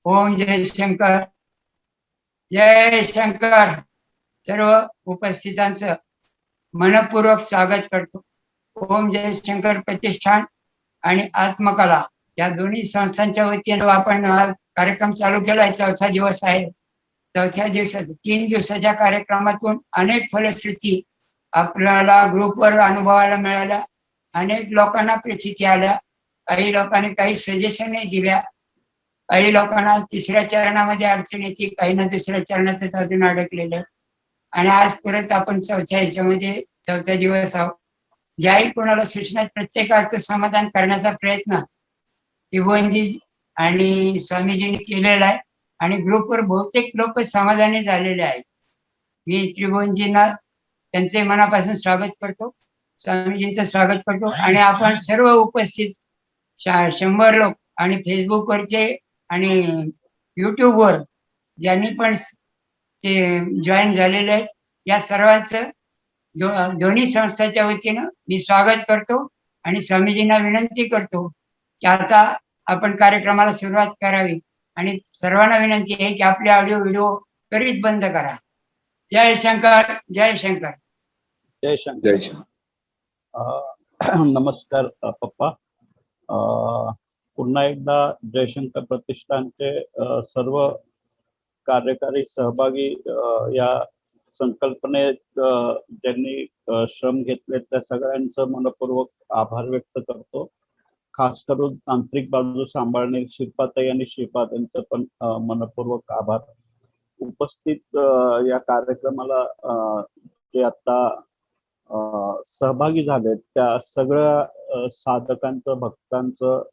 ओम जय शंकर. जय शंकर. सर्व उपस्थितांचं मनपूर्वक स्वागत करतो. ओम जय शंकर प्रतिष्ठान आणि आत्मकला या दोन्ही संस्थांच्या वतीने आपण हा कार्यक्रम चालू केला. चौथा दिवस आहे. चौथ्या दिवसाचा 3 दिवसाच्या कार्यक्रमातून अनेक फलश्रुती आपल्याला ग्रुपवर अनुभवायला मिळाल्या. अनेक लोकांना प्रचिती आल्या. काही लोकांनी काही सजेशनही दिल्या. काही लोकांना तिसऱ्या चरणामध्ये अडचण येते, काहींना दुसऱ्या चरणातच अजून अडकलेलं. आणि आज परत आपण चौथ्या ह्याच्यामध्ये चौथा दिवस आहोत. ज्याही कोणाला सूचना प्रत्येकाचं समाधान करण्याचा प्रयत्न त्रिभुवनजी आणि स्वामीजींनी केलेला आहे आणि ग्रुपवर बहुतेक लोक समाधानी झालेले आहेत. मी त्रिभुवनजींना त्यांचे मनापासून स्वागत करतो, स्वामीजींचं स्वागत करतो. आणि आपण सर्व उपस्थित 100 लोक आणि फेसबुकवरचे आणि युट्यूबवर ज्यांनी पण ते जॉईन झालेले आहेत, या सर्वांचं दोन्ही संस्थाच्या वतीनं मी स्वागत करतो आणि स्वामीजींना विनंती करतो की आता आपण कार्यक्रमाला सुरुवात करावी. आणि सर्वांना विनंती आहे की आपले ऑडिओ व्हिडिओ त्वरित बंद करा. जय शंकर. जय शंकर. जय शंकर. जय शंकर. नमस्कार पप्पा. पुन्हा एकदा जयशंकर प्रतिष्ठानचे सर्व कार्यकारी सहभागी या संकल्पनेत ज्यांनी श्रम घेतले त्या सगळ्यांचं मनपूर्वक आभार व्यक्त करतो. खास करून तांत्रिक बाजू सांभाळणे शिल्पाताई आणि श्रीपाद यांचं पण मनपूर्वक आभार. उपस्थित या कार्यक्रमाला जे आता सहभागी झालेत त्या सगळ्या साधकांचं, भक्तांचं,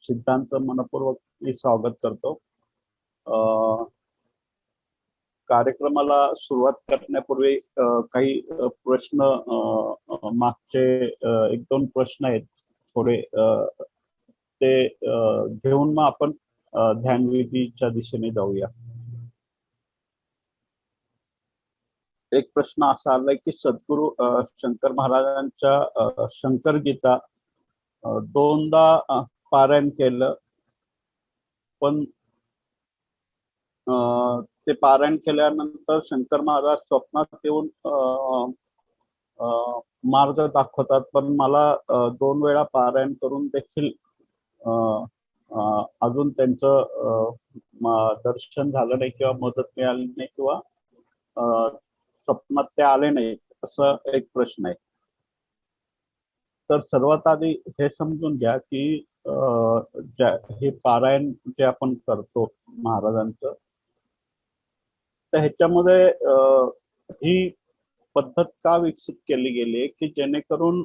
सिद्धांचं मनपूर्वक मी स्वागत करतो. कार्यक्रमाला सुरुवात करण्यापूर्वी काही प्रश्न, मागचे 1-2 प्रश्न आहेत थोडे, ते घेऊन मग आपण ध्यानविधीच्या दिशेने जाऊया. एक प्रश्न असा आलाय की सद्गुरु शंकर महाराजांच्या शंकर गीता 2दा पारायण केलं, पण ते पारायण केल्यानंतर शंकर महाराज स्वप्नात येऊन मार्ग दाखवतात, पण मला 2 वेळा पारायण करून देखील अजून त्यांचं दर्शन झालं नाही किंवा मदत मिळाली नाही किंवा स्वप्नात ते आले नाही, असं एक प्रश्न आहे. तर सर्वात आधी हे समजून घ्या की हे पारायण जे आपण करतो महाराजांचं, तर ह्याच्यामध्ये ही पद्धत का विकसित केली गेली की जेणेकरून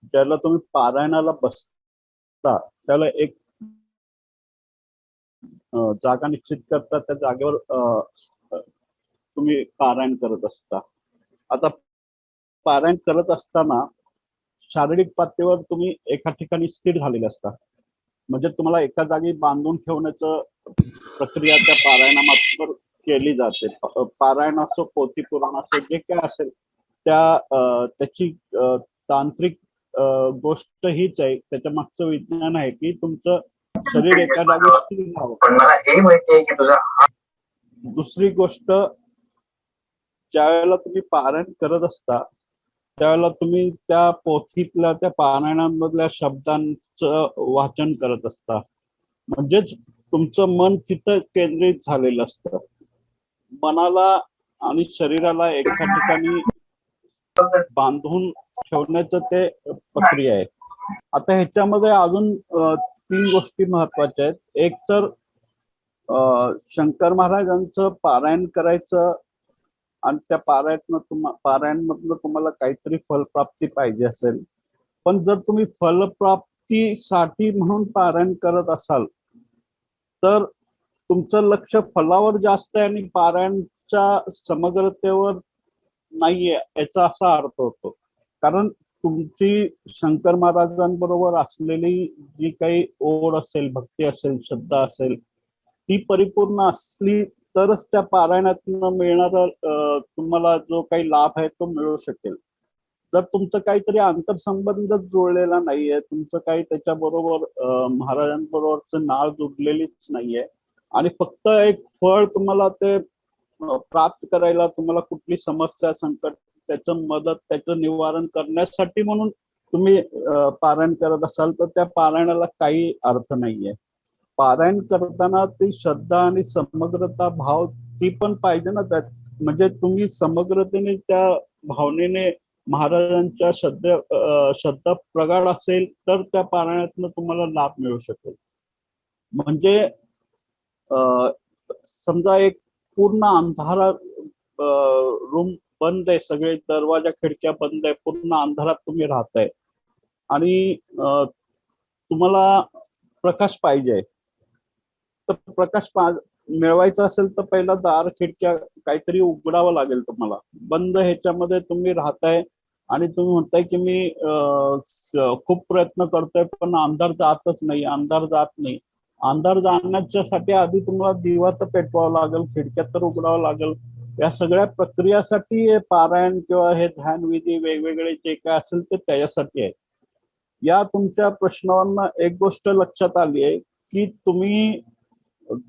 ज्याला तुम्ही पारायणाला बसता त्याला एक जागा निश्चित करता, त्या जागेवर तुम्ही पारायण करत असता. आता पारायण करत असताना शारीरिक पातळीवर तुम्ही एका ठिकाणी स्थिर झालेले असता, म्हणजे तुम्हाला एका जागी बांधून ठेवण्याचं प्रक्रिया त्या पारायणामार्फत केली जाते. पारायण असो, पोथी पुराण असो, जे काय असेल त्याची तांत्रिक गोष्ट हीच आहे. त्याच्या मागचं विज्ञान आहे की तुमचं शरीर एका जागी स्थिर राहावं. दुसरी गोष्ट, ज्यावेळेला तुम्ही पारायण करत असता त्यावेळेला तुम्ही त्या पोथीतल्या, त्या पारायणांमधल्या शब्दांचं वाचन करत असता, म्हणजेच तुमचं मन तिथं केंद्रित झालेलं असतं. मनाला आणि शरीराला एका ठिकाणी बांधून ठेवण्याचं ते प्रक्रिया आहे. आता ह्याच्यामध्ये अजून 3 गोष्टी महत्वाच्या आहेत. एक तर शंकर महाराजांचं पारायण करायचं आणि त्या पारायणमधनं तुम्हाला काहीतरी फलप्राप्ती पाहिजे असेल, पण जर तुम्ही फलप्राप्तीसाठी म्हणून पारायण करत असाल तर तुमचं लक्ष फलावर जास्त आहे आणि पारायणच्या समग्रतेवर नाहीये, याचा असा अर्थ होतो. कारण तुमची शंकर महाराजांबरोबर असलेली जी काही ओढ असेल, भक्ती असेल, श्रद्धा असेल, ती परिपूर्ण असली तरच त्या पारायणातून मिळणारा तुम्हाला जो काही लाभ आहे तो मिळू शकेल. जर तुमचं काहीतरी आंतरसंबंध जुळलेला नाहीये, तुमचं काही त्याच्याबरोबर महाराजांबरोबरच नाळ जुडलेलीच नाहीये आणि फक्त एक फळ तुम्हाला ते प्राप्त करायला, तुम्हाला कुठली समस्या संकट त्याचं मदत त्याचं निवारण करण्यासाठी म्हणून तुम्ही पारायण करत असाल तर त्या पारायणाला काही अर्थ नाहीये. पारायण करताना ती श्रद्धा आणि समग्रता भाव ती पण पाहिजे ना त्यात. म्हणजे तुम्ही समग्रतेने त्या भावनेने महाराजांच्या श्रद्धा प्रगाढ असेल तर त्या पारायणातनं तुम्हाला लाभ मिळू शकेल. म्हणजे समजा एक पूर्ण अंधारा रूम बंद आहे, सगळे दरवाजा खिडक्या बंद आहे, पूर्ण अंधारात तुम्ही राहताय आणि तुम्हाला प्रकाश पाहिजे, तर प्रकाश मिळवायचा असेल तर पहिला दार खिडक्या काहीतरी उघडावं लागेल तुम्हाला. बंद ह्याच्यामध्ये तुम्ही राहताय आणि तुम्ही म्हणताय की मी खूप प्रयत्न करतोय पण अंधार जातच नाही, अंधार जात नाही. अंधार जाण्याच्यासाठी आधी तुम्हाला दिवा तर पेटवावं लागेल, खिडक्या तर उघडावं लागेल. या सगळ्या प्रक्रियासाठी हे पारायण किंवा हे ध्यान विधी वेगवेगळे जे काय असेल ते त्याच्यासाठी आहे. या तुमच्या प्रश्नावरनं एक गोष्ट लक्षात आली आहे की तुम्ही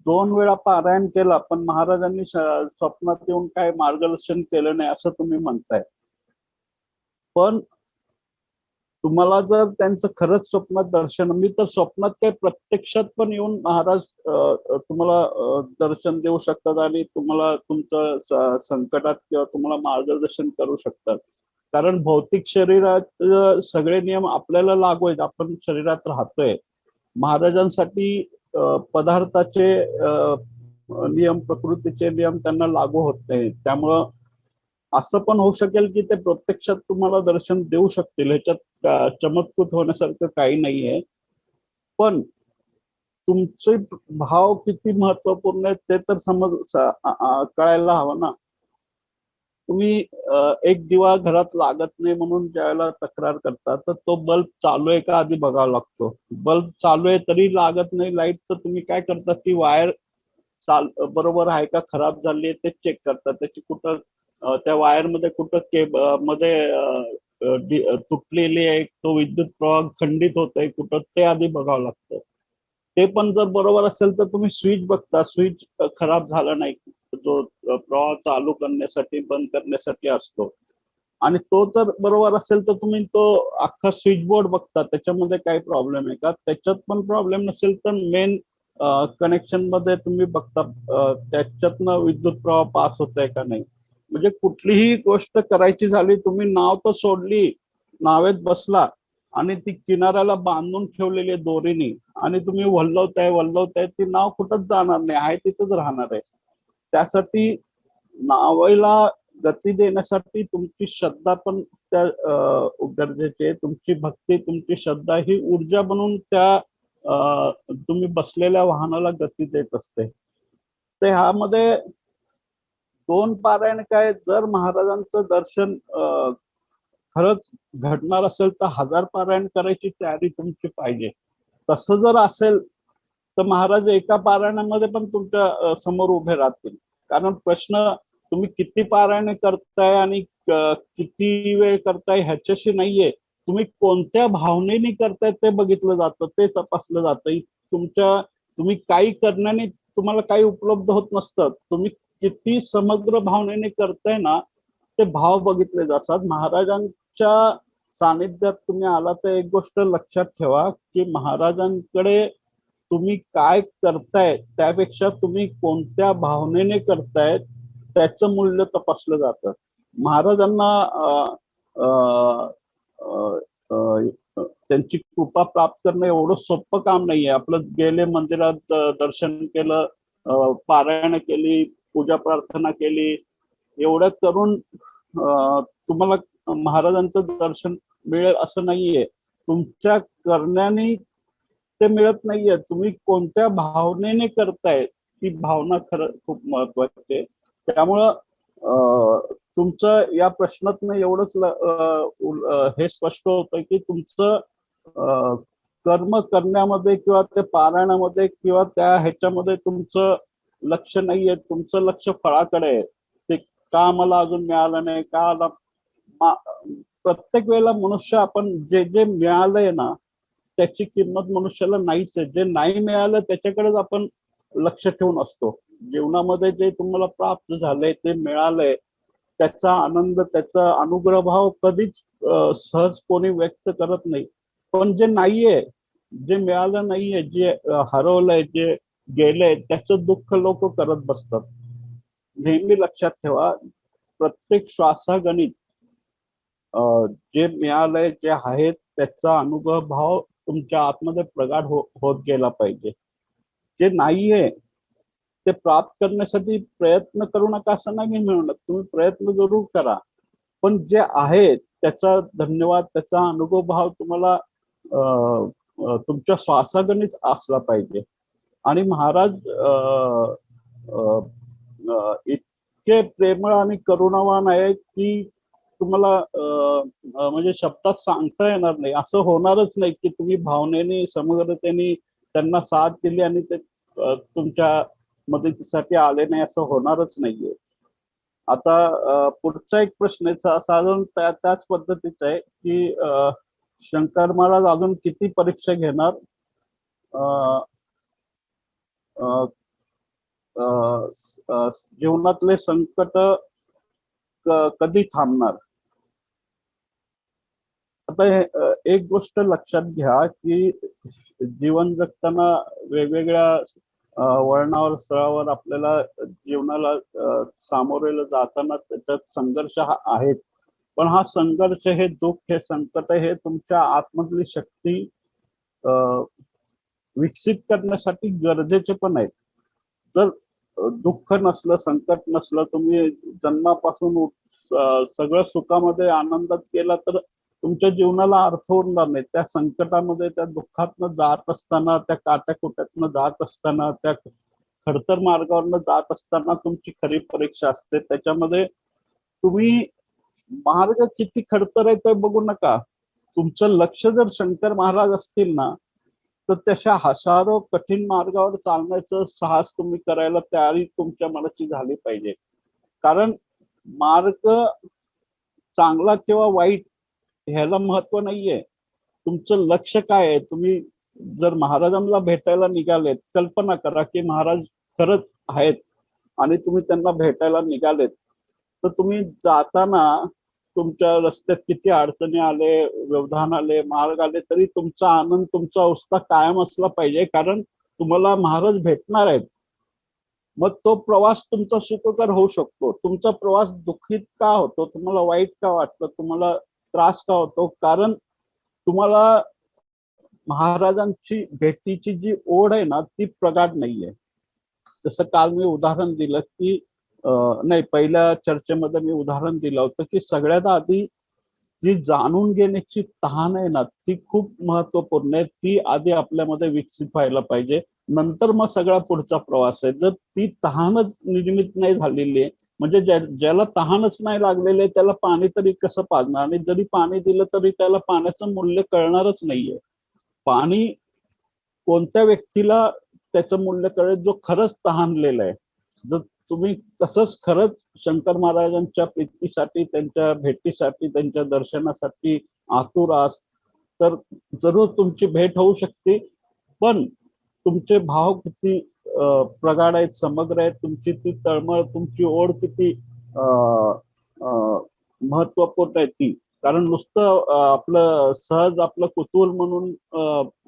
2 वेळा पारायण केला पण महाराजांनी स्वप्नात येऊन काय मार्गदर्शन केलं नाही असं तुम्ही म्हणताय. पण तुम्हाला जर त्यांचं खरंच स्वप्नात दर्शन, मी तर स्वप्नात काही प्रत्यक्षात पण येऊन महाराज तुम्हाला दर्शन देऊ शकतात आणि तुम्हाला तुमचं संकटात किंवा तुम्हाला मार्गदर्शन करू शकतात. कारण भौतिक शरीरात सगळे नियम आपल्याला लागू आहेत, आपण शरीरात राहतोय. महाराजांसाठी पदार्थाचे नियम, प्रकृतीचे नियम त्यांना लागू होत नाही. त्यामुळं असं पण होऊ शकेल की ते प्रत्यक्षात तुम्हाला दर्शन देऊ शकतील, ह्याच्यात चमत्कृत होण्यासारखं काही नाहीये. पण तुमचे भाव किती महत्वपूर्ण आहेत ते तर कळायला हवं ना. तुम्ही एक दिवा घरात लागत नाही म्हणून ज्यावेळेला तक्रार करता तर तो बल्ब चालू आहे का आधी बघावा लागतो. बल्ब चालू आहे तरी लागत नाही लाईट, तर तुम्ही काय करता, ती वायर बरोबर आहे का खराब झाली आहे ते चेक करतात. त्याची कुठं त्या वायर मध्ये कुठं मध्ये तुटलेली आहे, तो विद्युत प्रवाह खंडित होतोय कुठं, ते आधी बघावं लागतं. ते पण जर बरोबर असेल तर तुम्ही स्विच बघता, स्विच खराब झाला नाही, जो प्रवाह चालू करण्यासाठी बंद करण्यासाठी असतो, आणि तो जर बरोबर असेल तर तुम्ही तो अख्खा स्विच बोर्ड बघता, त्याच्यामध्ये काही प्रॉब्लेम आहे का. त्याच्यात पण प्रॉब्लेम नसेल तर मेन कनेक्शन मध्ये तुम्ही बघता त्याच्यातनं विद्युत प्रवाह पास होतोय का नाही. म्हणजे कुठलीही गोष्ट करायची झाली, तुम्ही नाव तर सोडली, नावेत बसला आणि ती किनाऱ्याला बांधून ठेवलेली दोरीने आणि तुम्ही वल्लवताय, ती नाव कुठंच जाणार नाही, आहे तिथंच राहणार आहे. त्यासाठी नावेला गती देण्यासाठी तुमची श्रद्धा पण त्या गरजेची आहे. तुमची भक्ती, तुमची श्रद्धा ही ऊर्जा बनून त्या तुम्ही बसलेल्या वाहनाला गती देत असते. तर ह्यामध्ये 2 पारायण काय, जर महाराजांचं दर्शन खरंच घडणार असेल तर 1000 पारायण करायची तयारी तुमची पाहिजे. तसं जर असेल तर महाराज एका पारायणामध्ये पण तुमच्या समोर उभे राहतील. कारण प्रश्न तुम्ही किती पारायण करताय आणि किती वेळ करताय ह्याच्याशी नाहीये, तुम्ही कोणत्या भावनेने करताय ते बघितलं जातं, ते तपासलं जातं. तुम्ही काही करण्याने तुम्हाला काही उपलब्ध होत नसतं, तुम्ही किती समग्र भावनेने करताय ना ते भाव बघितले जातात. महाराजांच्या सानिध्यात तुम्ही आला तर एक गोष्ट लक्षात ठेवा की महाराजांकडे तुम्ही काय करताय त्यापेक्षा तुम्ही कोणत्या भावनेने करताय त्याचं मूल्य तपासलं जातं. महाराजांना त्यांची कृपा प्राप्त करणं एवढं सोपं काम नाहीये. आपलं गेले मंदिरात दर्शन केलं, पारायण केली, पूजा प्रार्थना केली, एवढं करून तुम्हाला महाराजांचं दर्शन मिळेल असं नाहीये. तुमच्या करण्याने ते मिळत नाहीये, तुम्ही कोणत्या भावनेने करताय ती भावना खरं खूप महत्वाची आहे. त्यामुळं तुमचं या प्रश्नातनं एवढंच हे स्पष्ट होतं की तुमचं कर्म करण्यामध्ये किंवा ते पारायणामध्ये किंवा त्या ह्याच्यामध्ये तुमचं लक्ष नाहीये, तुमचं लक्ष फळाकडे आहे. ते का मला अजून मिळालं नाही, का प्रत्येक वेळेला मनुष्य आपण जे जे मिळालंय ना त्याची किंमत मनुष्याला नाहीच आहे. जे नाही मिळालं त्याच्याकडेच आपण लक्ष ठेवून असतो. जीवनामध्ये जे तुम्हाला प्राप्त झालंय ते मिळालंय त्याचा आनंद त्याचा अनुग्रह भाव कधीच सहज कोणी व्यक्त करत नाही. पण जे नाहीये जे मिळालं नाहीये जे हरवलंय जे गेलंय त्याचं दुःख लोक करत बसतात. नेहमी लक्षात ठेवा प्रत्येक श्वासागणित जे मिळालंय जे आहेत त्याचा अनुभव भाव तुमच्या आतमध्ये प्रगाढ होत गेला पाहिजे. जे नाहीये ते प्राप्त करण्यासाठी प्रयत्न करू नका असं नाही मी म्हणत. तुम्ही प्रयत्न जरूर करा पण जे आहे त्याचा धन्यवाद त्याचा अनुभव भाव तुम्हाला तुमच्या श्वासागणित असला पाहिजे. आणि महाराज इतके प्रेमळ आणि करुणावान आहे की तुम्हाला म्हणजे शब्दात सांगता येणार नाही. असं होणारच नाही की तुम्ही भावनेने समग्रतेने त्यांना साथ दिली आणि ते तुमच्या मदतीसाठी आले नाही असं होणारच नाहीये. आता पुढचा एक प्रश्न आहे साधारण त्याच पद्धतीचा आहे की शंकर महाराज अजून किती परीक्षा घेणार, जीवनातले संकट कधी थांबणार. आता एक गोष्ट लक्षात घ्या की जीवन जगताना वेगवेगळ्या वळणावर स्थळावर आपल्याला जीवनाला सामोरे जाताना त्याच्यात संघर्ष आहेत. पण हा संघर्ष हे दुःख हे संकट हे तुमच्या आतमधली शक्ती विकसित करण्यासाठी गरजेचे पण आहेत. जर दुःख नसलं संकट नसलं तुम्ही जन्मापासून सगळं सुखामध्ये आनंदात गेला तर तुमच्या जीवनाला अर्थ उरणार नाही. त्या संकटामध्ये त्या दुःखातनं जात असताना त्या काट्याकुट्यातनं जात असताना त्या खडतर मार्गावरनं जात असताना तुमची खरी परीक्षा असते. त्याच्यामध्ये तुम्ही मार्ग किती खडतर आहे ते बघू नका. तुमचं लक्ष जर शंकर महाराज असतील ना तर तशा हजारो कठीण मार्गावर चालण्याचं साहस तुम्ही करायला तयारी तुमच्या मनाची झाली पाहिजे. कारण मार्ग चांगला किंवा वाईट ह्याला महत्व नाहीये. तुमचं लक्ष काय आहे. तुम्ही जर महाराजांना भेटायला निघालेत कल्पना करा की महाराज खरंच आहेत आणि तुम्ही त्यांना भेटायला निघालेत तर तुम्ही जाताना तुमच्या रस्त्यात किती अडचणी आले व्यवधान आले मार्ग आले तरी तुमचा आनंद तुमचा उत्साह कायम असला पाहिजे. कारण तुम्हाला महाराज भेटणार आहेत. मग तो प्रवास तुमचा सुखकर होऊ शकतो. तुमचा प्रवास दुःखित का होतो तुम्हाला वाईट का वाटतं तुम्हाला त्रास का होतो कारण तुम्हाला महाराजांची भेटीची जी ओढ आहे ना ती प्रगाढ नाहीये. जसं काल मी उदाहरण दिलं की नाही पहिल्या चर्चेमध्ये मी उदाहरण दिलं होतं की सगळ्यात आधी जी जाणून घेण्याची तहान आहे ना ती खूप महत्वपूर्ण आहे. ती आधी आपल्यामध्ये विकसित व्हायला पाहिजे. नंतर मग सगळा पुढचा प्रवास आहे. जर ती तहानच निर्मित नाही झालेली आहे म्हणजे ज्याला तहानच नाही लागलेले आहे त्याला पाणी तरी कसं पाजणार आणि जरी पाणी दिलं तरी त्याला पाण्याचं मूल्य कळणारच नाहीये. पाणी कोणत्या व्यक्तीला त्याचं मूल्य कळेल जो खरंच तहानलेला आहे. जर तुम्ही तसंच खरंच शंकर महाराजांच्या प्रीतीसाठी त्यांच्या भेटीसाठी त्यांच्या दर्शनासाठी आतुर आहात तर जरूर तुमची भेट होऊ शकते. पण तुमचे भाव किती प्रगाढ आहेत समग्र आहेत तुमची ती तळमळ तुमची ओढ किती महत्वपूर्ण आहे ती. कारण नुसतं आपलं सहज आपलं कुतूहल म्हणून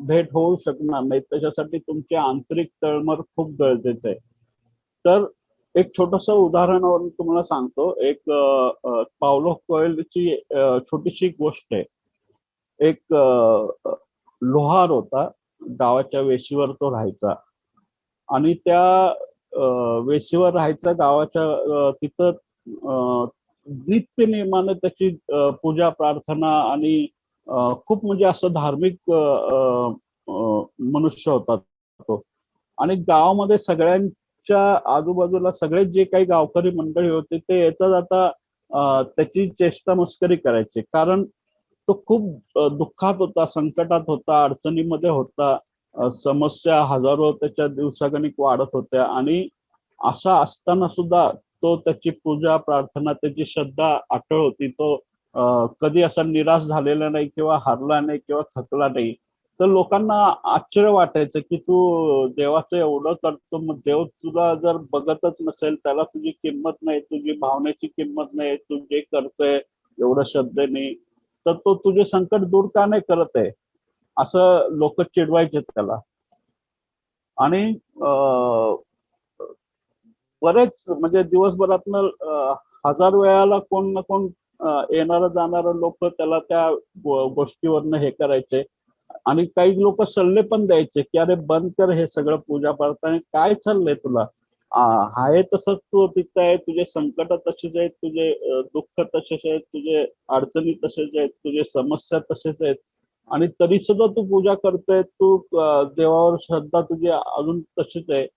भेट होऊ शकणार नाही. त्याच्यासाठी तुमची आंतरिक तळमळ खूप गरजेचं आहे. तर एक छोटस उदाहरणावरून तुम्हाला सांगतो. एक पावलो कोएल्होची छोटीशी गोष्ट आहे. एक लोहार होता गावाच्या वेशीवर तो राहायचा आणि त्या वेशीवर राहायचा गावाच्या तिथं नित्य नियमाने त्याची पूजा प्रार्थना आणि खूप म्हणजे असं धार्मिक मनुष्य होता तो. आणि गावामध्ये सगळ्यांच्या आजूबाजूला सगळे जे काही गावकरी मंडळी होते ते येता जाता त्याची चेष्टा मस्करी करायचे. कारण तो खूप दुःखात होता संकटात होता अडचणीमध्ये होता. समस्या हजारो त्याच्या दिवसागणिक वाढत होत्या आणि अशा असताना सुद्धा तो त्याची पूजा प्रार्थना त्याची श्रद्धा अटळ होती. तो कधी असा निराश झालेला नाही किंवा हारला नाही किंवा थकला नाही. तर लोकांना आश्चर्य वाटायचं की तू देवाचं एवढं करतो, मग देव तुला जर बघतच नसेल, त्याला तुझी किंमत नाही, तुझी भावनेची किंमत नाही, तू जे करतोय एवढं श्रद्धेने, तर तो तुझे संकट दूर का नाही करत आहे, असं लोक चिडवायचे त्याला. आणि बरेच म्हणजे दिवसभरातनं हजार वेळाला कोण ना कोण येणारं जाणारं लोक त्याला त्या गोष्टीवरनं हे करायचे. आणि काही लोक सल्ले पण द्यायचे की अरे बंद कर हे सगळं पूजा पाठ, आणि काय चाललंय तुला, आहे तसंच तू तिथं आहे, तुझे संकट तसेच आहेत, तुझे दुःख तसेच आहेत, तुझे अडचणी तसेच आहेत, तुझे समस्या तसेच आहेत, आणि तरी सुद्धा तू पूजा करतोय, तू देवावर श्रद्धा तुझी अजून तशीच आहे.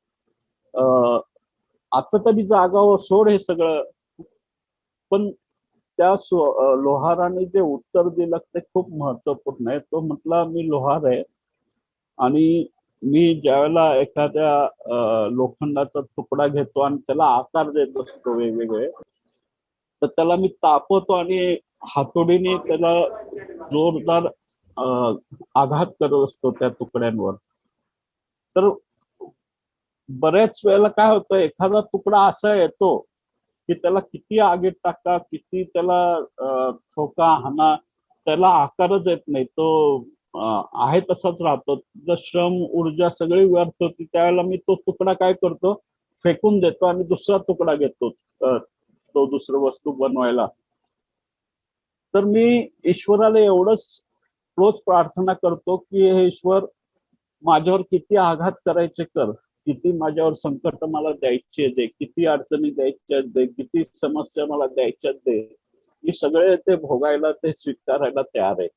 आता तरी जागावर सोड हे सगळं. पण त्या लोहाराने जे उत्तर दिलं ते खूप महत्वपूर्ण आहे. तो म्हटला मी लोहार आहे आणि मी ज्यावेळेला एखाद्या लोखंडाचा तुकडा घेतो आणि त्याला आकार देत असतो वेगवेगळे, तर त्याला मी तापवतो आणि हातोडीने त्याला जोरदार आघात करत असतो त्या तुकड्यांवर. तर बऱ्याच वेळेला काय होतं, एखादा तुकडा असा येतो की त्याला किती आगीत टाका, किती त्याला ठोका हाना, त्याला आकारच येत नाही, तो आहे तसाच राहतो. जर श्रम ऊर्जा सगळी व्यर्थ होती, त्यावेळेला मी तो तुकडा काय करतो, फेकून देतो आणि दुसरा तुकडा घेतो तो दुसरं वस्तू बनवायला. तर मी ईश्वराला एवढंच रोज प्रार्थना करतो की हे ईश्वर, माझ्यावर किती आघात करायचे कर, किती माझ्यावर संकट मला द्यायचे दे, किती अडचणी द्यायच्या दे, किती समस्या मला द्यायच्या दे, मी सगळे ते भोगायला, ते स्वीकारायला तयार आहे.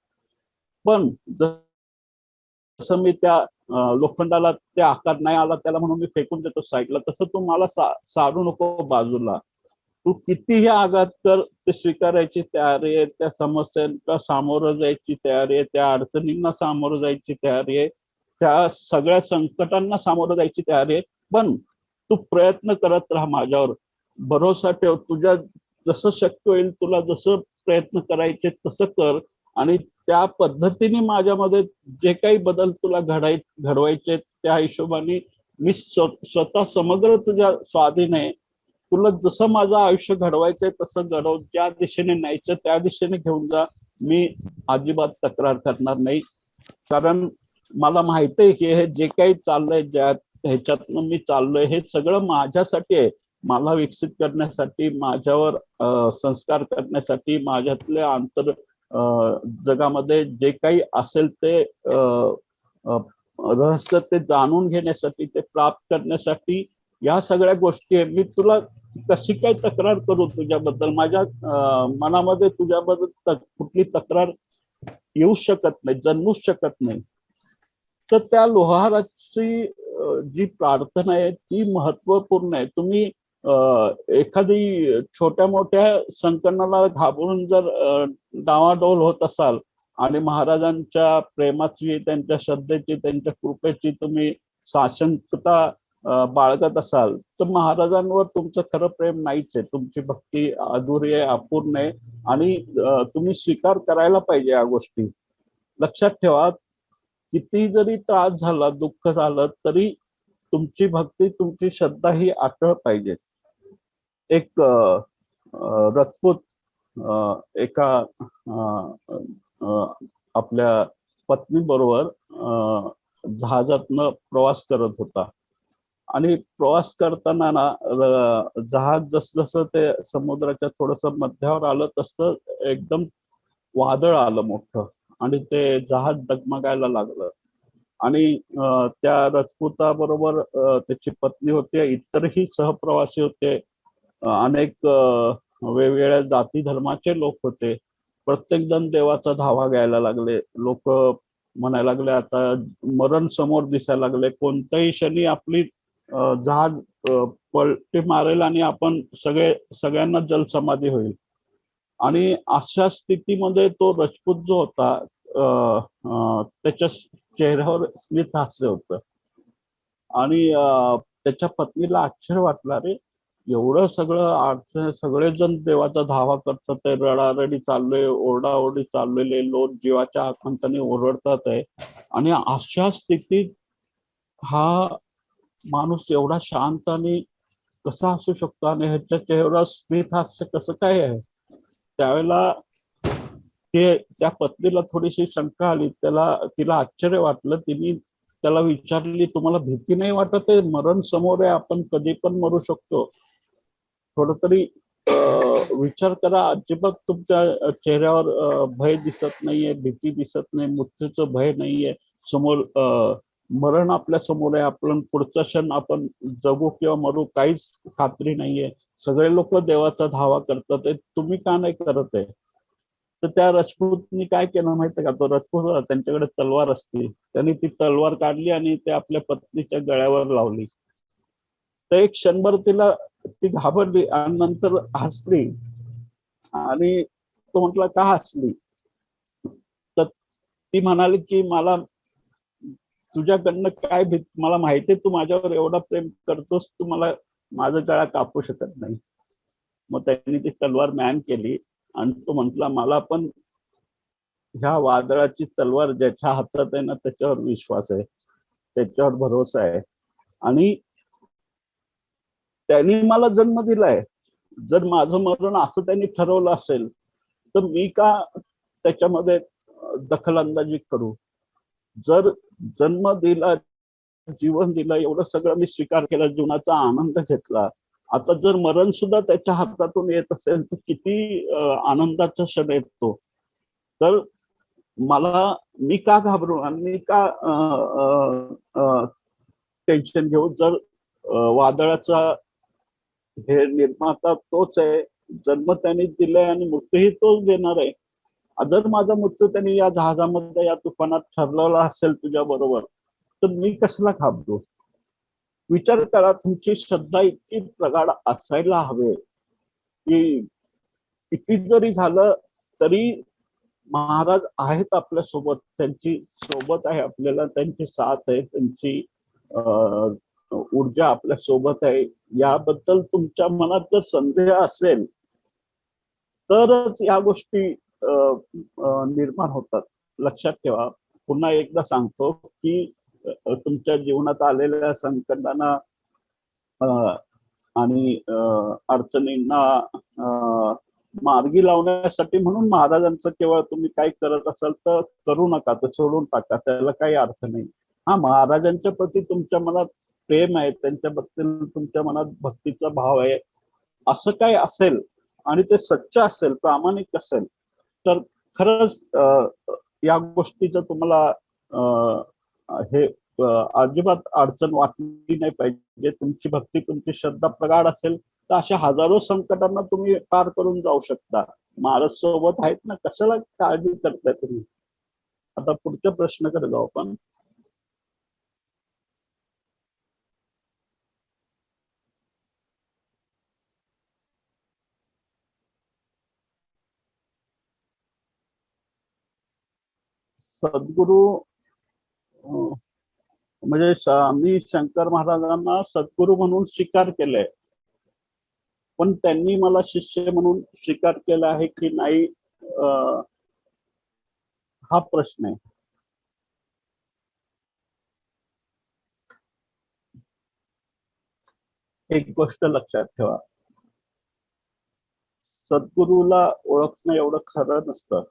पण जसं मी त्या लोखंडाला ते आकार नाही आला त्याला म्हणून मी फेकून देतो साईडला, तसं तू मला साडू नको बाजूला. तू कितीही आघात कर, ते स्वीकारायची तयारी आहे, त्या समस्यांना सामोरं जायची तयारी आहे, त्या अडचणींना सामोरं जायची तयारी आहे, त्या सगळ्या संकटांना सामोरं जायची तयारी आहे. पण तू प्रयत्न करत राहा, माझ्यावर भरोसा ठेव, तुझ्या जसं शक्य होईल तुला जसं प्रयत्न करायचे तसं कर, आणि त्या पद्धतीने माझ्यामध्ये जे काही बदल तुला घडवायचे त्या हिशोबाने मी स्वतः समग्र तुझ्या स्वाधीन आहे. तुला जसं माझं आयुष्य घडवायचंय तसं घडव, ज्या दिशेने न्यायचं त्या दिशेने घेऊन जा, मी अजिबात तक्रार करणार नाही. कारण मला माहित आहे की हे जे काही चाललंय, ज्या ह्याच्यातनं मी चाललोय, हे सगळं माझ्यासाठी आहे, मला विकसित करण्यासाठी, माझ्यावर संस्कार करण्यासाठी, माझ्यातले आंतर जगामध्ये जे काही असेल ते रहस्य ते जाणून घेण्यासाठी, ते प्राप्त करण्यासाठी, या सगळ्या गोष्टी आहे. मी तुला कशी काय तक्रार करू तुझ्याबद्दल, माझ्या मनामध्ये तुझ्याबद्दल कुठली तक्रार येऊ शकत नाही, जन्मूच शकत नाही. तर त्या लोहाराची जी प्रार्थना आहे ती महत्वपूर्ण आहे. तुम्ही एखादी छोट्या मोठ्या संकटाला घाबरून जर डावाडोल होत असाल आणि महाराजांच्या प्रेमाची, त्यांच्या श्रद्धेची, त्यांच्या कृपेची तुम्ही साशंकता बाळगत असाल, तर महाराजांवर तुमचं खरं प्रेम नाहीच आहे, तुमची भक्ती अधुरी आहे, अपूर्ण आहे, आणि तुम्ही स्वीकार करायला पाहिजे या गोष्टी. लक्षात ठेवा, किती जरी त्रास झाला, दुःख झालं, तरी तुमची भक्ती, तुमची श्रद्धा ही अटळ पाहिजे. एक रजपूत एका आपल्या पत्नी बरोबर जहाजातनं प्रवास करत होता, आणि प्रवास करताना ना जहाज जसं ते समुद्राच्या थोडस मध्यावर आलं तसं एकदम वादळ आलं मोठं, आणि ते जहाज डगमगायला लागलं. आणि त्या राजपुताबरोबर त्याची पत्नी होते, इतरही सहप्रवासी होते, अनेक वेगवेगळ्या जाती धर्माचे लोक होते. प्रत्येक जण देवाचा धावा घ्यायला लागले. लोक म्हणायला लागले आता मरण समोर दिसायला लागले, कोणत्याही क्षणी आपली जहाज पलटी मारेल आणि आपण सगळ्यांना जलसमाधी होईल. आणि अशा स्थितीमध्ये तो राजपूत जो होता, त्याच्या चेहऱ्यावर स्मित हास्य होतं, आणि त्याच्या पत्नीला आश्चर्य वाटलं, रे एवढं सगळं अडचण, सगळेजण देवाचा धावा करतात आहे, रडारडी चाललोय, ओरडाओरडी चाललेले लोक जीवाच्या आकांताने ओरडतात आहे. आणि अशा स्थितीत हा माणूस एवढा शांत आणि कसा असू शकतो, आणि ह्याच्या चेहऱ्यावर स्मित हास्य कसं काय आहे? त्यावेळेला ते त्या पत्नीला थोडीशी शंका आली, तिला आश्चर्य वाटलं. तिने त्याला विचारली, तुम्हाला भीती नाही वाटत आहे? मरण समोर आहे, आपण कधी पण मरू शकतो. थोडं तरी विचार करा. अजिबात तुमच्या चेहऱ्यावर भय दिसत नाहीये, भीती दिसत नाही, मृत्यूचं भय नाहीये. समोर मरण आपल्या समोर आहे. आपण पुढचा क्षण आपण जगू किंवा मरू काहीच खात्री नाहीये. सगळे लोक देवाचा धावा करतात, तुम्ही का नाही करत आहे? तर त्या राजपूतनी काय केलं माहितीये का? तो राजपूत, त्यांच्याकडे तलवार असते, त्यांनी ती तलवार काढली आणि ते आपल्या पत्नीच्या गळ्यावर लावली. तर एक क्षणभर ती घाबरली आणि नंतर हसली. आणि तो म्हटला, का हसली? तर ती म्हणाली की मला तुझ्याकडनं काय भीत, मला माहितीये तू माझ्यावर एवढा प्रेम करतोस, तू मला माझा गळा कापू शकत नाही. मग त्यांनी ती तलवार मॅन केली आणि तो म्हटला, मला पण ह्या वादळाची तलवार ज्याच्या हातात आहे ना, त्याच्यावर विश्वास आहे, त्याच्यावर भरोसा आहे. आणि त्यांनी मला जन्म दिलाय. जर माझं मरण असं त्यांनी ठरवलं असेल तर मी का त्याच्यामध्ये दखलंदाजी करू? जर जन्म दिला, जीवन दिलं, एवढं सगळं मी स्वीकार केला, जीवनाचा आनंद घेतला, आता जर मरण सुद्धा त्याच्या हातातून येत असेल तर किती आनंदाचा क्षण येतो. तर मी का घाबरू आणि मी का टेन्शन घेऊ? जर वादळाचा हे निर्माता तोच आहे, जन्म त्यांनी दिलाय आणि मृत्यूही तोच देणार आहे. जर माझा मृत्यू त्यांनी या जहाजामध्ये या तुफानात ठरलेला असेल तुझ्या बरोबर, तर मी कसला घाबरू? विचार करा, तुमची श्रद्धा इतकी प्रगाढ असायला हवे की किती जरी झालं तरी महाराज आहेत आपल्या सोबत, त्यांची सोबत आहे आपल्याला, त्यांची साथ आहे, त्यांची ऊर्जा आपल्या सोबत आहे. याबद्दल तुमच्या मनात जर संदेह असेल तरच या गोष्टी निर्माण होतात. लक्षात ठेवा. पुन्हा एकदा सांगतो की तुमच्या जीवनात आलेल्या संकटांना आणि अडचणींना मार्गी लावण्यासाठी म्हणून महाराजांचं केवळ तुम्ही काय करत असाल तर करू नका, तर सोडून टाका, त्याला काही अर्थ नाही. हा, महाराजांच्या प्रती तुमच्या मनात प्रेम आहे, त्यांच्याबद्दल तुमच्या मनात भक्तीचा भाव आहे, असं काय असेल आणि ते सच्च असेल, प्रामाणिक असेल, तर खरंच या गोष्टीचं तुम्हाला हे अजिबात अडचण वाटली नाही पाहिजे. तुमची भक्ती, तुमची श्रद्धा प्रगाढ असेल तर अशा हजारो संकटांना तुम्ही पार करून जाऊ शकता. महाराज सोबत आहेत ना, कशाला काळजी करताय तुम्ही? आता पुढच्या प्रश्नाकडे जाऊ आपण. सद्गुरू म्हणजे आम्ही शंकर महाराजांना सद्गुरू म्हणून स्वीकार केलंय, पण त्यांनी मला शिष्य म्हणून स्वीकार केला आहे की नाही हा प्रश्न आहे. एक गोष्ट लक्षात ठेवा, सद्गुरूला ओळखणं एवढं खरं नसतं.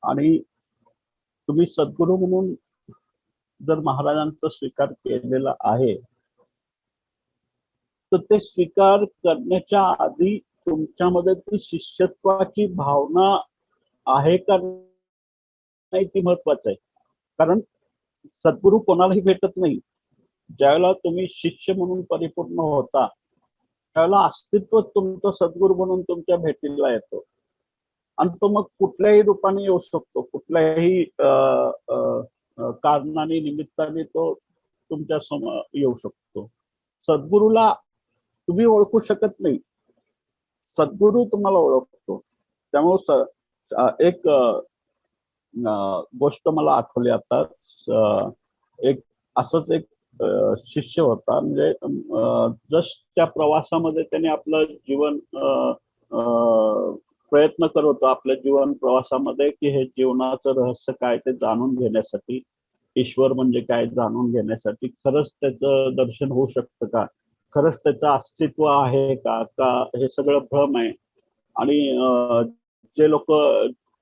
आणि तुम्ही सद्गुरू म्हणून जर महाराजांचा स्वीकार केलेला आहे तर ते स्वीकार करण्याच्या आधी तुमच्यामध्ये ती शिष्यत्वाची भावना आहे का नाही ती महत्वाचं आहे. कारण सद्गुरू कोणालाही भेटत नाही. ज्यावेळेला तुम्ही शिष्य म्हणून परिपूर्ण होता त्यावेळेला अस्तित्व तुमचं सद्गुरू म्हणून तुमच्या भेटीला येतो. आणि तो मग कुठल्याही रूपाने येऊ शकतो, कुठल्याही कारणाने, निमित्ताने तो तुमच्या समोर येऊ शकतो. सद्गुरूला तुम्ही ओळखू शकत नाही, सद्गुरू तुम्हाला ओळखतो. त्यामुळे एक गोष्ट मला आठवली आता. एक असंच एक शिष्य होता. म्हणजे जस्ट त्या प्रवासामध्ये त्याने आपलं जीवन प्रयत्न करत होता आपल्या जीवन प्रवासामध्ये की हे जीवनाचं रहस्य काय ते जाणून घेण्यासाठी, ईश्वर म्हणजे काय जाणून घेण्यासाठी, खरंच त्याचं दर्शन होऊ शकतं का, खरंच त्याचं अस्तित्व आहे का, हे सगळं भ्रम आहे. आणि जे लोक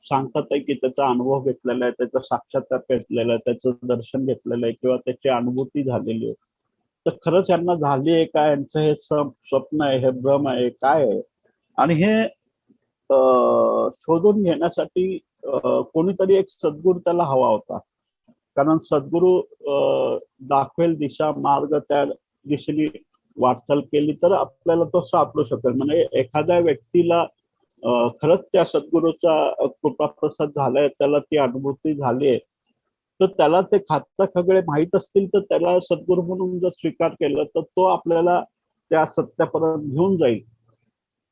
सांगतात आहे की त्याचा अनुभव घेतलेला आहे, त्याचा साक्षात्कार घेतलेला आहे, त्याचं दर्शन घेतलेलं आहे किंवा त्याची अनुभूती झालेली आहे, तर खरंच यांना झाली आहे का, यांचं हे स्वप्न आहे, हे भ्रम आहे, काय आहे. आणि हे शोधून घेण्यासाठी कोणीतरी एक सद्गुरू त्याला हवा होता. कारण सद्गुरू दाखवेल दिशा, मार्ग, त्या दिशेने वाटचाल केली तर आपल्याला तो सापडू शकेल. म्हणजे एखाद्या व्यक्तीला खरंच त्या सद्गुरूचा कृपाप्रसाद झालाय, त्याला ती अनुभूती झाली आहे, तर त्याला ते खातं खगळे माहीत असतील तर त्याला सद्गुरू म्हणून जर स्वीकार केलं तर तो आपल्याला त्या सत्यापर्यंत घेऊन जाईल.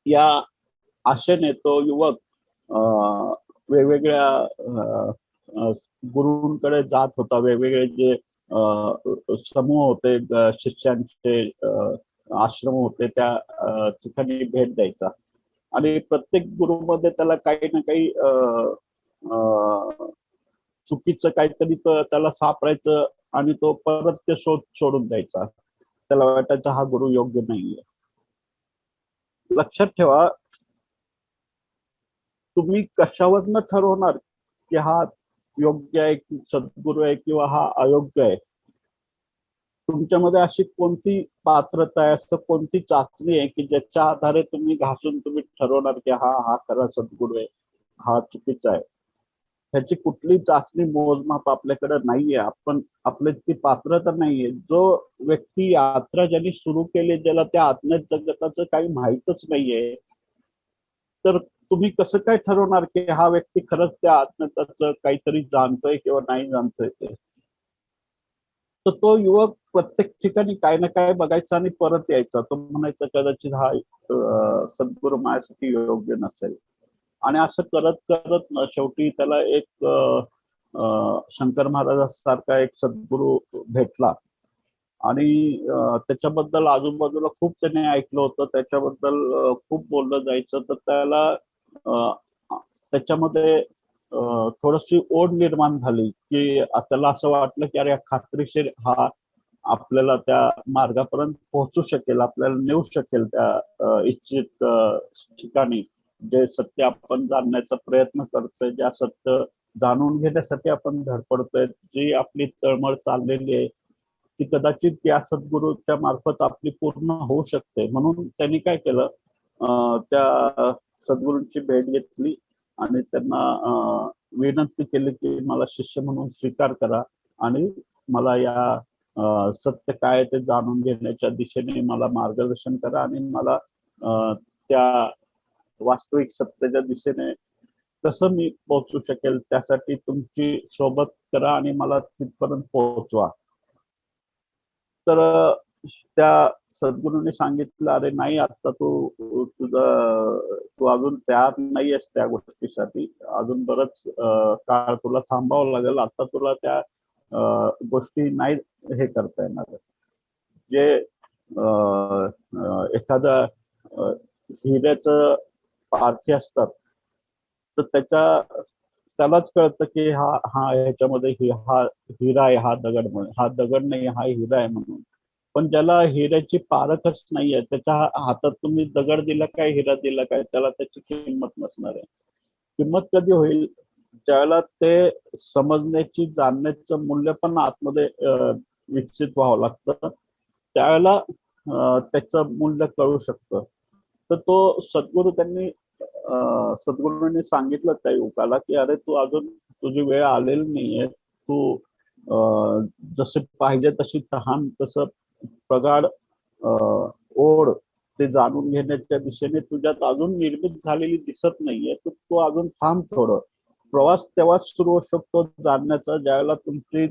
या आशेने तो युवक वेगवेगळ्या गुरूंकडे जात होता. वेगवेगळे जे समूह होते, शिष्यांचे आश्रम होते, त्या ठिकाणी भेट द्यायचा. आणि प्रत्येक गुरुमध्ये त्याला काही ना काही चुकीचं काहीतरी त्याला सापडायचं आणि तो परत ते सोडून द्यायचा. त्याला वाटायचं हा गुरु योग्य नाहीये. लक्षात ठेवा, तुम्ही कशावरनं ठरवणार की हा योग्य आहे, की सद्गुरू आहे, किंवा हा अयोग्य आहे. तुमच्यामध्ये अशी कोणती पात्रता आहे, असं कोणती चाचणी आहे की ज्याच्या आधारे तुम्ही घासून तुम्ही ठरवणार की हा खरा सद्गुरू आहे, हा चुकीचा आहे. ह्याची कुठली चाचणी मोजमाप आपल्याकडे नाहीये. आपण आपली ती पात्रता नाहीये. जो व्यक्ती यात्रा ज्यांनी सुरू केली, ज्याला त्या आत्म्यात जगताचं काही माहीतच नाहीये, तर तुम्ही कसं काय ठरवणार की हा व्यक्ती खरंच त्या आत्म्याचं काहीतरी जाणतोय किंवा नाही जाणतोय ते. तर तो युवक प्रत्येक ठिकाणी काय ना काय बघायचा आणि परत यायचा. तो म्हणायचा कदाचित हा सद्गुरू माझ्यासाठी योग्य नसेल. आणि असं करत करत शेवटी त्याला एक शंकर महाराजांसारखा एक सद्गुरू भेटला. आणि त्याच्याबद्दल आजूबाजूला खूप त्याने ऐकलं होतं, त्याच्याबद्दल खूप बोललं जायचं. तर त्याला त्याच्यामध्ये थोडीशी ओढ निर्माण झाली की त्याला असं वाटलं की अरे खात्रीशीर हा आपल्याला त्या मार्गापर्यंत पोहोचू शकेल, आपल्याला नेऊ शकेल त्या इच्छित ठिकाणी. जे सत्य आपण जाणण्याचा प्रयत्न करतोय, ज्या सत्य जाणून घेण्यासाठी आपण धडपडतोय, जी आपली तळमळ चाललेली आहे, ती कदाचित त्या सद्गुरूच्या मार्फत आपली पूर्ण होऊ शकते. म्हणून त्यांनी काय केलं, त्या सद्गुरूंची भेट घेतली आणि त्यांना विनंती केली की मला शिष्य म्हणून स्वीकार करा आणि मला या सत्य काय ते जाणून घेण्याच्या दिशेने मला मार्गदर्शन करा आणि मला त्या वास्तविक सत्याच्या दिशेने कसं मी पोहोचू शकेल त्यासाठी तुमची सोबत करा आणि मला तिथपर्यंत पोहोचवा. तर त्या सद्गुरूंनी सांगितलं, अरे नाही, आता तू अजून तयार नाहीयेस त्या गोष्टीसाठी, अजून बरंच काळ तुला थांबावं लागेल. आता तुला त्या गोष्टी नाही हे करता येणार. जे एखादा हिऱ्याचं पारखी असतात, तर त्यालाच कळतं की हा ह्याच्यामध्ये हा हिरा आहे, हा दगड म्हणून, हा दगड नाही, हा हिरा आहे म्हणून. पण ज्याला हिऱ्याची पारखच नाहीये, त्याच्या हातात तुम्ही दगड दिला काय, हिरा दिला काय, त्याला त्याची किंमत नसणार आहे. किंमत कधी होईल, ज्यावेळेला ते समजण्याची, जाणण्याचं मूल्य पण आतमध्ये विकसित व्हावं लागतं, त्यावेळेला त्याचं मूल्य कळू शकतं. तर तो सद्गुरूंनी सांगितलं त्या युवकाला की अरे तू अजून, तुझी वेळ आलेली नाहीये. तू जसे पाहिजे तशी तहान, तसं प्रगाढ ओढ ते जाणून घेण्याच्या दिशेने तुझ्यात अजून निर्मित झालेली दिसत नाहीये. तर तू अजून थांब थोडं. प्रवास तेव्हाच सुरू होऊ शकतो जाणण्याचा, ज्यावेळेला तुमची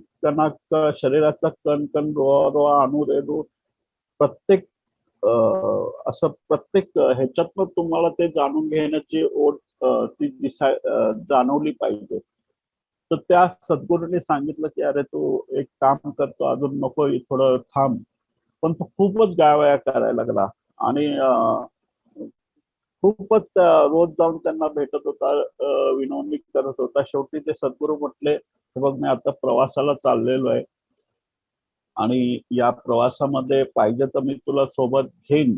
शरीराचा कण कण, रोआ रोआ, अणुरेणू, प्रत्येक असं प्रत्येक ह्याच्यातनं तुम्हाला ते जाणून घेण्याची ओढ ती जाणवली पाहिजे. तर त्या सद्गुरूंनी सांगितलं की अरे तू एक काम करतो अजून नको थोडं थांब. पण तो खूपच गायवाया करायला लागला आणि खूपच रोज जाऊन त्यांना भेटत होता, विनवणी करत होता. शेवटी ते सद्गुरू म्हटले, "हे बघ, मी आता प्रवासाला चाललेलो आहे आणि या प्रवासामध्ये पाहिजे तर मी तुला सोबत घेईन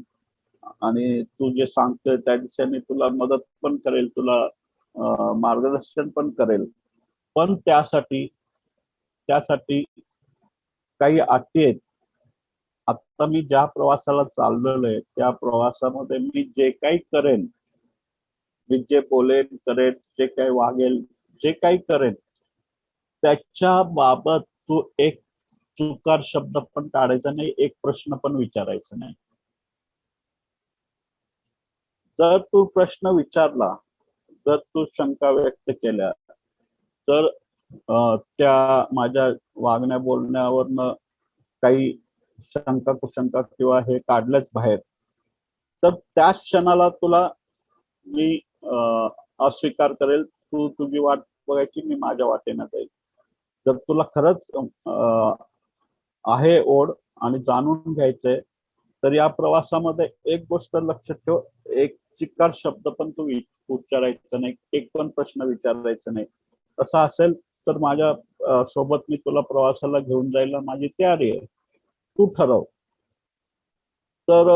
आणि तू जे सांगतोय त्या दिशेने तुला मदत पण करेल, तुला मार्गदर्शन पण करेल. पण त्यासाठी त्यासाठी काही अटी आहेत. आता मी ज्या प्रवासाला चाललेलो आहे, त्या प्रवासामध्ये मी जे काही करेन, मी जे बोलेन, करेन, जे काही वागेल, जे काही करेन, त्याच्या बाबत तू एक चुकार शब्द पण काढायचा नाही, एक प्रश्न पण विचारायचा नाही. जर तू प्रश्न विचारला, जर तू शंका व्यक्त केल्या, तर त्या माझ्या वागण्या बोलण्यावरनं काही शंका कुशंका किंवा हे काढलंच बाहेर, तर त्याच क्षणाला तुला मी अस्वीकार करेल. तू तुझी वाट बघायची, मी माझ्या वाटेनं जाईल. जर तुला खरंच आहे ओढ आणि जाणून घ्यायचंय, तर या प्रवासामध्ये एक गोष्ट लक्षात ठेव, एक चिक्कार शब्द पण तू उच्चारायचा नाही, एक पण प्रश्न विचारायचा नाही. तसं असेल तर माझ्या सोबत मी तुला प्रवासाला घेऊन जायला माझी तयारी आहे, तू ठरव. तर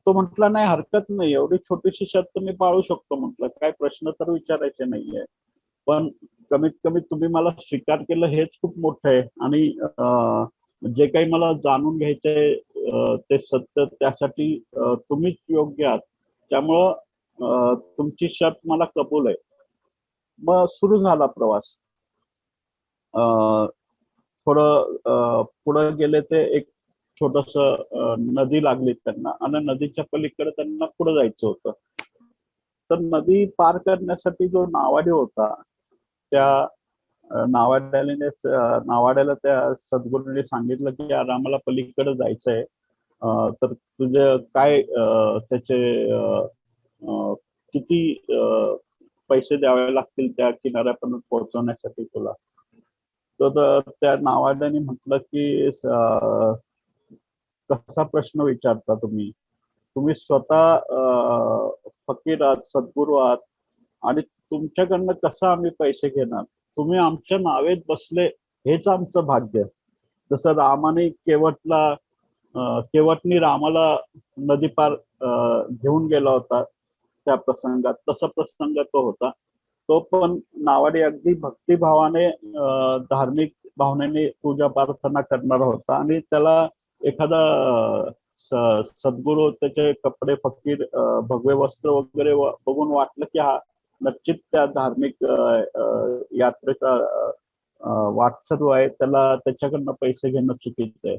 तो म्हटला, नाही हरकत नाही, एवढी छोटीशी शर्त मी पाळू शकतो. म्हटलं, काय प्रश्न तर विचारायचे नाहीये, पण कमीत कमी तुम्ही मला स्वीकार केलं हेच खूप मोठं आहे. आणि जे काही मला जाणून घ्यायचंय ते सत्य, त्यासाठी तुम्हीच योग्य आहात. त्यामुळं तुमची शर्त मला कबूल आहे. मग सुरू झाला प्रवास. थोडं पुढे गेले ते एक छोटस नदी लागली त्यांना आणि नदीच्या पलीकडे त्यांना पुढे जायचं होतं. तर नदी पार करण्यासाठी जो नावाडी होता, त्या नावाड्याला त्या सद्गुरूंनी सांगितलं की यार आम्हाला पलीकडे जायचंय, तर तुझे काय त्याचे किती पैसे द्यावे लागतील त्या किनाऱ्यापर्यंत पोहोचवण्यासाठी तुला. तर त्या नावाड्याने म्हटलं की कसा प्रश्न विचारता तुम्ही, तुम्ही स्वतः फकीर आहात, सद्गुरू आहात आणि तुमच्याकडनं कसं आम्ही पैसे घेणार? तुम्ही आमच्या नावेत बसले हेच आमचं भाग्य. जसं रामाने केवटनी रामाला नदी पार घेऊन गेला होता त्या प्रसंगात, तसा प्रसंग तो होता. तो पण नावाडी अगदी भक्तिभावाने धार्मिक भावनेने पूजा प्रार्थना करणारा होता आणि त्याला एखादा सद्गुरू त्याचे कपडे फकीर भगवे वस्त्र वगैरे बघून वाटलं की हा नक्कीच त्या धार्मिक यात्रेचा वाटसरू आहे, त्याला त्याच्याकडनं पैसे घेणं चुकीचं आहे.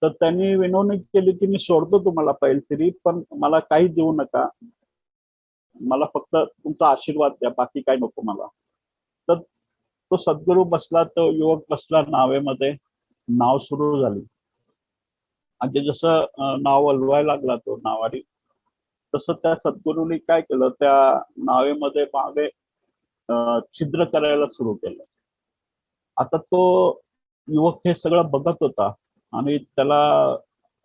तर त्यांनी विनवणी केली की मी सोडतो तुम्हाला पैलतीरी, पण मला काही देऊ नका, मला फक्त तुमचा आशीर्वाद द्या, बाकी काय नको मला. तर तो सद्गुरू बसला, तो युवक बसला नावेमध्ये, नाव सुरू झाली आणि जसं नाव वलवायला लागला तो नावाडी, तसं त्या सद्गुरूंनी काय केलं, त्या नावेमध्ये मागे छिद्र करायला सुरू केलं. आता तो युवक हे सगळं बघत होता आणि त्याला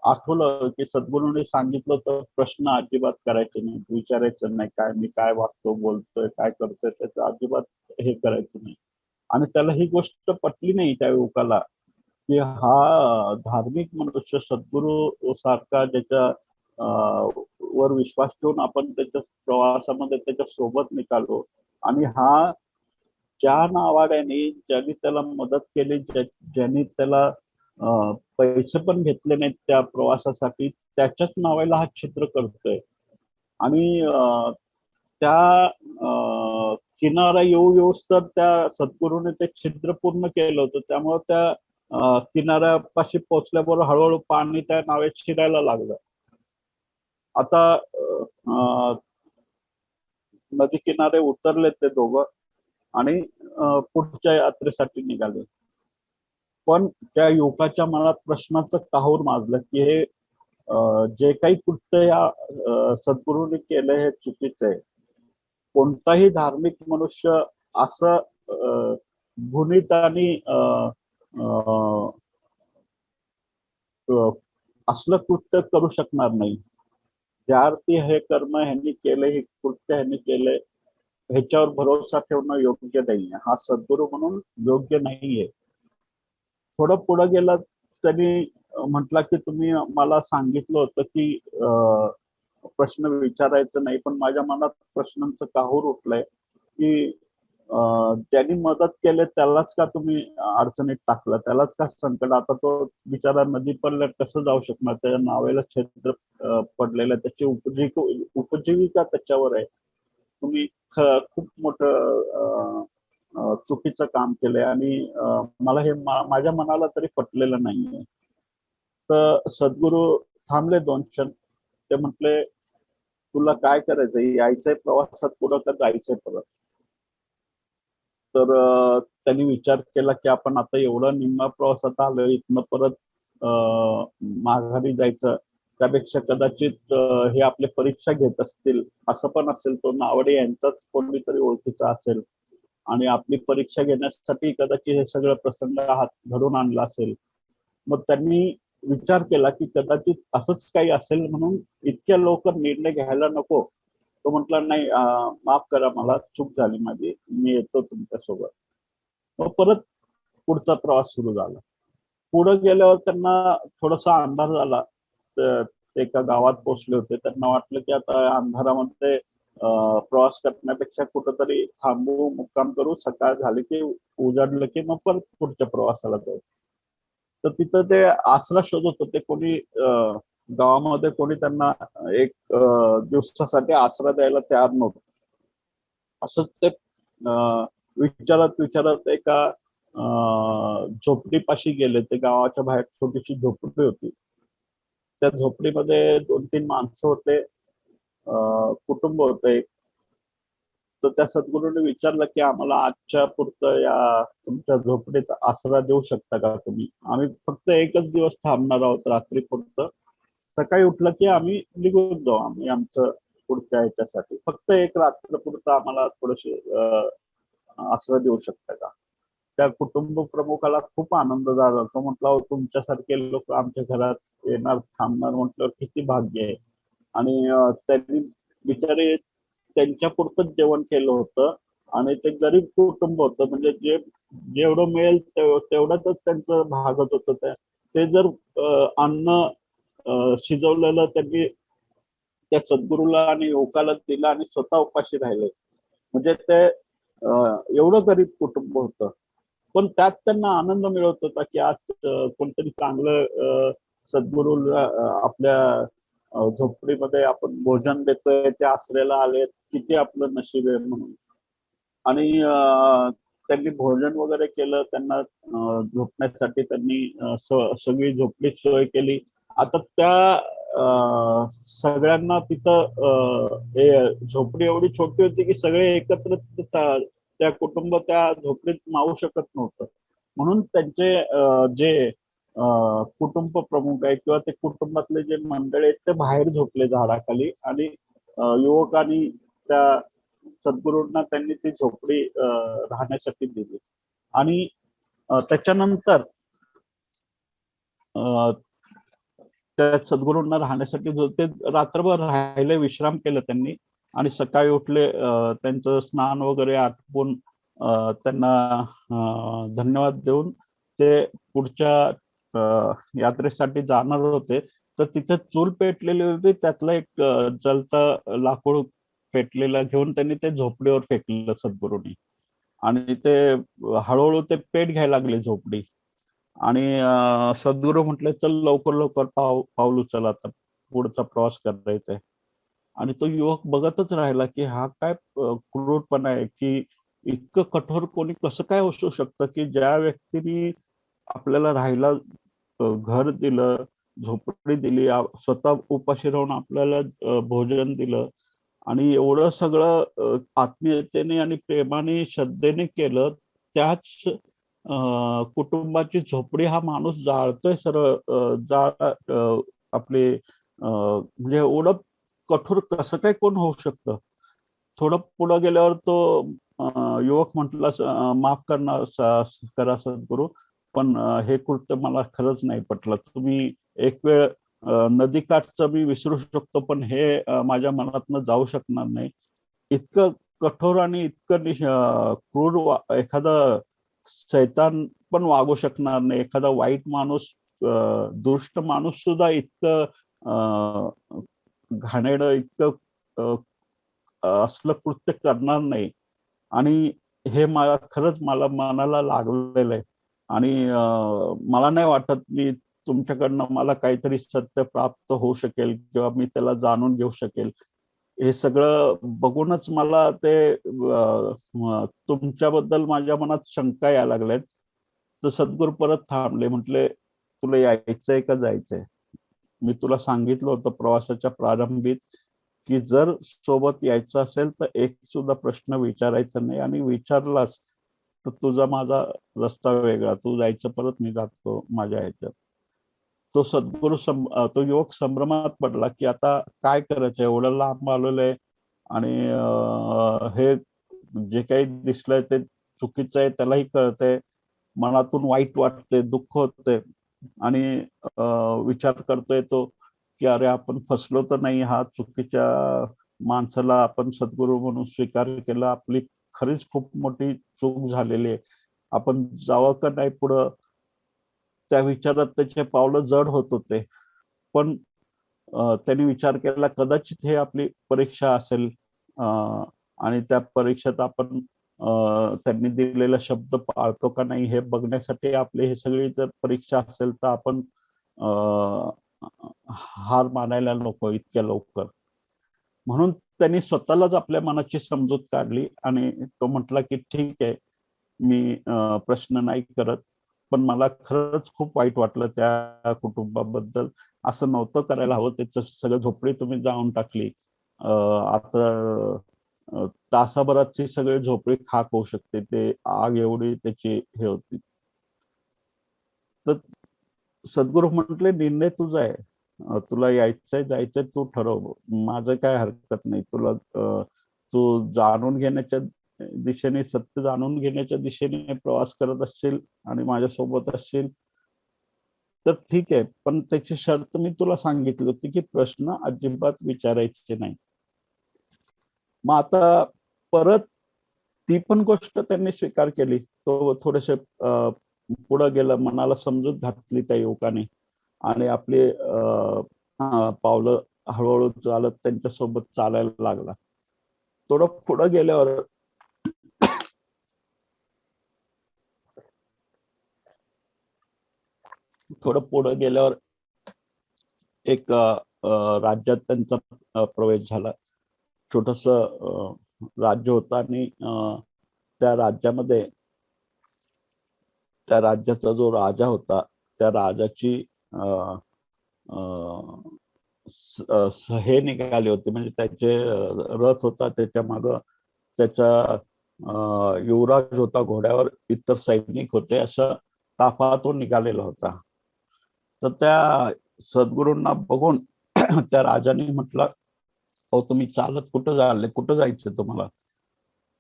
आठवलं की सद्गुरूंनी सांगितलं तर प्रश्न अजिबात करायचे नाही, विचारायचं नाही, काय मी काय वागतो, बोलतोय, काय करतोय, त्याचं अजिबात हे करायचं नाही. आणि त्याला ही गोष्ट पटली नाही त्या युवकाला की हा धार्मिक मनुष्य सद्गुरू सारखा ज्याच्या वर विश्वास ठेवून आपण त्याच्या प्रवासामध्ये त्याच्या सोबत निघालो आणि हा ज्या नावाड्याने ज्यांनी त्याला मदत केली, ज्यांनी त्याला पैसे पण घेतले नाहीत त्या प्रवासासाठी, त्याच्याच नावाला हा छिद्र करतोय. आणि त्या किनारा येऊस तर त्या सद्गुरूने ते छिद्र पूर्ण केलं होतं. त्यामुळे त्या किनाऱ्यापाशी पोहोचल्याबरोबर हळूहळू पाणी त्या नावेत शिरायला लागलं. आता नदी किनारे उतरले ते दोघं आणि पुढच्या यात्रेसाठी निघाले. पण त्या युवकाच्या मनात प्रश्नाचं काहूर माजलं की हे जे काही कृत्य या सद्गुरूंनी केलं हे चुकीचं आहे. कोणताही धार्मिक मनुष्य असं गुणित आणि असलं कृत्य करू शकणार नाही. ज्या अर्थी हे कर्म ह्यांनी केले, हे कृत्य ह्यांनी केले, ह्याच्यावर भरोसा ठेवणं योग्य नाहीये. हा सद्गुरू म्हणून योग्य नाहीये. थोडं पुढे गेलं त्यांनी म्हटलं की तुम्ही मला सांगितलं होतं की प्रश्न विचारायचा नाही, पण माझ्या मनात प्रश्नांचं काहूर उठलंय की ज्यांनी मदत केले त्यालाच का तुम्ही अडचणीत टाकलं, त्यालाच का संकट. आता तो बिचारा नदी पडल्यात कसं जाऊ शकणार, त्याच्या नावेला छेद पडलेलं आहे, त्याची उपजीविका त्याच्यावर आहे. तुम्ही खूप मोठं चुकीचं काम केलंय आणि मला हे माझ्या मनाला तरी पटलेलं नाहीये. तर सद्गुरू थांबले 2 क्षण. ते म्हटले, तुला काय करायचंय, यायचंय प्रवासात पुढं का जायचंय परत? तर त्यांनी विचार केला की आपण आता एवढं निम्मा प्रवासात आलोय, इथनं परत माघारी जायचं, त्यापेक्षा कदाचित हे आपले परीक्षा घेत असतील, असं पण असेल, तो नावडे यांचाच कोणीतरी ओळखीचा असेल आणि आपली परीक्षा घेण्यासाठी कदाचित हे सगळं प्रसंग हात घडून आणला असेल. मग त्यांनी विचार केला की कदाचित असंच काही असेल, म्हणून इतक्या लवकर निर्णय घ्यायला नको. तो म्हटला, नाही माफ करा, मला चूक झाली माझी, मी येतो तुमच्यासोबत. मग परत पुढचा प्रवास सुरू झाला. पुढे गेल्यावर त्यांना थोडासा अंधार झाला. ते एका गावात पोहोचले होते. त्यांना वाटलं की आता अंधारामध्ये प्रवास करण्यापेक्षा कुठंतरी थांबू, मुक्काम करू, सकाळ झाली की उजाडलं की मग परत पुढच्या प्रवासाला जाऊ. तर तिथं ते आसरा शोधत होते. कोणी गावामध्ये कोणी त्यांना एक दिवसासाठी आसरा द्यायला तयार नव्हतं. असंच ते विचारत विचारत एका झोपडीपाशी गेले. ते गावाच्या बाहेर छोटीशी झोपडी होती. त्या झोपडीमध्ये 2-3 माणसं होते, कुटुंब होते. तर त्या सद्गुरूंनी विचारलं की आम्हाला आजच्या पुरतं या तुमच्या झोपडीत आसरा देऊ शकता का तुम्ही? आम्ही फक्त एकच दिवस थांबणार आहोत, रात्री पुरतं. सकाळी उठलं की आम्ही निघून जाऊ, आम्ही आमचं पुढच्या ह्याच्यासाठी. फक्त एक रात्र पुरतं आम्हाला थोडेसे आसरा देऊ शकता का? त्या कुटुंब प्रमुखाला खूप आनंद झाला. तो म्हटला, "अहो, तुमच्यासारखे लोक आमच्या घरात येणार, थांबणार म्हटल्यावर किती भाग्य आहे." आणि त्यांनी बिचारे त्यांच्या पुरतंच जेवण केलं होतं आणि ते गरीब कुटुंब होतं, म्हणजे जेवढं मिळेल तेवढ्यातच त्यांचं भागत होतं. ते जर अन्न शिजवलेलं त्यांनी त्या सद्गुरूला आणि युवकाला दिलं आणि स्वतः उपाशी राहिले. म्हणजे ते एवढं गरीब कुटुंब होतं. पण त्यात त्यांना आनंद मिळत होता की आज कोणतरी चांगलं सद्गुरूला आपल्या झोपडीमध्ये आपण भोजन देतोय, ते आसऱ्याला आलेत, किती आपलं नशीब आहे म्हणून. आणि त्यांनी भोजन वगैरे केलं. त्यांना झोपण्यासाठी त्यांनी सगळी झोपडीत सोय केली. आता त्या सगळ्यांना तिथं हे झोपडी एवढी छोटी होती की सगळे एकत्र त्या कुटुंब त्या झोपडीत मावू शकत नव्हतं. म्हणून त्यांचे जे कुटुंब प्रमुख आहेत किंवा ते कुटुंबातले जे मंडळी आहेत ते बाहेर झोपले झाडाखाली आणि युवकांनी त्या सद्गुरूंना त्यांनी ती झोपडी राहण्यासाठी दिली. आणि त्याच्यानंतर त्या सद्गुरूंना राहण्यासाठी ते रात्रभर राहिले, विश्राम केलं त्यांनी आणि सकाळी उठले, त्यांचं स्नान वगैरे आटपून त्यांना धन्यवाद देऊन ते पुढच्या यात्रेसाठी जाणार होते. तर तिथे चूल पेटलेली होती, त्यातलं एक जलतं लाकूड पेटलेलं घेऊन त्यांनी ते झोपडीवर फेकलं सद्गुरूंनी आणि ते हळूहळू ते पेट घ्यायला लागले झोपडी. आणि सद्गुरू म्हटले, चल लवकर लवकर पाऊल उचल, आता पुढचा प्रवास करायचा आहे. आणि तो युवक बघतच राहिला की हा काय क्रूरपणा आहे, की इतकं कठोर कोणी कसं काय असू शकतं की ज्या व्यक्तीने आपल्याला राहायला घर दिलं, झोपडी दिली, स्वतः उपाशी राहून आपल्याला भोजन दिलं आणि एवढं सगळं आत्मीयतेने आणि प्रेमाने श्रद्धेने केलं, त्याच कुटुंबाची झोपडी हा माणूस जाळतोय सरळ, आपले म्हणजे एवढं कठोर कसं काय कोण होऊ शकतं? थोडं पुढे गेल्यावर तो युवक म्हटलं माफ करणार करा सद्गुरू, पण हे कृत्य मला खरंच नाही पटलं. तुम्ही एक वेळ नदीकाठचं मी विसरू शकतो, पण हे माझ्या मनातनं जाऊ शकणार नाही. इतकं कठोर आणि इतकं क्रूर एखादा शैतान पण वागू शकणार नाही. एखादा वाईट माणूस, दुष्ट माणूस सुद्धा इतकं घाणेरडं, इतकं असलं कृत्य करणार नाही. आणि हे मला खरंच मला मनाला लागलेलं आहे. आणि मला नाही वाटत मी तुमच्याकडनं मला काहीतरी सत्य प्राप्त होऊ शकेल किंवा मी त्याला जाणून घेऊ शकेल. हे सगळं बघूनच मला ते तुमच्याबद्दल माझ्या मनात शंका यायला लागल्यात. तर सद्गुरू परत थांबले, म्हटले तुला यायचंय का जायचंय? मी तुला सांगितलं होतं प्रवासाच्या प्रारंभीत की जर सोबत यायचं असेल तर एक सुद्धा प्रश्न विचारायचा नाही, आणि विचारलास तर तुझा माझा रस्ता वेगळा, तू जायचं परत, मी जातो माझ्या ह्याच्यात. तो सद्गुरू तो युवक संभ्रमात पडला की आता काय करायचं, एवढं लांब आलेलं आहे आणि हे जे काही दिसलंय ते चुकीचं आहे, त्यालाही कळतंय, मनातून वाईट वाटते, दुःख होते, आणि विचार करतोय तो की अरे आपण फसलो तर नाही, हा चुकीच्या माणसाला आपण सद्गुरू म्हणून स्वीकार केला, आपली खरीच खूप मोठी चूक झालेली आहे, आपण जावं का नाही पुढं. त्या विचारात त्याचे पावलं जड होत होते. पण त्यांनी विचार केला कदाचित हे आपली परीक्षा असेल, आणि त्या परीक्षेत आपण त्यांनी दिलेला शब्द पाळतो का नाही हे बघण्यासाठी आपली ही सगळी जर परीक्षा असेल तर आपण हार मानायला नको इतक्या लवकर. म्हणून त्यांनी स्वतःलाच आपल्या मनाची समजूत काढली आणि तो म्हटला की ठीक आहे, मी प्रश्न नाही करत, पण मला खरंच खूप वाईट वाटलं त्या कुटुंबाबद्दल. असं नव्हतं करायला हवं, त्याचं सगळं झोपडी तुम्ही जाळून टाकली. आता तासाभराची सगळी झोपडी खाक होऊ शकते, ते आग एवढी त्याची हे होती. तर सद्गुरू म्हटले निर्णय तुझा आहे, तुला यायचंय जायचंय तू ठरव, माझं काय हरकत नाही. तुला तू जाणून घेण्याच्या दिशेने, सत्य जाणून घेण्याच्या दिशेने प्रवास करत असशील आणि माझ्यासोबत असशील तर ठीक आहे, पण त्याची शर्त मी तुला सांगितली होती की प्रश्न अजिबात विचारायचे नाही. मग आता परत ती पण गोष्ट त्यांनी स्वीकार केली. तो थोडेसे पुढे गेला, मनाला समजूत घातली त्या युवकाने आणि आपले पावलं हळूहळू चालत त्यांच्यासोबत चालायला लागला. थोडं पुढे गेल्यावर एक राज्यात त्यांचा प्रवेश झाला. छोटस राज्य होतं आणि त्या राज्यामध्ये त्या राज्याचा जो राजा होता त्या राजाची हे निघाले होते, म्हणजे त्याचे रथ होता, त्याच्या माग त्याचा युवराज होता घोड्यावर, इतर सैनिक होते, असा ताफा तो निघालेला होता. तर त्या सद्गुरूंना बघून त्या राजाने म्हटलं, अहो तुम्ही चालत कुठं चालले, कुठं जायचं तुम्हाला?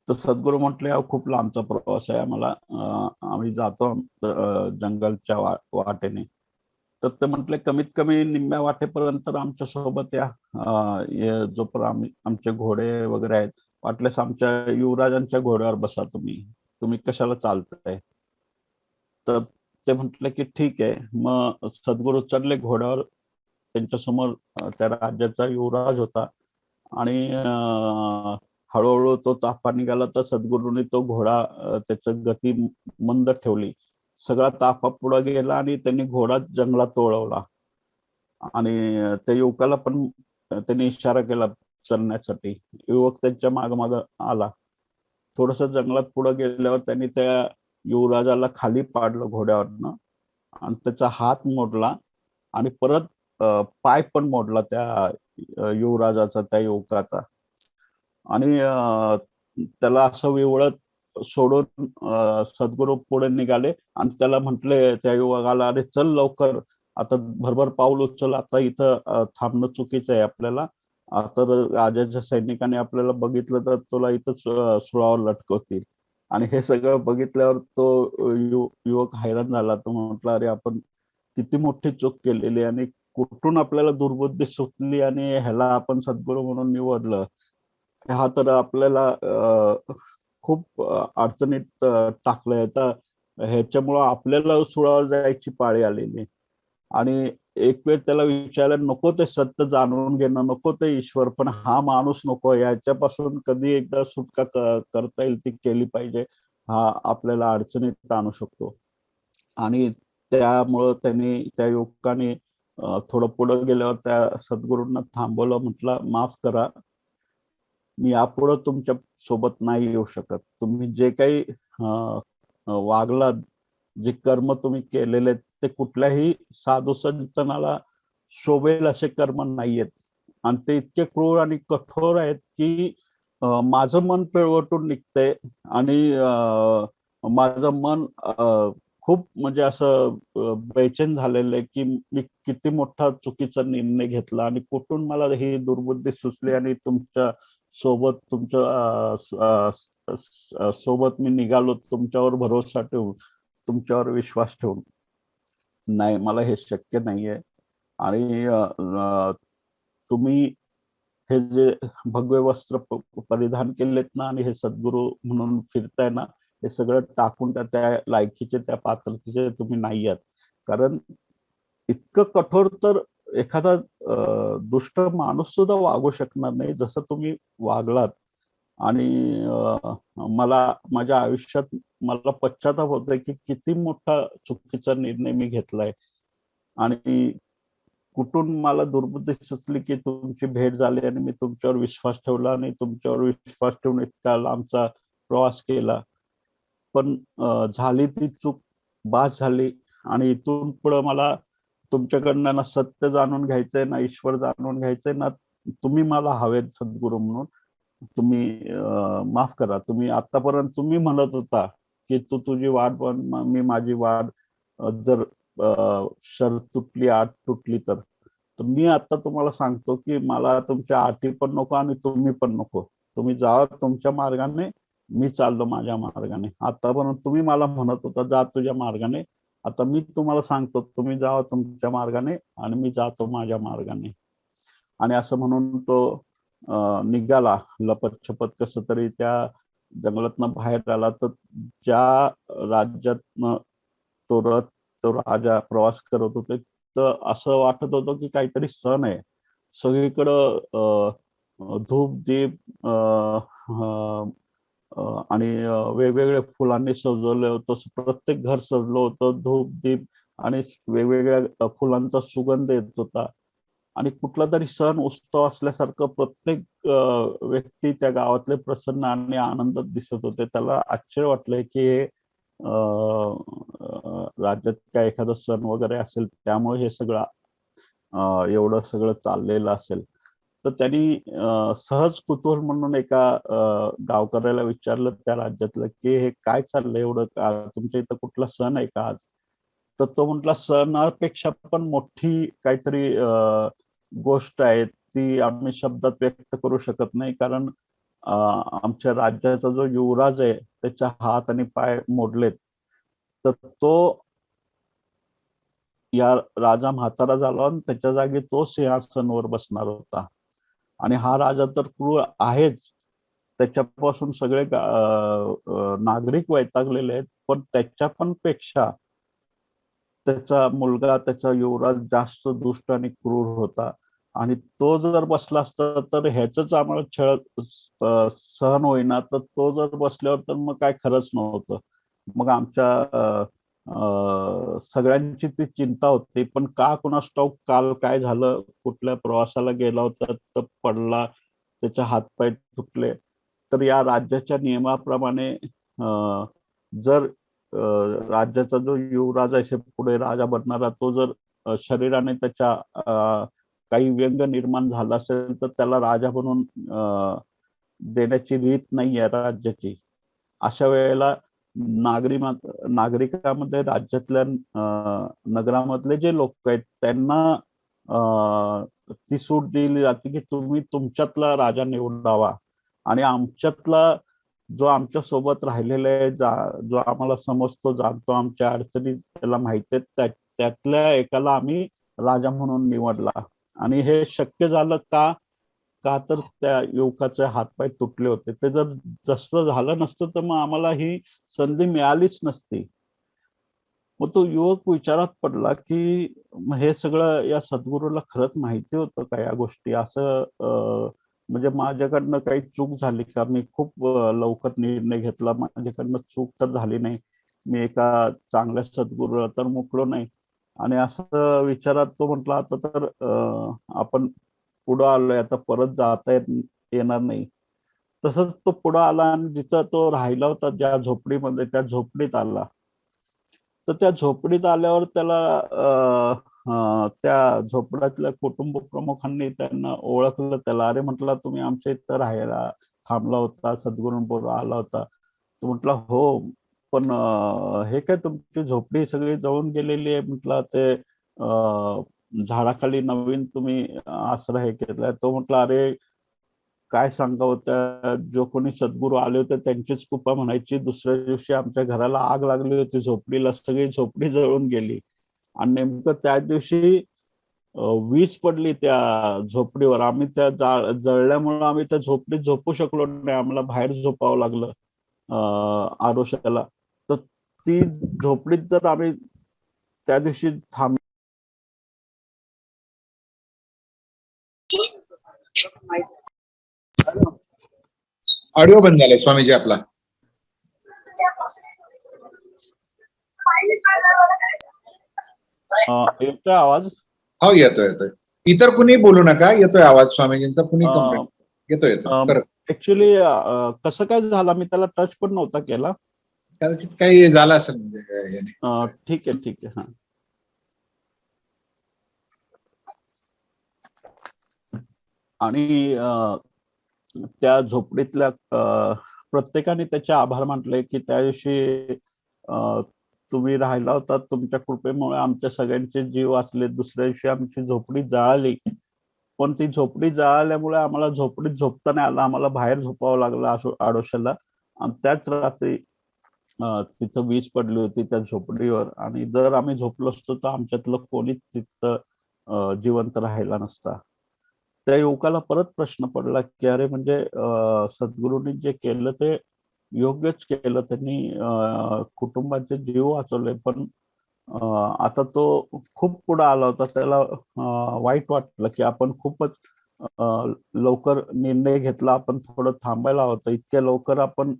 तर सद्गुरू म्हटले, अहो खूप लांबचा प्रवास आहे आम्हाला, आम्ही जातो जंगलच्या वाटेने. तर ते म्हटले कमीत कमी निम्म्या वाटेपर्यंत आमच्या सोबत या, जोपर्यंत आमचे घोडे वगैरे आहेत, वाटल्यास आमच्या युवराजांच्या घोड्यावर बसा, तुम्ही कशाला चालताय? तर ते म्हटले की ठीक आहे. मग सद्गुरू चढले घोड्यावर, त्यांच्या समोर त्या राज्याचा युवराज होता आणि हळूहळू तो ताफा निघाला तर सद्गुरूंनी तो घोडा त्याची गती मंद ठेवली. सगळा ताफा पुढे गेला आणि त्यांनी घोडा जंगलात तोडवला आणि त्या युवकाला पण त्यांनी इशारा केला चलण्यासाठी. युवक त्यांच्या माग आला. थोडस जंगलात पुढे गेल्यावर त्यांनी त्या युवराजाला खाली पाडलं घोड्यावरनं आणि त्याचा हात मोडला आणि परत पाय पण मोडला त्या युवराजाचा, त्या युवकाचा. आणि त्याला असं विवळत सोडून सद्गुरू पुढे निघाले आणि त्याला म्हटले त्या युवकाला, अरे चल लवकर, आता भरभर पाऊल उचल, आता इथं थांबणं चुकीचं आहे आपल्याला, आता राजाच्या सैनिकांनी आपल्याला बघितलं तर तुला इथंच सुळावर लटकवतील. आणि हे सगळं बघितल्यावर तो युवक हैराण झाला. तो म्हटला, अरे आपण किती मोठी चूक केलेली आणि कुठून आपल्याला दुर्बुद्धी सुचली आणि ह्याला आपण सद्गुरू म्हणून निवडलं. हा तर आपल्याला खूप अडचणीत टाकलंय. तर ह्याच्यामुळं आपल्याला सुळावर जायची पाळी आलेली. आणि एक वेळ त्याला विचारायला नको ते सत्य जाणून घेणं, नको ते ईश्वर, पण हा माणूस नको, याच्यापासून कधी एकदा सुटका करता येईल ती केली पाहिजे. हा आपल्याला अडचणीत आणू शकतो. आणि त्यामुळं त्यांनी त्या युवकाने थोडं पुढे गेल्यावर त्या सद्गुरूंना थांबवलं. म्हटलं, माफ करा, मी यापुढे तुमच्या सोबत नाही येऊ शकत. तुम्ही जे काही वागलात, जे कर्म तुम्ही केलेले ते कुठल्याही साधू संतानाला शोभेल असे कर्म नाहीयेत. आणि ते इतके क्रूर आणि कठोर आहेत की माझं मन पिळवटून निघतंय. आणि माझं मन खूप म्हणजे असं बेचैन झालेलं आहे की मी किती मोठा चुकीचा निर्णय घेतला आणि कुठून मला ही दुर्बुद्धी सुचली आणि तुमच्या सोबत सोबत मी निघालो, तुमच्यावर भरोसा ठेवून, तुमच्यावर विश्वास ठेवून. नाही, मला हे शक्य नाहीये. आणि तुम्ही हे जे भगवे वस्त्र परिधान केलेत ना आणि हे सद्गुरू म्हणून फिरताय ना, हे सगळं टाकून त्या लायकीचे, त्या पात्रतेचे तुम्ही नाही आहात. कारण इतकं कठोर तर एखादा दुष्ट माणूस सुद्धा वागू शकणार नाही जसं तुम्ही वागलात. आणि मला माझ्या आयुष्यात मला पश्चाताप होतोय की किती मोठा चुकीचा निर्णय मी घेतलाय. आणि कुठून मला दुर्बुद्धी सुचली की तुमची भेट झाली आणि मी तुमच्यावर विश्वास ठेवला आणि तुमच्यावर विश्वास ठेवून इतका लांबचा प्रवास केला. पण झाली ती चूक, बास झाली. आणि इथून पुढे मला तुमच्याकडनं ना सत्य जाणून घ्यायचंय, ना ईश्वर जाणून घ्यायचंय, ना तुम्ही मला हवेत सद्गुरू म्हणून. तुम्ही माफ करा. तुम्ही आतापर्यंत तुम्ही म्हणत होता की तू तुझी वाट बन, मी माझी वाट. जर शर्त तुटली, आट तुटली तर मी आता तुम्हाला सांगतो की मला तुमच्या अटी पण नको आणि तुम्ही पण नको. तुम्ही जा तुमच्या मार्गाने, मी चाललो माझ्या मार्गाने. आतापर्यंत तुम्ही मला म्हणत होता जा तुझ्या मार्गाने, आता मी तुम्हाला सांगतो तुम्ही जावा तुमच्या मार्गाने आणि मी जातो माझ्या मार्गाने. आणि असं म्हणून तो निघाला लपत छपत कस तरी त्या जंगलातनं बाहेर आला. तर ज्या राज्यातनं तो राजा प्रवास करत होते, तर असं वाटत होतं की काहीतरी सण आहे. सगळीकडं धूप दीप आणि वेगवेगळ्या फुलांनी सजवलं होतं. प्रत्येक घर सजलं होतं धूप दीप आणि वेगवेगळ्या फुलांचा सुगंध येत होता. आणि कुठला तरी सण उत्सव असल्यासारखं प्रत्येक व्यक्ती त्या गावातले प्रसन्न आणि आनंदात दिसत होते. त्याला आश्चर्य वाटलंय की हे राज्यात काय एखादा सण वगैरे असेल त्यामुळे हे सगळं एवढं सगळं चाललेलं असेल. तर त्यांनी सहज कुतूहल म्हणून एका गावकऱ्याला विचारलं त्या राज्यातलं की हे काय चाललंय एवढं, तुमच्या इथं कुठला सण आहे का आज? तर तो म्हटला, सणापेक्षा पण मोठी काहीतरी गोष्ट आहे, ती आम्ही शब्दात व्यक्त करू शकत नाही. कारण आमच्या राज्याचा जो युवराज आहे त्याच्या हात आणि पाय मोडलेत. तर तो या राजा म्हातारा झाला आणि त्याच्या जागी तो सिंहासनावर बसणार होता. आणि हा राजा तर क्रूर आहेच, त्याच्यापासून सगळे नागरिक वैतागलेले आहेत. पण त्याच्या पण पेक्षा त्याचा मुलगा, त्याचा युवराज जास्त दुष्ट आणि क्रूर होता. आणि तो जर बसला असता तर ह्याच आम्हाला छळ सहन होईना. तर तो जर बसल्यावर तर मग काय खरंच नव्हतं. मग आमच्या सगळ्यांची ती चिंता होती. पण का कुणास ठाऊक काल काय झालं, कुठल्या प्रवासाला गेला होता तर पडला, त्याचे हातपाय तुटले. तर या राज्याच्या नियमाप्रमाणे जर राज्याचा जो युवराज आहे, पुढे राजा बनणारा, तो जर शरीराने त्याच्या काही व्यंग निर्माण झाला असेल तर त्याला राजा बनून देण्याची रीत नाही आहे राज्याची. अशा वेळेला नागरिकांमध्ये राज्यातल्या नगरामधले जे लोक आहेत त्यांना ती सूट दिली जाते की तुम्ही तुमच्यातला राजा निवडावा आणि आमच्यातला जो आमच्या सोबत राहिलेला आहे, जो आम्हाला समजतो, जाणतो, आमच्या अडचणी त्याला माहिती आहेत, त्यातल्या एकाला आम्ही राजा म्हणून निवडला. आणि हे शक्य झालं का? का तर त्या युवकाचे हातपाय तुटले होते. ते जर जसं झालं नसतं तर मग आम्हाला ही संधी मिळालीच नसती. मग तो युवक विचारात पडला की मग हे सगळं या सद्गुरूला खरंच माहिती होतं का या गोष्टी? असं म्हणजे माझ्याकडनं काही चूक झाली का? मी खूप लवकर निर्णय घेतला, माझ्याकडनं चूक तर झाली नाही, मी एका चांगल्या सद्गुरूला तर मुकलो नाही. आणि असं विचारात तो म्हटला आता तर आपण पुढं आलोय, आता परत जाता येणार नाही. तसंच तो पुढं आला आणि जिथं तो राहिला होता ज्या झोपडीमध्ये, त्या झोपडीत आला. तर त्या झोपडीत आल्यावर त्याला त्या झोपड्यातल्या कुटुंब प्रमुखांनी त्यांना ओळखलं त्याला. अरे म्हटलं, तुम्ही आमच्या इथं राहायला थांबला होता, सद्गुरूंबरोबर आला होता? तो म्हटला हो, पण हे काय तुमची झोपडी सगळी जळून गेलेली आहे म्हटलं, ते झाडाखाली नवीन तुम्ही आसरा हे केलाय. तो म्हटला अरे काय सांगावं, त्या जो कोणी सद्गुरू आले होते त्यांचीच कृपा म्हणायची. दुसऱ्या दिवशी आमच्या घराला आग लागली होती, झोपडीला सगळी झोपडी जळून गेली. आणि नेमकं त्या दिवशी वीज पडली त्या झोपडीवर. आम्ही त्या जळल्यामुळे आम्ही त्या झोपडीत झोपू शकलो नाही, आम्हाला बाहेर झोपावं लागलं आडोशाला. तर ती झोपडीत जर आम्ही त्या दिवशी थांब ऑडिओ बंद झालाय स्वामीजी आपला. येतोय आवाज? हो येतोय येतोय. इतर कुणी बोलू नका, येतोय आवाज स्वामीजींचा. कुणी कंप्लेंट येतोय येतोय. ऍक्च्युली कसं काय झालं, मी त्याला टच पण नव्हता केला. कदाचित काही झालं असेल म्हणजे ठीक आहे ठीक आहे. हा, आणि त्या झोपडीतल्या प्रत्येकाने त्याचे आभार मानले की त्या दिवशी तुम्ही राहिला होता, तुमच्या कृपेमुळे आमच्या सगळ्यांचे जीव वाचले. दुसऱ्या दिवशी आमची झोपडी जळाली, पण ती झोपडी जळाल्यामुळे आम्हाला झोपडीत झोपता नाही आलं, आम्हाला बाहेर झोपावं लागलं आडोशाला. आणि त्याच रात्री तिथं वीज पडली होती त्या झोपडीवर. आणि जर आम्ही झोपलो असतो तर आमच्यातलं कोणीच तिथं जिवंत राहिला नसता. त्या युवकाला परत प्रश्न पडला की अरे म्हणजे सद्गुरूंनी जे केलं ते योग्यच केलं, त्यांनी कुटुंबाचे जीव वाचवले. पण आता तो खूप पुढे आला होता, त्याला वाईट वाटलं की आपण खूपच लवकर निर्णय घेतला, आपण थोडं थांबायला होतं. इतक्या लवकर आपण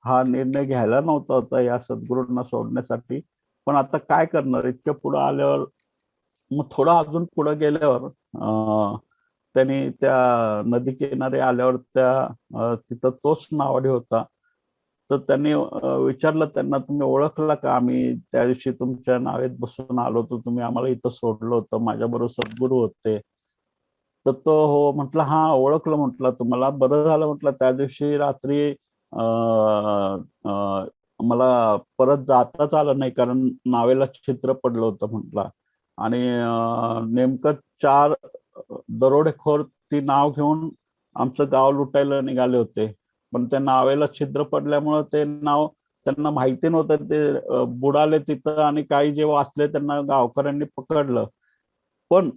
हा निर्णय घ्यायला नव्हता होता या सद्गुरूंना सोडण्यासाठी. पण आता काय करणार, इतक्या पुढे आल्यावर. मग थोडं अजून पुढे गेल्यावर त्यांनी त्या नदी किनारी आल्यावर त्या तिथं तोच नावाडी होता. तर त्यांनी विचारलं त्यांना, तुम्ही ओळखला का? आम्ही त्या दिवशी तुमच्या नावेत बसून आलो होतो, तुम्ही आम्हाला इथं सोडलं होतं, माझ्याबरोबर सद्गुरू होते. तर तो हो म्हटलं, हा ओळखलं म्हटलं तुम्हाला, बरं झालं म्हटलं त्या दिवशी रात्री मला परत जाताच आलं नाही, कारण नावेला छिद्र पडलं होतं म्हटलं. आणि नेमकं 4 दरोडेखोर ती नाव घेऊन आमचं गाव लुटायला निघाले होते. पण त्या नावेला छिद्र पडल्यामुळे ते नाव त्यांना माहिती नव्हतं, ते बुडाले तिथं. आणि काही जे वाचले त्यांना गावकऱ्यांनी पकडलं. पण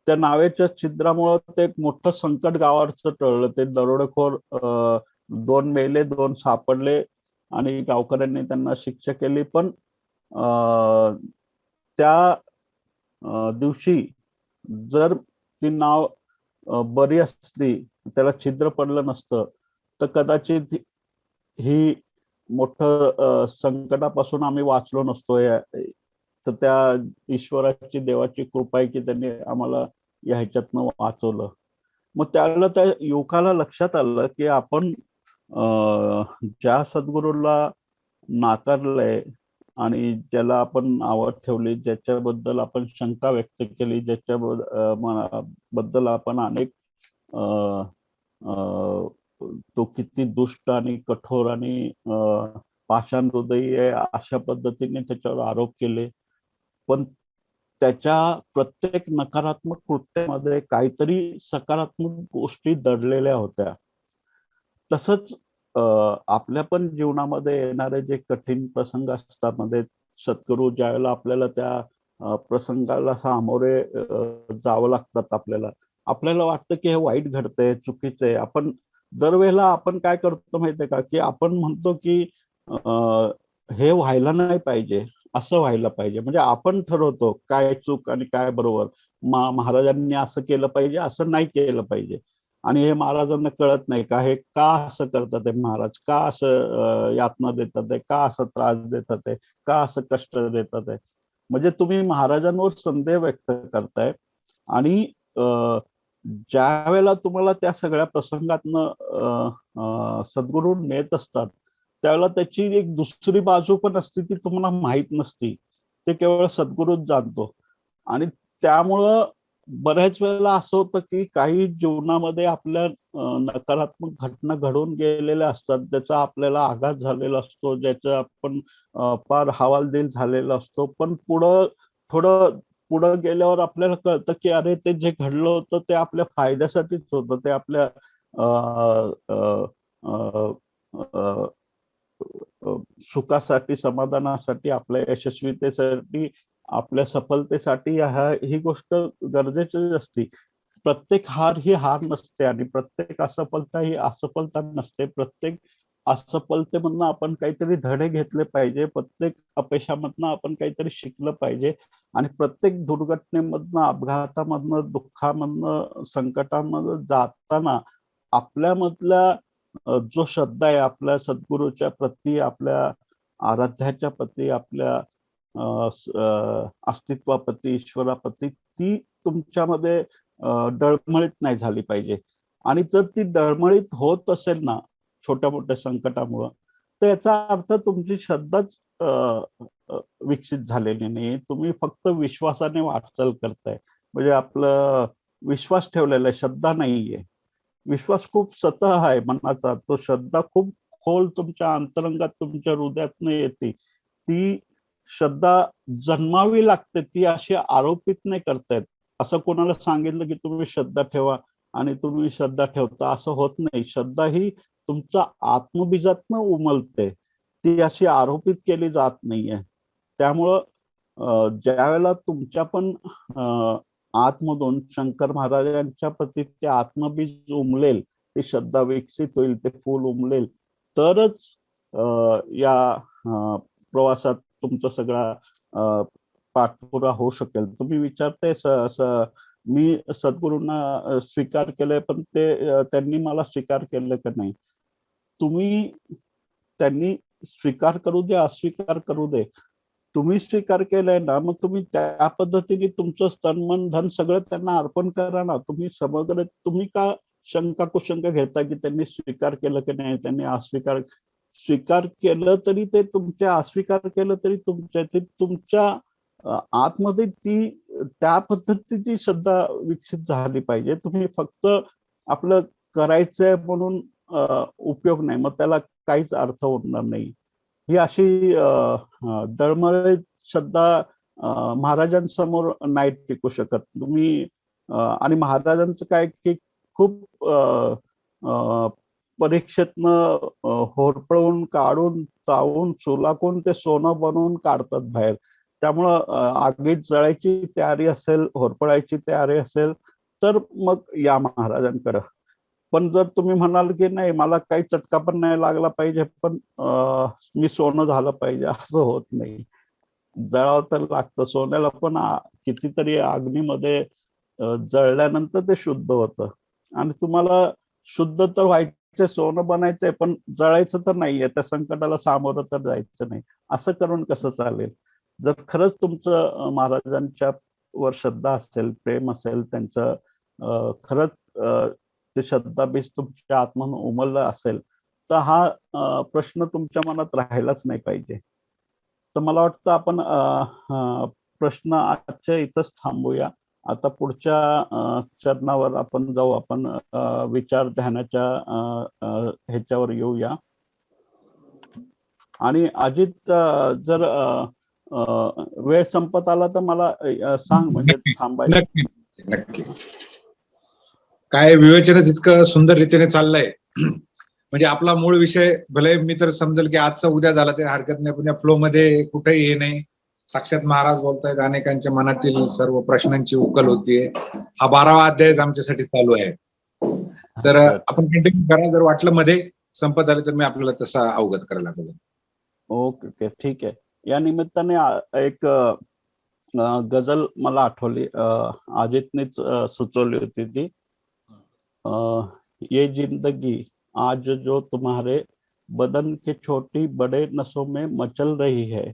त्या नावेच्या छिद्रामुळे ते एक मोठं संकट गावावरचं टळलं. ते दरोडेखोर 2 मेले, 2 सापडले आणि गावकऱ्यांनी त्यांना शिक्षा केली. पण त्या दिवशी जर ती नाव बरी असती, त्याला छिद्र पडलं नसतं, तर कदाचित ही मोठं संकटापासून आम्ही वाचलो नसतो. तर त्या ईश्वराची, देवाची कृपा आहे की त्यांनी आम्हाला या ह्याच्यातनं वाचवलं. मग त्यावेळेला त्या युवकाला लक्षात आलं की आपण ज्या सद्गुरूला नाकारलंय आणि ज्याला आपण नावं ठेवली, ज्याच्याबद्दल आपण शंका व्यक्त केली, ज्याच्याबद्दल आपण अनेक तो किती दुष्ट आणि कठोर आणि पाषाण हृदयी आहे अशा पद्धतीने त्याच्यावर आरोप केले. पण त्याच्या प्रत्येक नकारात्मक कृत्यामध्ये काहीतरी सकारात्मक गोष्टी दडलेल्या होत्या. तसंच आपल्या पण जीवनामध्ये येणारे जे कठीण प्रसंग असतात, मध्ये सद्गुरू ज्यावेळेला आपल्याला त्या प्रसंगाला सामोरे जावं लागतात, आपल्याला वाटतं की हे वाईट घडतंय, चुकीचं आहे. आपण दरवेळेला आपण काय करतो माहितीये का, की आपण म्हणतो की हे व्हायला नाही पाहिजे, असं व्हायला पाहिजे. म्हणजे आपण ठरवतो काय चूक आणि काय बरोबर. महाराजांनी असं केलं पाहिजे, असं नाही केलं पाहिजे. आणि हे महाराजांना कळत नाही का, हे का असं करतात आहे महाराज, का असं यातना देतात आहे, का असं त्रास देतात आहे, का असं कष्ट देतात आहे. म्हणजे तुम्ही महाराजांवर संदेह व्यक्त करताय. आणि ज्या वेळेला तुम्हाला त्या सगळ्या प्रसंगातनं सद्गुरू नेत असतात, त्यावेळेला त्याची एक दुसरी बाजू पण असते, ती तुम्हाला माहित नसती. ते केवळ सद्गुरूच जाणतो. आणि त्यामुळं बऱ्याच वेळेला असं होतं की काही जीवनामध्ये आपल्या नकारात्मक घटना घडून गेलेल्या असतात, ज्याचा आपल्याला आघात झालेला असतो, ज्याचा आपण फार हवालदिल झालेला असतो. पण पुढं गेल्यावर आपल्याला कळतं की अरे, ते जे घडलं होतं ते आपल्या फायद्यासाठीच होतं. ते आपल्या अ, अ, अ, अ, सुखासाठी, समाधानासाठी, आपल्या यशस्वीतेसाठी, आपल्या सफलतेसाठी ही गोष्ट गरजेची असते. प्रत्येक हार ही हार नसते आणि प्रत्येक असफलता ही असफलता नसते. प्रत्येक असफलतेमधनं आपण काहीतरी धडे घेतले पाहिजे. प्रत्येक अपयशामधनं आपण काहीतरी शिकलं पाहिजे. आणि प्रत्येक दुर्घटनेमधनं, अपघातामधनं, दुःखामधनं, संकटामधनं जाताना आपल्यामधल्या जो श्रद्धा आहे आपल्या सद्गुरूच्या प्रती, आपल्या आराध्याच्या प्रती, आपल्या अस्तित्वाप्रती, ईश्वराप्रती, ती तुमच्यामध्ये डळमळीत नाही झाली पाहिजे. आणि जर ती डळमळीत होत असेल ना छोट्या मोठ्या संकटामुळं, तर याचा अर्थ तुमची श्रद्धाच विकसित झालेली नाही. तुम्ही फक्त विश्वासाने वाटचाल करताय. म्हणजे आपलं विश्वास ठेवलेला आहे, श्रद्धा नाहीये. विश्वास खूप सतह आहे मनाचा. तो श्रद्धा खूप खोल तुमच्या अंतरंगात, तुमच्या हृदयातनं येते. ती श्रद्धा जन्मावी लागते, ती अशी आरोपित नाही करता येत. असं कोणाला सांगितलं की तुम्ही श्रद्धा ठेवा आणि तुम्ही श्रद्धा ठेवता, असं होत नाही. श्रद्धा ही तुमच्या आत्मबीजातनं उमलते, ती अशी आरोपित केली जात नाहीये. त्यामुळं ज्या वेळेला तुमच्या पण आतमधून शंकर महाराजांच्या प्रती ते आत्मबीज उमलेल, ती श्रद्धा विकसित होईल, ते फूल उमलेल, तरच या प्रवासात तुमचा सगळा पाठपुरा होऊ शकेल. तुम्ही विचारताय मी सद्गुरूंना स्वीकार केलंय, पण त्यांनी मला स्वीकार केलं का नाही. त्यांनी स्वीकार करू दे, अस्वीकार करू दे, तुम्ही स्वीकार केलंय ना, मग तुम्ही त्या पद्धतीने तुमचं तन मन धन सगळं त्यांना अर्पण करा ना. तुम्ही का शंका कुशंका घेता की त्यांनी स्वीकार केलं की नाही, त्यांनी स्वीकार केलं तरी ते तुमच्या, अस्वीकार केलं तरी तुमच्या आतमध्ये ती त्या पद्धतीची श्रद्धा विकसित झाली पाहिजे. तुम्ही फक्त आपलं करायचंय म्हणून उपयोग नाही, मग त्याला काहीच अर्थ होणार नाही. ही अशी डळमळीत श्रद्धा महाराजांसमोर नाही टिकू शकत तुम्ही. आणि महाराजांचं काय की खूप परीक्षेतनं होरपळून काढून, चावून, सुलाखून ते सोनं बनवून काढतात बाहेर. त्यामुळं आगीत जळायची तयारी असेल, होरपळायची तयारी असेल, तर मग या महाराजांकडं. पण जर तुम्ही म्हणाल की नाही, मला काही चटका पण नाही लागला पाहिजे, पण मी सोनं झालं पाहिजे, असं होत नाही. जळावं तर लागतं. सोन्याला पण कितीतरी अग्नीमध्ये जळल्यानंतर ते शुद्ध होतं. आणि तुम्हाला शुद्ध तर व्हायचं, सोनं बनायचंय, पण जळायचं तर नाहीये. त्या संकटाला सामोरं तर जायचं नाही. असं करून कसं चालेल. जर खरंच तुमचं महाराजांच्या वर श्रद्धा असेल, प्रेम असेल, त्यांचं खरंच ते श्रद्धाबीज तुमच्या आत्म्यानं उमललं असेल, तर हा प्रश्न तुमच्या मनात राहिलाच नाही पाहिजे. तर मला वाटतं आपण प्रश्न आजच्या इथंच थांबूया. आता पुढच्या चरणावर आपण जाऊ. आपण विचार ध्यानाच्या ह्याच्यावर येऊया. आणि अजित, जर वेळ संपत आला तर मला सांग, म्हणजे नक्की थांबायला. नक्की नक्की. काय विवेचनच इतकं सुंदर रीतीने चाललंय. म्हणजे आपला मूळ विषय भले मी तर समजेल की आजचा उद्या झाला तरी हरकत नाही, पुण्या फ्लो मध्ये कुठेही हे नाही. साक्षात महाराज बोलतायत, अनेकांच्या मनातील सर्व प्रश्नांची उकल होतीये. हा 12वा अध्याय आमच्यासाठी चालू आहे. तर अच्छा, आपण कंटिन्यू करा. जर वाटलं मध्ये संपत आले तर मी आपल्याला तसा अवगत करायला लागेल. ओके ओके, ठीक आहे. या निमित्ताने एक गझल मला आठवली, अजितनेच सुचवली होती ती. ये जिंदगी आज जो तुम्हारे बदन के छोटी बड़े नसों में मचल रही है,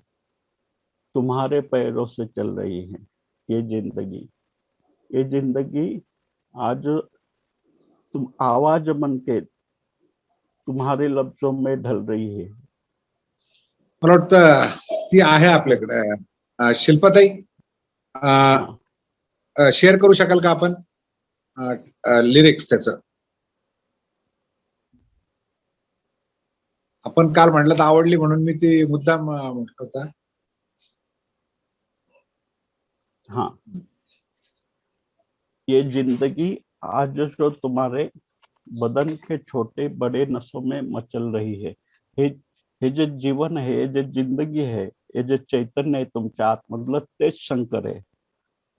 तुम्हारे पैरों से चल रही है. ये जिंदगी आज तुम आवाज बन के तुम्हारे लफ्जों में ढल रही है. मला वाटतं ती आहे आपल्याकडे. शिल्पाताई हाँ. शेअर करू शकाल का आपण लिरिक्स त्याचं? आपण काल म्हणलं तर आवडली म्हणून मी ती मुद्दाम म्हटलं होता. हाँ. ये जिंदगी आज जो तुम्हारे बदन के छोटे बड़े नसों में मचल रही है. हे जे जीवन आहे, हे जे जिंदगी आहे, हे जे चैतन्य आहे तुमच्या आतमधलं, तेच शंकर आहे.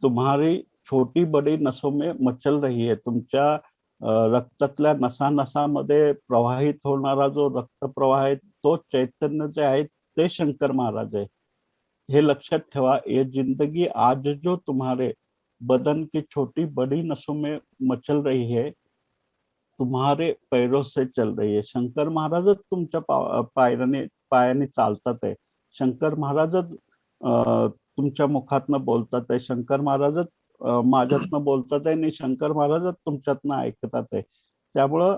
तुम्हारी छोटी बड़ी नसों में मचल रही है. तुमच्या रक्तातल्या नसा नसामध्ये प्रवाहित होणारा जो रक्त प्रवाह आहे, तो चैतन्य जे आहे ते शंकर महाराज आहे. हे लक्षात ठेवा. ये जिंदगी आज जो तुम्हारे बदन की छोटी बड़ी नसों में मचल रही है, तुम्हारे पैरों से चल रही है. शंकर महाराजच तुमच्या पायाने चालतात आहे. शंकर महाराजच तुमच्या मुखातनं बोलतात आहे. शंकर महाराजच माझ्यातनं बोलतात आहे आणि शंकर महाराजच तुमच्यातनं ऐकतात आहे. त्यामुळं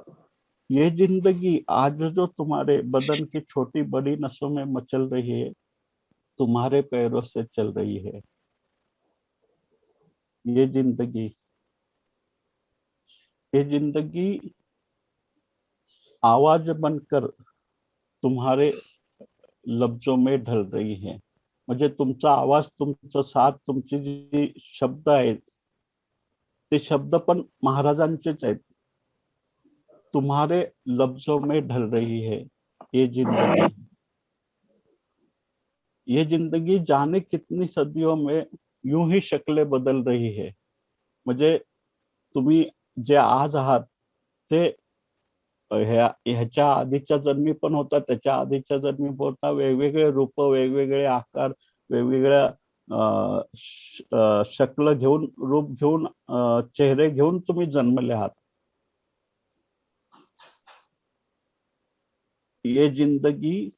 ये जिंदगी आज जो तुम्हारे बदन की छोटी बड़ी नसों में मचल रही है, तुम्हारे पैरों से चल रही है. ये जिंदगी आवाज बनकर तुम्हारे लफ्जों में ढल रही है. म्हणजे तुमचा आवाज, तुमचं साथ, तुमची जी शब्द आहेत, ते शब्द पण महाराजांचेच आहेत. तुम्हारे लफ्जों में ढल रही है ये जिंदगी जाने कितनी सदियों में यूं ही शक्लें बदल रही है. म्हणजे तुम्ही जे आज आहात ते ह्याच्या आधीच्या जन्मी पण होता, त्याच्या आधीच्या जन्मी पण होता. वेगवेगळे रूप, वेगवेगळे आकार, वेगवेगळ्या शक्ल घेऊन, रूप घेऊन, चेहरे घेऊन तुम्ही जन्मले आहात. ये जिंदगी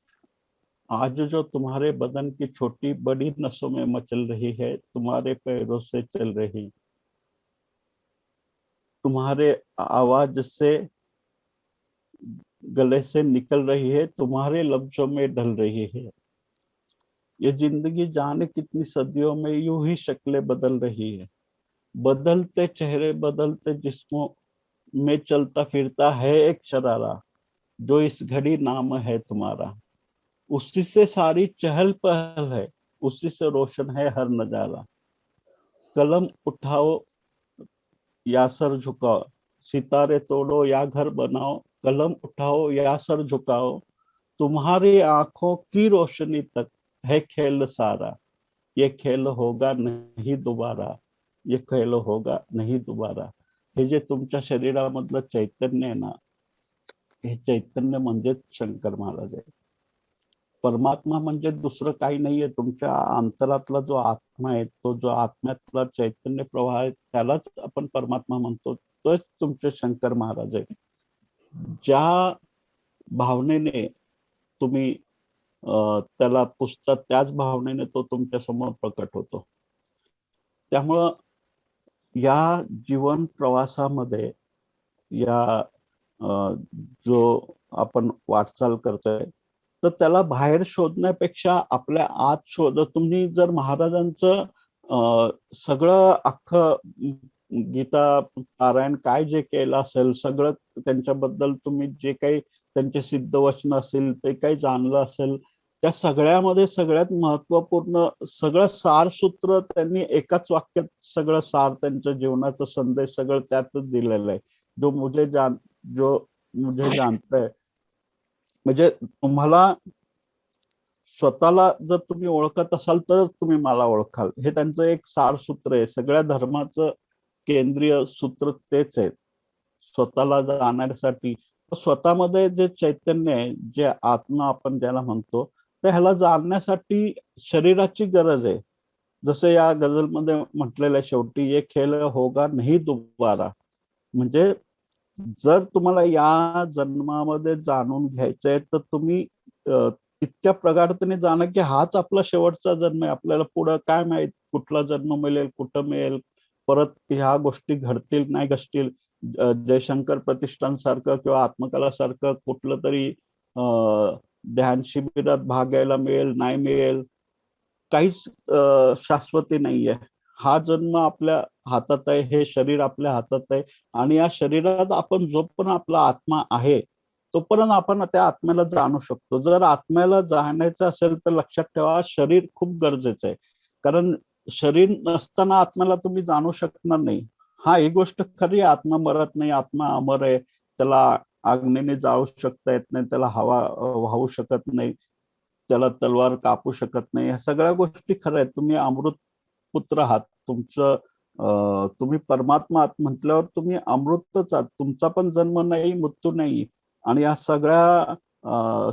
आज जो तुम्हारे बदन की छोटी बड़ी नसों में मचल रही है, तुम्हारे पैरों से चल रही, तुम्हारे आवाज से गले से निकल रही है, तुम्हारे लफ्जों में ढल रही है. ये जिंदगी जाने कितनी सदियों में यूं ही शक्लें बदल रही है. बदलते चेहरे, बदलते जिस्मों में चलता फिरता है एक शरारा, जो इस घड़ी नाम है तुम्हारा. उसी से सारी चहल पहल है, उसी से रोशन है हर नजारा. कलम उठाओ या सर झुकाओ, सितारे तोड़ो या घर बनाओ. कलम उठाओ या सर झुकाओ, तुम्हारी आंखों की रोशनी तक है खेल सारा. ये खेल होगा नहीं दोबारा, ये खेल होगा नहीं दोबारा. हे जे तुमच्या शरीरामधलं चैतन्य आहे ना, हे चैतन्य म्हणजेच शंकर महाराज आहे. परमात्मा म्हणजे दुसरं काही नाहीये. तुमच्या अंतरातला जो आत्मा आहे, तो जो आत्म्यातला चैतन्य प्रवाह आहे, त्यालाच आपण परमात्मा म्हणतो. तोच तुमचे शंकर महाराज आहे. ज्या भावनेने तुम्ही त्याला पुसतात, त्याच भावनेने तो तुमच्या समोर प्रकट होतो. त्यामुळं या जीवन प्रवासामध्ये, या जो आपण वाटचाल करतोय, तर त्याला बाहेर शोधण्यापेक्षा आपल्या आत तुम्ही जर महाराजांचं सगळं अख्खं गीता पारायण काय जे केलं असेल, सगळं त्यांच्याबद्दल तुम्ही जे काही त्यांचे सिद्ध वचन असेल, ते काही जाणलं असेल, त्या सगळ्यामध्ये सगळ्यात महत्वपूर्ण सगळं सारसूत्र त्यांनी एकाच वाक्यात सगळं सार त्यांच्या जीवनाचा संदेश सगळं त्यातच दिलेलं आहे. जो मुझे जानता है, म्हणजे तुम्हाला स्वतःला जर तुम्ही ओळखत असाल तर तुम्ही मला ओळखाल, हे त्यांचं एक सारसूत्र आहे. सगळ्या धर्माचं केंद्रीय सूत्र तेच आहे. स्वतःला जाणण्यासाठी स्वतःमध्ये जे चैतन्य आहे, जे आत्मा आपण ज्याला म्हणतो, तर ह्याला जाणण्यासाठी शरीराची गरज आहे. जसं या गझलमध्ये म्हटलेलं आहे शेवटी, ये खेल होगा नहीं दोबारा. म्हणजे जर तुम्हाला या जन्मामध्ये जाणून घ्यायचंय तर तुम्ही इतक्या प्रगाढतेने जाणं की हाच आपला शेवटचा जन्म आहे. आपल्याला पुढं काय माहित कुठला जन्म मिळेल, कुठं मिळेल, परत ह्या गोष्टी घडतील नाही घडतील. जयशंकर प्रतिष्ठान सारखं किंवा आत्मकला सारखं कुठलं तरी ध्यान शिबिरात भाग घ्यायला मिळेल नाही मिळेल, काहीच शाश्वती नाहीये. हा जन्म आपल्या हातात आहे, हे शरीर आपल्या हातात आहे, आणि या शरीरात आपण जो पण आपला आत्मा आहे तोपर्यंत आपण त्या आत्म्याला जाणू शकतो. जर आत्म्याला जाणायचं असेल तर लक्षात ठेवा, शरीर खूप गरजेचं आहे. कारण शरीर नसताना आत्म्याला तुम्ही जाणू शकणार नाही. हा, ही गोष्ट खरी, आत्मा मरत नाही, आत्मा अमर आहे. त्याला अग्नीने जाळू शकता येत नाही, त्याला हवा वाहू शकत नाही, त्याला तलवार कापू शकत नाही. ह्या सगळ्या गोष्टी खऱ्या आहेत. तुम्ही अमृत पुत्र आहात. तुम्ही परमात्मा आहात म्हटल्यावर तुम्ही अमृतच आहात. तुमचा पण जन्म नाही, मृत्यू नाही. आणि या सगळ्या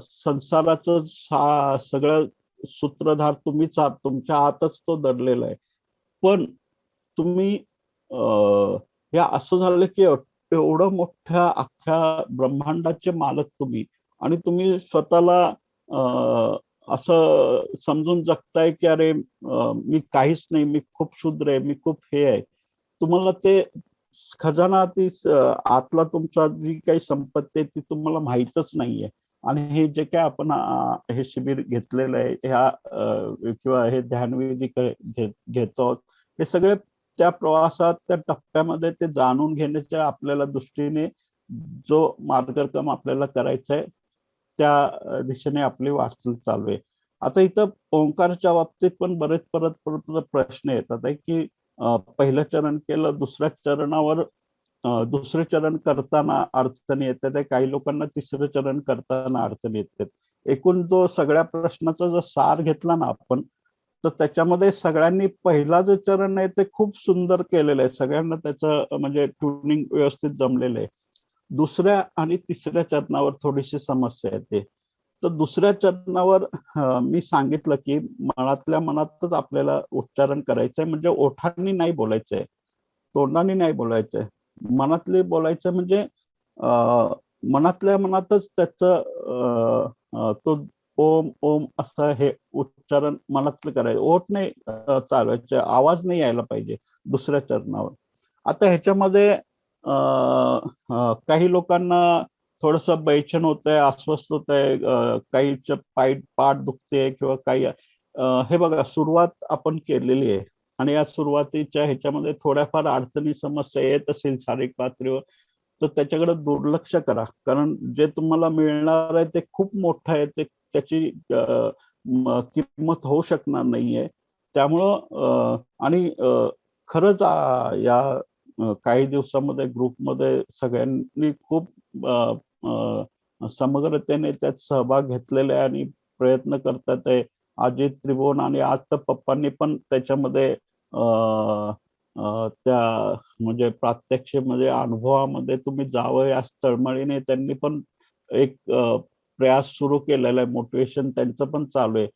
संसाराचं सगळं सूत्रधार तुम्हीच आहात. तुमच्या हातच तो दडलेला आहे. पण तुम्ही हे असं झालं की एवढं मोठ्या अख्ख्या ब्रह्मांडाचे मालक तुम्ही, आणि तुम्ही स्वतःला असं समजून जगताय की अरे मी काहीच नाही, मी खूप शूद्र आहे, मी खूप हे आहे. तुम्हाला ते खजाना, ती आतला तुमचा जी काही संपत्ती आहे ती तुम्हाला माहीतच नाहीये. आणि हे जे काय आपण हे शिबिर घेतलेलं आहे, ह्या किंवा हे ध्यानविधी घेतो, हे सगळे त्या प्रवासात, त्या टप्प्यामध्ये ते जाणून घेण्याच्या आपल्याला दृष्टीने जो मार्गक्रम आपल्याला करायचा आहे त्या दिशेने आपली वाटचाल चालू आहे. आता इथं ओंकारच्या बाबतीत पण बरेच परत परत प्रश्न येतात आहे की पहिलं चरण केलं, दुसऱ्या चरणावर दुसरे चरण करताना अडचणी येतात, काही लोकांना तिसरं चरण करताना अडचणी येतात. एकूण जो सगळ्या प्रश्नाचा जर सार घेतला ना आपण, तर त्याच्यामध्ये सगळ्यांनी पहिला जे चरण आहे ते खूप सुंदर केलेलं आहे. सगळ्यांना त्याचं म्हणजे ट्युनिंग व्यवस्थित जमलेलं आहे. दुसऱ्या आणि तिसऱ्या चरणावर थोडीशी समस्या येते. तर दुसऱ्या चरणावर मी सांगितलं की मनातल्या मनातच आपल्याला उच्चारण करायचंय, म्हणजे ओठांनी नाही बोलायचंय, तोंडाने नाही बोलायचंय, मनातले बोलायचं. म्हणजे मनातल्या मनातच त्याचं तो ओम ओम असं हे उच्चारण मनातलं करायचं, ओठ नाही चालवायचे, आवाज नाही यायला पाहिजे दुसऱ्या चरणावर. आता ह्याच्यामध्ये काही लोकांना थोडस बैचन होत आहे, अस्वस्थ होत आहे, काहीच पाठ दुखते किंवा काही. हे बघा, सुरुवात आपण केलेली आहे आणि या सुरुवातीच्या ह्याच्यामध्ये थोड्याफार अडचणी समस्या येत असेल शारीरिक पातळीवर, तर त्याच्याकडे दुर्लक्ष करा. कारण जे तुम्हाला मिळणार आहे ते खूप मोठं आहे, ते त्याची किंमत होऊ शकणार नाहीये. त्यामुळं आणि खरंच या काही दिवसामध्ये ग्रुपमध्ये सगळ्यांनी खूप समग्रतेने त्यात सहभाग घेतलेला आहे आणि प्रयत्न करतात आहे. अजित त्रिभुवन आणि आज तर पप्पांनी पण त्याच्यामध्ये त्या म्हणजे प्रात्यक्षिकमध्ये अनुभवामध्ये तुम्ही जावं या तळमळीने त्यांनी पण एक प्रयास सुरू केलेला आहे. मोटिवेशन त्यांचं पण चालू आहे.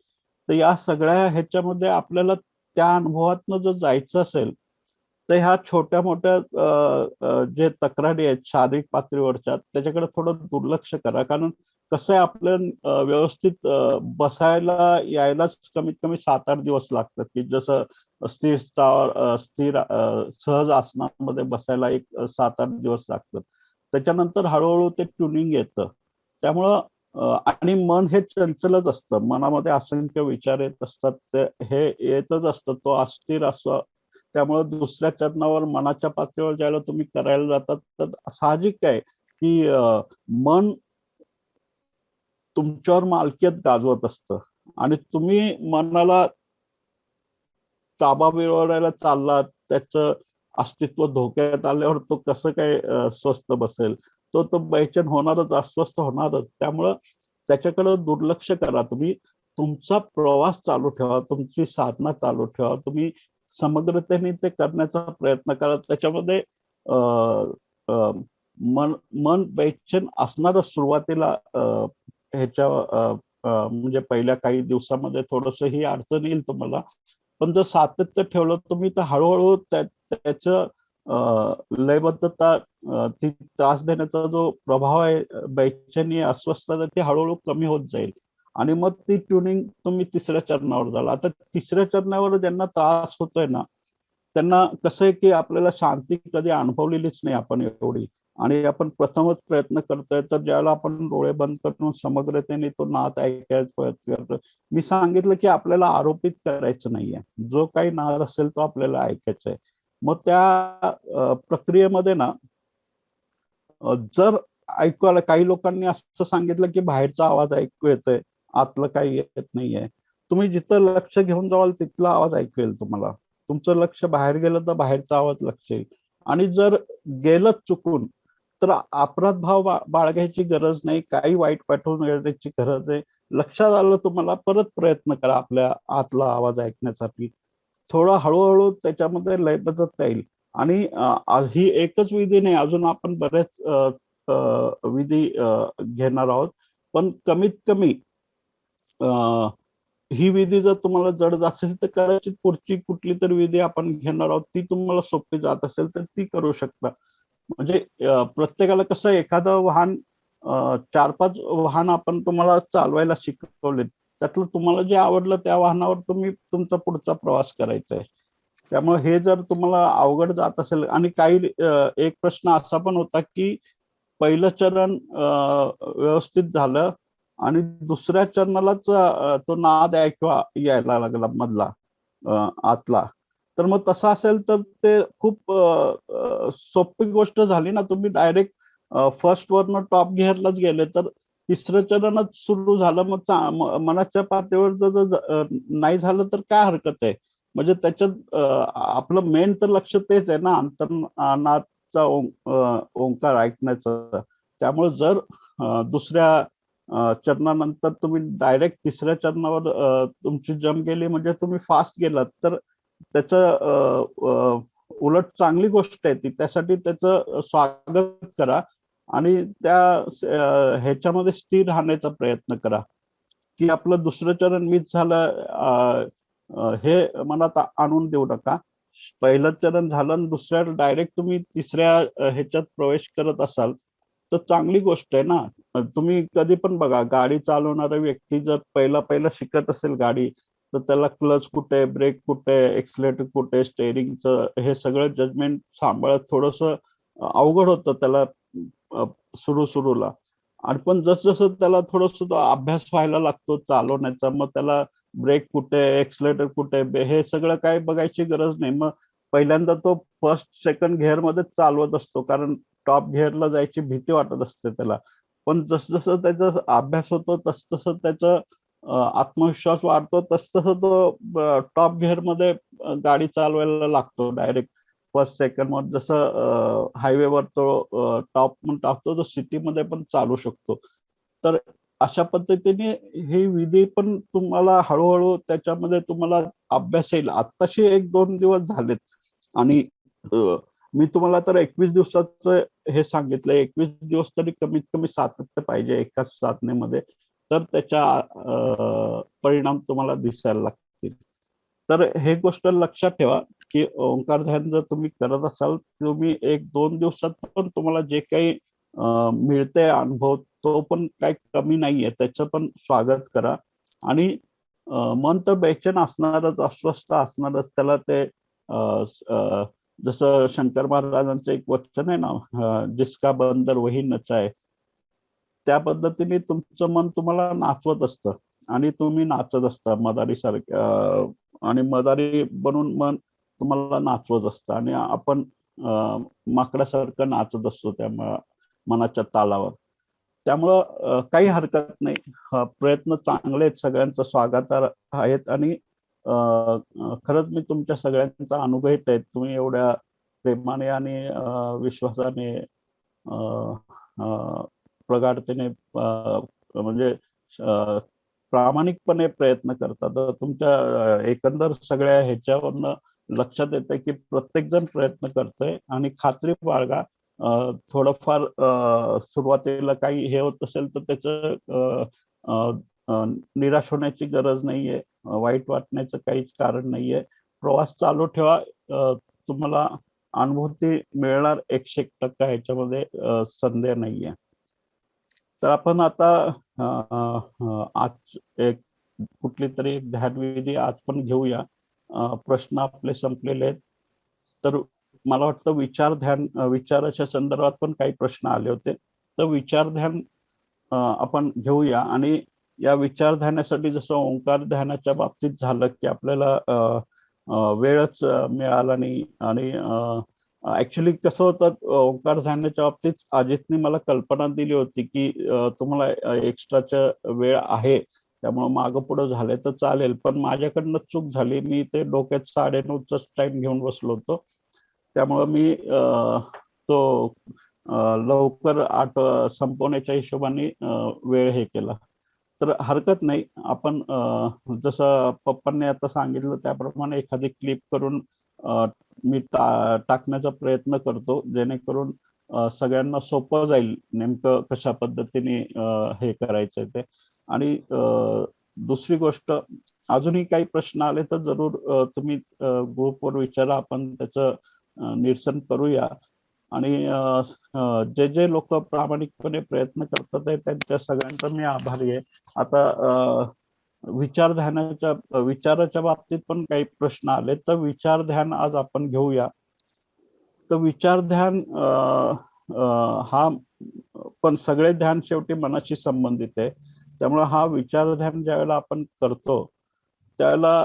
तर या सगळ्या ह्याच्यामध्ये आपल्याला त्या अनुभवातनं जर जायचं असेल तर ह्या छोट्या मोठ्या जे तक्रारी आहेत शारीरिक पातळीवरच्या, त्याच्याकडे थोडं दुर्लक्ष करा. कारण कसं आहे, आपल्या व्यवस्थित बसायला यायलाच कमीत कमी 7-8 दिवस लागतात, की जसं स्थिर सहज आसनामध्ये बसायला एक 7-8 दिवस लागतात. त्याच्यानंतर हळूहळू ते ट्युनिंग येतं. त्यामुळं आणि मन हे चंचलच असतं, मनामध्ये असंख्य विचार येत असतात, ते हे येतच असतं, तो अस्थिर असतो. त्यामुळे दुसऱ्या चरणावर मनाच्या पातळीवर ज्याला तुम्ही करायला जातात तर साहजिक आहे की मन तुमच्यावर मालकीयत गाजवत असतं. आणि तुम्ही मनाला ताबा मिळवण्याला चाललात, त्याचं अस्तित्व धोक्यात आल्यावर तो कसं काय स्वस्थ बसेल? तो बेचैन होणारच, अस्वस्थ होणारच. त्यामुळं त्याच्याकडे दुर्लक्ष करा. तुम्ही तुमचा प्रवास चालू ठेवा, तुमची साधना चालू ठेवा. तुम्ही समग्रतेने ते करण्याचा प्रयत्न करा. त्याच्यामध्ये अं, अं, मन मन बेचैन असणारच सुरुवातीला. ह्याच्या म्हणजे पहिल्या काही दिवसामध्ये थोडस ही अडचण येईल तुम्हाला. पण जर सातत्य ठेवलं तुम्ही तर हळूहळू त्याचं लयबद्धता, ती त्रास देण्याचा जो प्रभाव आहे, बेचैनी, अस्वस्थता, ती हळूहळू कमी होत जाईल. आणि मग ती ट्युनिंग तुम्ही तिसऱ्या चरणावर झाला. आता तिसऱ्या चरणावर ज्यांना त्रास होतोय ना, त्यांना कसं आहे की आपल्याला शांती कधी अनुभवलेलीच नाही आपण एवढी, आणि आपण प्रथमच प्रयत्न करतोय. तर ज्यावेळेला आपण डोळे बंद करून समग्रतेने तो नाद ऐकायचा प्रयत्न करतो, मी सांगितलं की आपल्याला आरोपित करायचं नाहीये. जो काही नाद असेल तो आपल्याला ऐकायचा आहे. मग त्या प्रक्रियेमध्ये ना, जर ऐकू काही लोकांनी असं सांगितलं की बाहेरचा आवाज ऐकू येतोय, आतलं काही येत नाहीये. तुम्ही जिथं लक्ष घेऊन जावाल तिथला आवाज ऐकू येईल तुम्हाला. तुमचं लक्ष बाहेर गेलं तर बाहेरचा आवाज लक्ष येईल. आणि जर गेलं चुकून, तर अपराध भाव बाळगायची गरज नाही, काही वाईट पाठवून येण्याची गरज आहे. लक्षात आलं तुम्हाला, परत प्रयत्न करा आपल्या आतला आवाज ऐकण्यासाठी. थोडं हळूहळू त्याच्यामध्ये लयबद्धता येईल. आणि ही एकच विधी नाही, अजून आपण बरेच विधी घेणार आहोत. पण कमीत कमी ही विधी जर तुम्हाला जड असेल तर कदाचित पुढची कुठली तरी विधी आपण घेणार आहोत, ती तुम्हाला सोपी जात असेल तर ती करू शकता. म्हणजे प्रत्येकाला कसं, एखादं वाहन, 4-5 वाहन आपण तुम्हाला चालवायला शिकवले, त्यातलं तुम्हाला जे आवडलं त्या वाहनावर तुम्ही तुमचा पुढचा प्रवास करायचा आहे. त्यामुळे हे जर तुम्हाला अवघड जात असेल, आणि काही एक प्रश्न असा पण होता की पहिलं चरण व्यवस्थित झालं आणि दुसऱ्या चरणालाच तो नाद ऐकवा यायला लागला मधला, आतला. तर मग तसं असेल तर ते खूप सोपी गोष्ट झाली ना. तुम्ही डायरेक्ट फर्स्ट वरनं टॉप गिअरलाच गेले तर तिसरं चरणच सुरू झालं. मग मनाच्या पातळीवर जर नाही झालं तर काय हरकत आहे? म्हणजे त्याच्यात आपलं मेन तर लक्ष तेच आहे ना, अंतर्नादचा ओंकार ऐकण्याचं. त्यामुळे जर दुसऱ्या चरणानंतर तुम्ही डायरेक्ट तिसऱ्या चरणावर तुमची जंप गेली, म्हणजे तुम्ही फास्ट गेलात, तर त्याचं उलट चांगली गोष्ट आहे ती. त्यासाठी त्याचं स्वागत करा आणि त्या ह्याच्यामध्ये स्थिर राहण्याचा प्रयत्न करा की आपलं दुसरं चरण मिस झालं हे मनात आणून देऊ नका. पहिलं चरण झालं आणि दुसऱ्या डायरेक्ट तुम्ही तिसऱ्या ह्याच्यात प्रवेश करत असाल तर चांगली गोष्ट आहे ना. तुम्ही कधी पण बघा, गाडी चालवणारा व्यक्ती जर पहिला शिकत असेल गाडी, तर त्याला क्लच कुठे, ब्रेक कुठे, एक्सलेटर कुठे, स्टेअरिंगचं हे सगळं जजमेंट सांभाळत थोडस अवघड होतं त्याला सुरूला. आणि पण जसं त्याला थोडस अभ्यास व्हायला लागतो चालवण्याचा, मग त्याला ब्रेक कुठे, एक्सलेटर कुठे, हे सगळं काय बघायची गरज नाही. मग पहिल्यांदा तो फर्स्ट सेकंड गिअर मध्ये चालवत असतो, कारण टॉप गिअरला जायची भीती वाटत असते त्याला. पण जसं त्याचा अभ्यास होतो तसं त्याचं आत्मविश्वास वाढतो, तसं तो टॉप गिअर मध्ये गाडी चालवायला लागतो डायरेक्ट फर्स्ट सेकंड मध्ये. जसं हायवेवर तो टॉप म्हणून टाकतो, तो सिटीमध्ये पण चालू शकतो. तर अशा पद्धतीने ही विधी पण तुम्हाला हळूहळू त्याच्यामध्ये तुम्हाला अभ्यास येईल. आत्ताशी 1-2 दिवस झालेत आणि मी तुम्हाला तर 21 दिवसाचं हे सांगितलंय. 21 दिवस तरी कमीत कमी सातत्य पाहिजे एकाच साधनेमध्ये, तर त्याच्या परिणाम तुम्हाला दिसायला लागतील. तर हे गोष्ट लक्षात ठेवा की ओंकार ध्यान जर तुम्ही करत असाल, तुम्ही 1-2 दिवसात पण तुम्हाला जे काही मिळते अनुभव, तो पण काही कमी नाहीये, त्याचं पण स्वागत करा. आणि मन तर बेचैन असणारच, अस्वस्थ असणारच. त्याला ते जसं शंकर महाराजांचं एक वचन आहे ना, जिसका बंदर वही नचाय, त्या पद्धतीने तुमचं मन तुम्हाला नाचवत असतं आणि तुम्ही नाचत असता मदारी सारख्या, आणि मदारी बनून मन तुम्हाला नाचवत असतं आणि आपण माकडासारखं नाचत असतो त्या मनाच्या तालावर. त्यामुळं काही हरकत नाही. प्रयत्न चांगले आहेत, सगळ्यांचं स्वागत आहेत. आणि खरंच मी तुमच्या सगळ्यांचा अनुभव आहे. तुम्ही एवढ्या प्रेमाने आणि विश्वासाने प्रगाढतेने म्हणजे प्रामाणिकपणे प्रयत्न करतात. तर तुमच्या एकंदर सगळ्या ह्याच्यावरनं लक्षात येतं की प्रत्येक जण प्रयत्न करतोय. आणि खात्री बाळगा, थोडंफार सुरुवातीला काही हे होत असेल तर त्याचं निराश होण्याची गरज नाहीये, वाईट वाटण्याचं काहीच कारण नाहीये. प्रवास चालू ठेवा, तुम्हाला अनुभूती मिळणार 101% ह्याच्यामध्ये संदेह नाहीये. तर आपण आता आज एक कुठली तरी एक ध्यानविधी आज पण घेऊया. प्रश्न आपले संपलेले आहेत. तर मला वाटतं विचाराच्या संदर्भात पण काही प्रश्न आले होते. तर विचार ध्यान आपण घेऊया. आणि या विचार ध्यानासाठी जसं ओंकार ध्यानाच्या बाबतीत झालं की आपल्याला वेळच मिळाला नाही. आणि ऍक्च्युली कसं होतं, ओंकार ध्यानाच्या बाबतीत अजितने मला कल्पना दिली होती की तुम्हाला एक्स्ट्राच्या वेळ आहे, त्यामुळे मागं पुढं झालंय तर चालेल. पण माझ्याकडनं चूक झाली, मी ते डोक्यात 9:30चा टाइम घेऊन बसलो होतो. त्यामुळं मी तो लवकर संपवण्याच्या हिशोबाने वेळ हे केला. तर हरकत नाही. आपण जसं पप्पांनी आता सांगितलं त्याप्रमाणे एखादी क्लिप करून मी टाकण्याचा प्रयत्न करतो, जेणेकरून सगळ्यांना सोपं जाईल नेमकं कशा पद्धतीने हे करायचंय ते. आणि दुसरी गोष्ट, अजूनही काही प्रश्न आले तर जरूर तुम्ही ग्रुपवर विचारा, आपण त्याचं निरसन करूया. आणि जे जे लोक प्रामाणिकपणे प्रयत्न करतात आहे त्यांच्या सगळ्यांचा मी आभारी आहे. आता विचाराच्या बाबतीत पण काही प्रश्न आले, तर विचार ध्यान आज आपण घेऊया. तर विचार ध्यान हा पण सगळे ध्यान शेवटी मनाशी संबंधित आहे. त्यामुळे हा विचार ध्यान ज्यावेळेला आपण करतो त्यावेळेला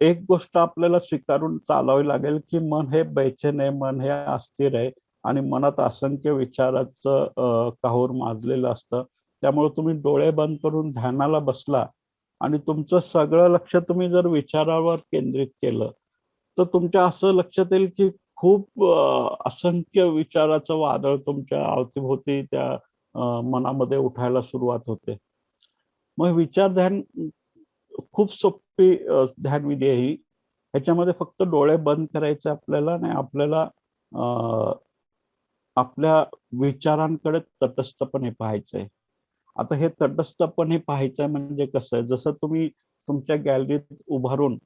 एक गोष्ट आपल्याला स्वीकारून चालावी लागेल की मन हे बेचैन आहे, मन हे अस्थिर आहे आणि मनात असंख्य विचाराचं काहूर माजलेलं असतं. त्यामुळे तुम्ही डोळे बंद करून ध्यानाला बसला आणि तुमचं सगळं लक्ष तुम्ही जर विचारावर केंद्रित केलं तर तुमच्या असं लक्षात येईल की खूप असंख्य विचाराचं वादळ तुमच्या अवतीभोवती त्या मनामध्ये उठायला सुरुवात होते. मग विचार ध्यान खूप सोपी ध्यानविधी आहे ही. ह्याच्यामध्ये फक्त डोळे बंद करायचे आपल्याला, नाही आपल्याला आपल्या विचारांकडे तटस्थपणे पाहायचंय. आता हे तटस्थपणे पाहायचंय म्हणजे कसं आहे, जसं तुम्ही तुमच्या गॅलरीत उभारून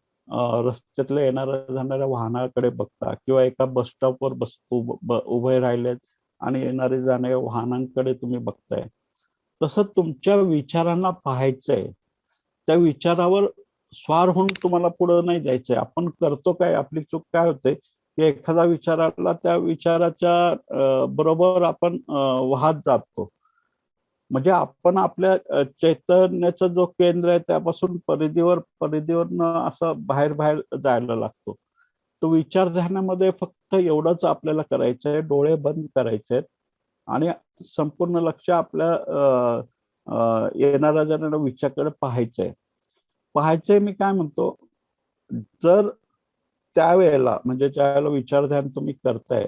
रस्त्यातल्या येणाऱ्या जाणाऱ्या वाहनाकडे बघता किंवा एका बस स्टॉपवर उभे राहिलेत आणि येणारे जाणाऱ्या वाहनांकडे तुम्ही बघताय, तसं तुमच्या विचारांना पाहायचंय. त्या विचारावर स्वार होऊन तुम्हाला पुढे नाही जायचंय. आपण करतो काय, आपली चूक काय होते की एखादा विचार आला त्या विचाराच्या बरोबर आपण वाहत जातो. म्हणजे आपण आपल्या चैतन्याचं जो केंद्र आहे त्यापासून परिधीवरनं असं बाहेर बाहेर जायला लागतो. तो विचार ध्यानामध्ये फक्त एवढंच आपल्याला करायचंय, डोळे बंद करायचे आहेत आणि संपूर्ण लक्ष आपल्या येणाऱ्या जाणाऱ्या विचाराकडे पाहायचंय. मी काय म्हणतो, जर त्यावेळेला म्हणजे ज्यावेळेला विचार ध्यान तुम्ही करताय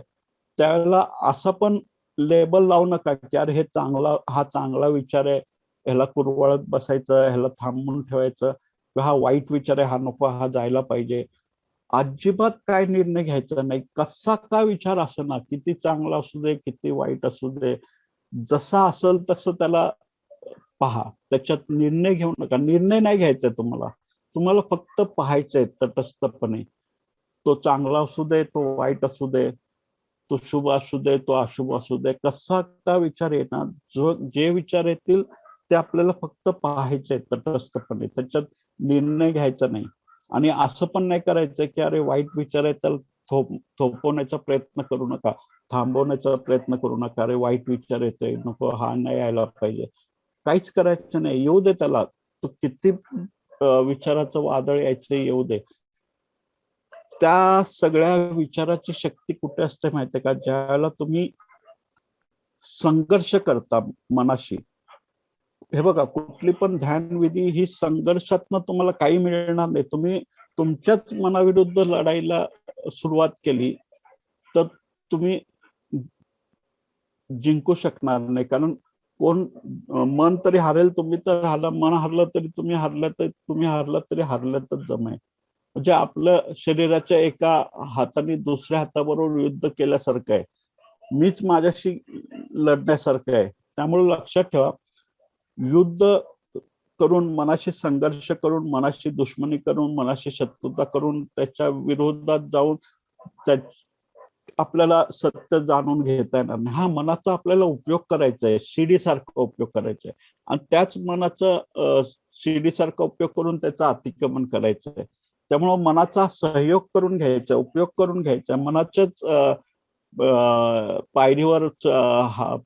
त्यावेळेला असं पण लेबल लावू नका की अरे हा चांगला विचार आहे, ह्याला कुरवाळत बसायचं, ह्याला थांबून ठेवायचं, हा वाईट विचार आहे, हा नको, हा जायला पाहिजे. अजिबात काय निर्णय घ्यायचा नाही. कसा का विचार असं ना, किती चांगला असू दे, किती वाईट असू दे, जसा असेल तसं त्याला पहा. त्याच्यात निर्णय घेऊ नका. निर्णय नाही घ्यायचा तुम्हाला फक्त पाहायचंय तटस्थपणे. तो चांगला असू दे, तो वाईट असू दे, तो शुभ असू दे, तो अशुभ असू दे, कसा का विचार येणार, जे विचार येतील ते आपल्याला फक्त पाहायचे तटस्थपणे, त्याच्यात निर्णय घ्यायचा नाही. आणि असं पण नाही करायचं की अरे वाईट विचार आहे तर थोपवण्याचा प्रयत्न करू नका, थांबवण्याचा प्रयत्न करू नका. अरे वाईट विचार येतोय, नको, हा नाही यायला पाहिजे, काहीच करायचं नाही. येऊ दे त्याला, तो किती विचाराचं वादळ यायचं येऊ दे. त्या सगळ्या विचाराची शक्ती कुठे असते माहितीये का, ज्यावेळेला तुम्ही संघर्ष करता मनाशी. हे बघा, कुठली पण ध्यानविधी ही संघर्षातनं तुम्हाला काही मिळणार नाही. तुम्ही तुमच्याच मनाविरुद्ध लढायला सुरुवात केली तर तुम्ही जिंकू शकणार नाही. कारण कोण मन तरी हारेल, तुम्ही तर हारला. मन हारलं तरी तुम्ही हारलं, तर तुम्ही हारला तरी हारल्यातच जम आहे. म्हणजे आपलं शरीराच्या एका हाताने दुसऱ्या हाताबरोबर युद्ध केल्यासारखं आहे. मीच माझ्याशी लढण्यासारखं आहे. त्यामुळे लक्षात ठेवा, युद्ध करून, मनाशी संघर्ष करून, मनाशी दुश्मनी करून, मनाशी शत्रुता करून, त्याच्या विरोधात जाऊन आपल्याला सत्य जाणून घेता येणार नाही. हा मनाचा आपल्याला उपयोग करायचा आहे, शिडी सारखा उपयोग करायचा आहे. आणि त्याच मनाचा शिडी सारखा उपयोग करून त्याचं अतिक्रमण करायचं आहे. त्यामुळं मनाचा सहयोग करून घ्यायचा, उपयोग करून घ्यायचा. मनाच्याच पायरीवर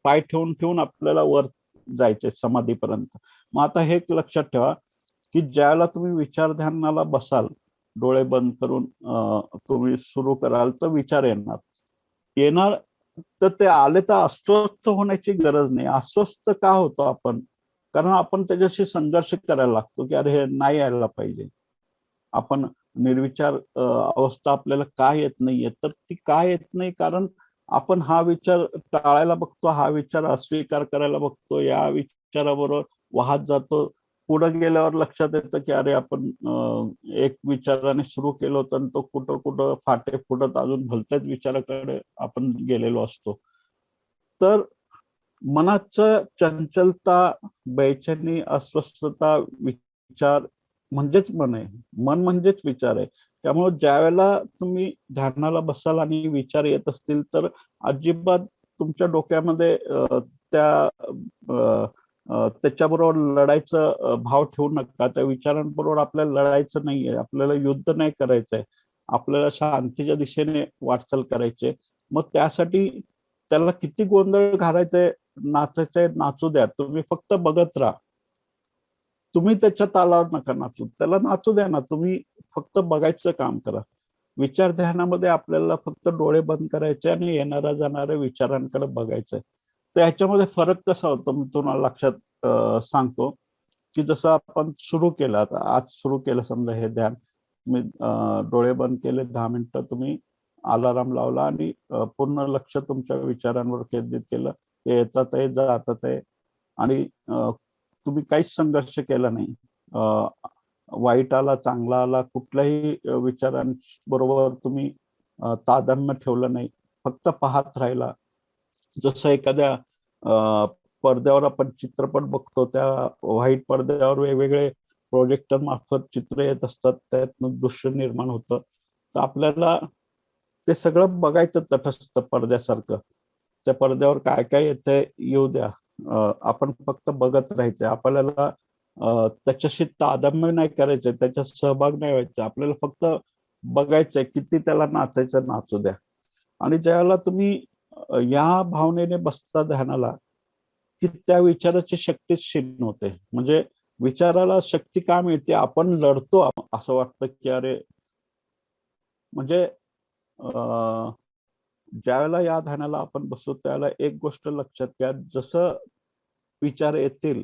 पाय ठेवून ठेवून आपल्याला वर जायचंय समाधीपर्यंत. मग आता हे लक्षात ठेवा की ज्यावेळेला तुम्ही विचार ध्यानाला बसाल, डोळे बंद करून तुम्ही सुरू कराल, तर विचार येणार तर ते आले तर अस्वस्थ होण्याची गरज नाही. अस्वस्थ का होतो आपण? कारण आपण त्याच्याशी संघर्ष करायला लागतो की अरे हे नाही यायला पाहिजे. आपण निर्विचार अवस्था आपल्याला का येत नाहीये, तर ती का येत नाही? कारण आपण हा विचार टाळायला बघतो, हा विचार अस्वीकार करायला बघतो, या विचाराबरोबर वाहत जातो. पुढे गेल्यावर लक्षात येतं की अरे आपण एक विचाराने सुरू केलं होतं, तो कुठं कुठं फाटे फुटत अजून भलत्याच विचाराकडे आपण गेलेलो असतो. तर मनाचं चंचलता, बेचैनी, अस्वस्थता, विचार म्हणजेच मन आहे. मन म्हणजेच विचार आहे. त्यामुळे ज्या वेळेला तुम्ही ध्यानाला बसाल आणि विचार येत असतील, तर अजिबात तुमच्या डोक्यामध्ये त्याच्याबरोबर लढायचं भाव ठेवू नका. त्या विचारांबरोबर आपल्याला लढायचं नाहीये, आपल्याला युद्ध नाही करायचंय, आपल्याला शांतीच्या दिशेने वाटचाल करायची. मग त्यासाठी त्याला किती गोंधळ घालायचंय, नाचायचंय, नाचू द्या. तुम्ही फक्त बघत राहा. तुम्ही त्याच्या तालावर नका नाचू, त्याला नाचू द्या ना. तुम्ही फक्त बघायचं काम करा. विचार ध्यानामध्ये आपल्याला फक्त डोळे बंद करायचे आणि येणाऱ्या जाणाऱ्या विचारांकडे बघायचंय. तर ह्याच्यामध्ये फरक कसा होतो मी तुम्हाला लक्षात सांगतो की जसं आपण सुरू केलं, आता आज सुरू केलं समजा हे ध्यान, तुम्ही डोळे बंद केले, 10 मिनिटं तुम्ही अलाराम लावला आणि पूर्ण लक्ष तुमच्या विचारांवर केंद्रित केलं. ते येतात आहे, जातात आहे, आणि तुम्ही काहीच संघर्ष केला नाही. वाईट आला, चांगला आला, कुठल्याही विचारांबरोबर तुम्ही तादात्म्य ठेवलं नाही, फक्त पाहत राहिला. जसं एखाद्या पडद्यावर आपण चित्रपट बघतो, त्या व्हाईट पडद्यावर वेगवेगळे प्रोजेक्टर मार्फत चित्र येत असतात, त्यातनं दृश्य निर्माण होतं. तर आपल्याला ते सगळं बघायचं तटस्थ पडद्यासारखं. त्या पडद्यावर काय काय येतंय येऊ द्या, आपण फक्त बघत राहायचंय. आपल्याला त्याच्याशी तादात्म्य नाही करायचंय, त्याच्यात सहभाग नाही व्हायचा. आपल्याला फक्त बघायचंय, किती त्याला नाचायचं, नाचू द्या. आणि ज्यावेळेला तुम्ही या भावनेने बसता ध्यानाला, की त्या विचाराची शक्ती क्षीण होते. म्हणजे विचाराला शक्ती का मिळते? आपण लढतो, असं वाटतं की अरे, म्हणजे ज्यावेळेला या ध्यानाला आपण बसतो त्यावेळेला एक गोष्ट लक्षात घ्या, जसं विचार येतील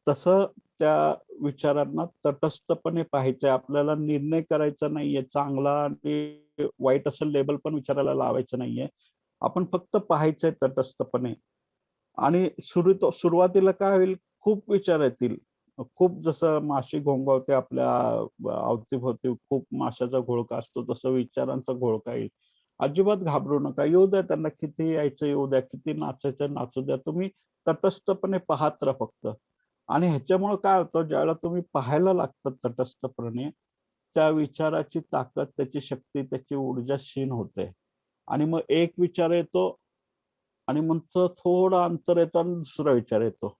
तसं त्या विचारांना तटस्थपणे पाहायचंय. आपल्याला निर्णय करायचा नाहीये, चांगला आणि वाईट असं लेबल पण विचारायला लावायचं नाहीये. आपण फक्त पाहायचंय तटस्थपणे. आणि सुरुवातीला काय होईल, खूप विचार येतील. खूप, जसं माशी घोंगावते आपल्या अवतीभोवती, खूप माशाचा घोळका असतो, तसं विचारांचा घोळका येईल. अजिबात घाबरू नका. येऊ द्या त्यांना, किती यायचं येऊ द्या, किती नाचायचं नाचू द्या. तुम्ही तटस्थपणे पाहत राहा फक्त. आणि ह्याच्यामुळे काय होतं, ज्यावेळेला तुम्ही पाहायला लागतात तटस्थपणे, त्या विचाराची ताकद, त्याची शक्ती, त्याची ऊर्जा क्षीण होते. आणि मग एक विचार येतो आणि मग थोडं अंतर येतं आणि दुसरा विचार येतो.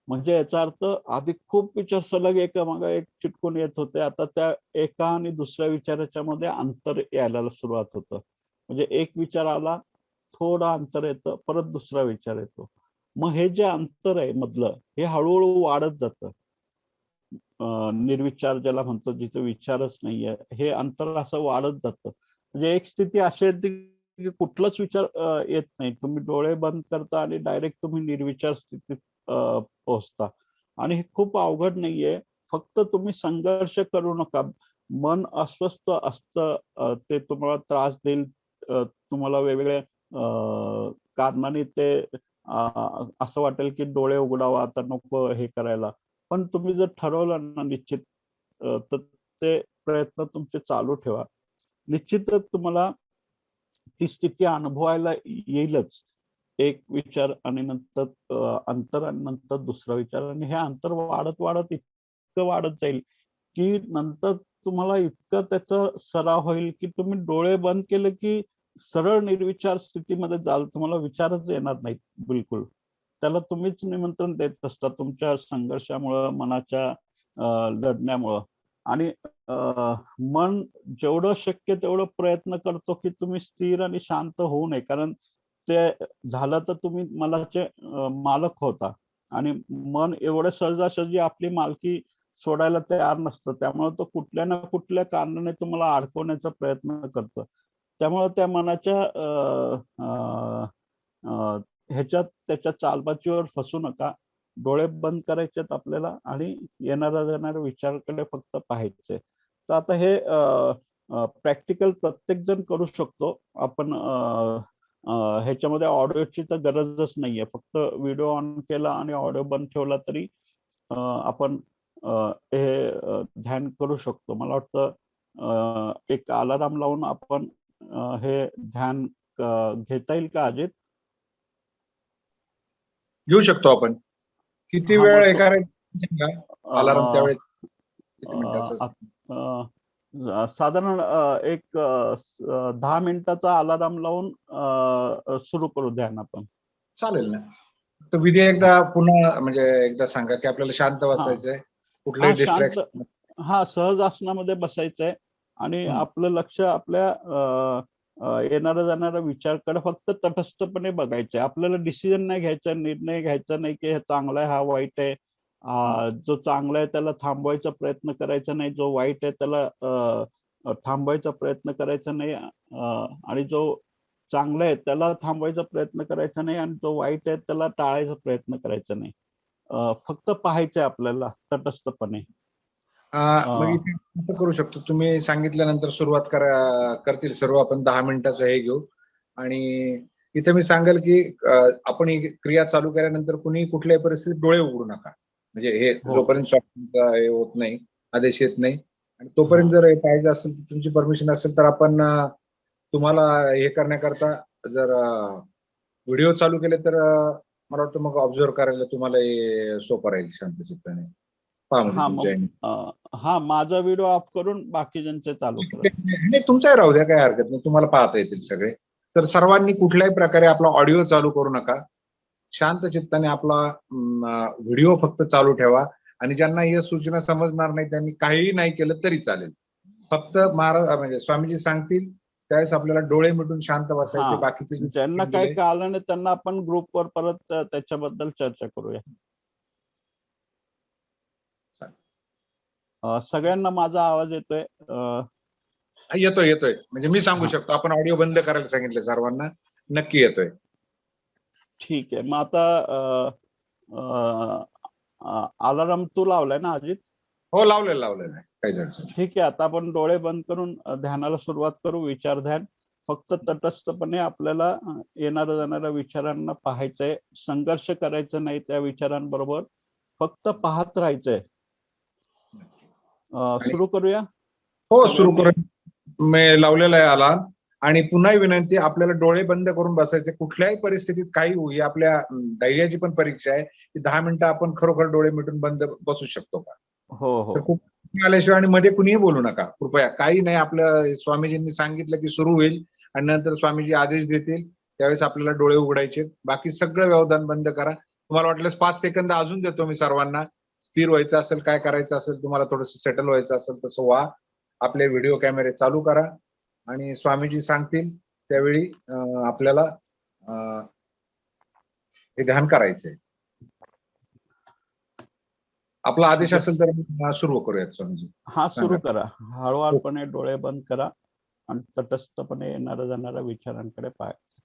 म्हणजे याचा अर्थ आधी खूप विचार सलग एकामागे एक चिटकून येत होते, आता त्या एका आणि दुसऱ्या विचाराच्या मध्ये अंतर यायला सुरुवात होतं. म्हणजे एक विचार आला, थोडं अंतर येतं, परत दुसरा विचार येतो. मग हे जे अंतर आहे मधलं, हे हळूहळू वाढत जातं. निर्विचार ज्याला म्हणतो, जिथे विचारच नाहीये, हे अंतर असं वाढत जातं. म्हणजे एक स्थिती अशी येते की कुठलाच विचार येत नाही. तुम्ही डोळे बंद करता आणि डायरेक्ट तुम्ही निर्विचार स्थितीत पोहोचता. आणि हे खूप अवघड नाहीये. फक्त तुम्ही संघर्ष करू नका. मन अस्वस्थ असतं, ते तुम्हाला त्रास देईल. तुम्हाला वेगवेगळ्या कारणाने ते असं वाटेल की डोळे उघडावा, आता नको हे करायला. पण तुम्ही जर ठरवलं ना निश्चित, तर ते प्रयत्न तुमचे चालू ठेवा. निश्चितच तुम्हाला ती स्थिती अनुभवायला येईलच. एक विचार आणि नंतर अंतर आणि नंतर दुसरा विचार, आणि हे अंतर वाढत वाढत इतकं वाढत जाईल की नंतर तुम्हाला इतकं त्याचा सराव होईल की तुम्ही डोळे बंद केले की सरळ निर्विचार स्थितीमध्ये जाल. तुम्हाला विचारच येणार नाहीत बिलकुल. त्याला तुम्हीच निमंत्रण देत असता तुमच्या संघर्षामुळं, मनाच्या लढण्यामुळं. आणि मन जेवढं शक्य तेवढं प्रयत्न करतो की तुम्ही स्थिर आणि शांत होऊ नये. कारण ते झालं तर तुम्ही मनाचे मालक होता, आणि मन एवढं सहजासहजी आपली मालकी सोडायला तयार नसतं. त्यामुळे तो कुठल्या ना कुठल्या कारणाने तुम्हाला अडकवण्याचा प्रयत्न करतो. त्यामुळे त्या मनाच्या ह्याच्यात, त्याच्या चालबाजीवर फसू नका. डोळे बंद करायचेत आपल्याला आणि येणाऱ्या जाणाऱ्या विचाराकडे फक्त पाहायचंय. तर आता हे प्रॅक्टिकल प्रत्येक जण करू शकतो. आपण ह्याच्यामध्ये ऑडिओची तर गरजच नाहीये. फक्त व्हिडिओ ऑन केला आणि ऑडिओ बंद ठेवला तरी आपण हे ध्यान करू शकतो. मला वाटतं एक अलार्म लावून आपण हे ध्यान घेता येईल का अजित? घेऊ शकतो आपण. किती हा, वेळ मग एका अलार्म त्यावेळेस किती मिनिटाचा? साधारण एक 10 मिनिटाचा अलार्म लावून सुरू करू ध्यान आपण. चालेल ना. तर विधी एकदा पुन्हा म्हणजे एकदा सांगा की आपल्याला शांत हा बसायचंय, कुठलंही शांत, डिस्ट्रॅक्शन. सहज आसनामध्ये बसायचंय आणि आपलं लक्ष आपल्या येणाऱ्या जाणाऱ्या विचारकडे फक्त तटस्थपणे बघायचंय. आपल्याला डिसिजन नाही घ्यायचा, निर्णय घ्यायचा नाही की हे चांगलं आहे, हा वाईट आहे. जो चांगला आहे त्याला थांबवायचा प्रयत्न करायचा नाही, जो वाईट आहे त्याला थांबवायचा प्रयत्न करायचा नाही. आणि जो चांगला आहे त्याला थांबवायचा प्रयत्न करायचा नाही, आणि जो वाईट आहे त्याला टाळायचा प्रयत्न करायचा नाही. फक्त पाहायचंय आपल्याला तटस्थपणे. मग इथे असं करू शकतो, तुम्ही सांगितल्यानंतर सुरुवात करतील सर्व. आपण 10 मिनिटाचं हे घेऊ आणि इथे मी सांगेल की आपण ही क्रिया चालू केल्यानंतर कुणी कुठल्याही परिस्थितीत डोळे उघडू नका. म्हणजे हे जोपर्यंत श्वासाचा हे होत नाही, आदेश येत नाही, आणि तोपर्यंत जर हे पाहिजे असेल, तुमची परमिशन असेल, तर आपण तुम्हाला हे करण्याकरता जर व्हिडिओ चालू केले तर मला वाटतं मग ऑब्झर्व करायला तुम्हाला हे सोपं राहील शांत चित्ताने. हा, माझा व्हिडिओ ऑफ करून बाकीच्यांचे चालू करा. नाही, तुमचाही राहू द्या, काही हरकत नाही. तुम्हाला पाहता येतील सगळे. तर सर्वांनी कुठल्याही प्रकारे आपला ऑडिओ चालू करू नका. शांत चित्ताने आपला व्हिडिओ फक्त चालू ठेवा. आणि ज्यांना या सूचना समजणार नाही त्यांनी काहीही नाही केलं तरी चालेल. फक्त महाराज म्हणजे स्वामीजी सांगतील त्यावेळेस आपल्याला डोळे मिटून शांत बसायचे. बाकीचे ज्यांना काही कळलं नाही त्यांना आपण ग्रुपवर परत त्याच्याबद्दल चर्चा करूया. सगळ्यांना माझा आवाज येतोय? येतोय. म्हणजे मी सांगू शकतो, आपण ऑडिओ बंद करायला सांगितलं सर्वांना. नक्की येतोय. ठीक आहे. मग आता अलार्म तू लावलाय ना अजित? हो, लावलेलं आहे. काही झालं. ठीक आहे. आता आपण डोळे बंद करून ध्यानाला सुरुवात करू. विचार ध्यान. फक्त तटस्थपणे आपल्याला येणाऱ्या जाणाऱ्या विचारांना पाहायचंय. संघर्ष करायचा नाही त्या विचारांबरोबर, फक्त पाहत राहायचंय. सुरू करूया? हो, सुरू करू. मी लावलेला आहे अलार्म. आणि पुन्हा विनंती, आपल्याला डोळे बंद करून बसायचे. कुठल्याही परिस्थितीत काही होऊ, आपल्या धैर्याची पण परीक्षा आहे की 10 मिनिटं आपण खरोखर डोळे मिटून बंद बसू शकतो का. हो. तर खूप आल्याशिवाय आणि मध्ये कुणीही बोलू नका कृपया. काही नाही, आपलं स्वामीजींनी सांगितलं की सुरू होईल आणि नंतर स्वामीजी आदेश देतील त्यावेळेस आपल्याला डोळे उघडायचे. बाकी सगळं व्यवधान बंद करा. तुम्हाला वाटल्यास 5 सेकंद अजून देतो मी सर्वांना. स्थिर व्हायचं असेल, काय करायचं असेल, तुम्हाला थोडंसं सेटल व्हायचं असेल तसं व्हा. आपले व्हिडिओ कॅमेरे चालू करा आणि स्वामीजी सांगतील त्यावेळी आपल्याला हे ध्यान करायचंय. आपला आदेश असेल तर सुरू करूयात स्वामीजी. हा, सुरू करा. हळूवारपणे डोळे बंद करा आणि तटस्थपणे येणाऱ्या जाणाऱ्या विचारांकडे पाहायचं.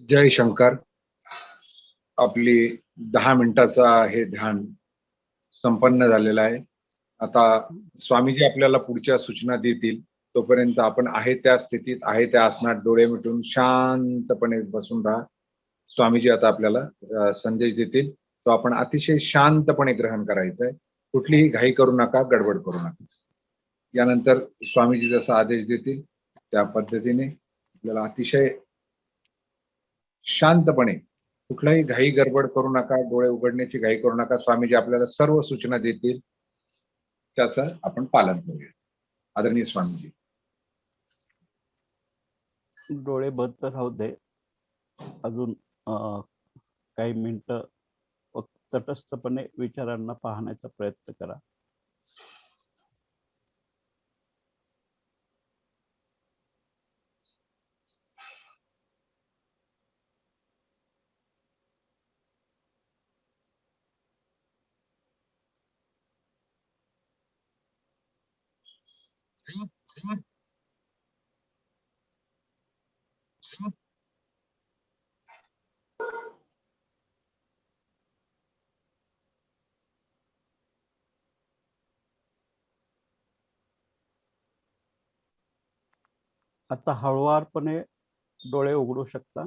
जय शंकर. आपली 10 मिनिटाचा हे ध्यान संपन्न झालेलं आहे. आता स्वामीजी आपल्याला पुढच्या सूचना देतील. तोपर्यंत आपण आहे त्या स्थितीत, आहे त्या आसनात डोळे मिटून शांतपणे बसून राहा. स्वामीजी आता आपल्याला संदेश देतील. तो आपण अतिशय शांतपणे ग्रहण करायचा आहे. कुठलीही घाई करू नका, गडबड करू नका. यानंतर स्वामीजी जसा आदेश देतील त्या पद्धतीने आपल्याला अतिशय शांतपणे, कुठलाही घाई गडबड करू नका, डोळे उघडण्याची घाई करू नका. स्वामीजी आपल्याला सर्व सूचना देतील, त्याचं आपण पालन करूया. आदरणीय स्वामीजी. डोळे बंद राहू दे. अजून काही मिनिटं तटस्थपणे विचारांना पाहण्याचा प्रयत्न करा. आता हळुवारपणे डोळे उघडू शकता.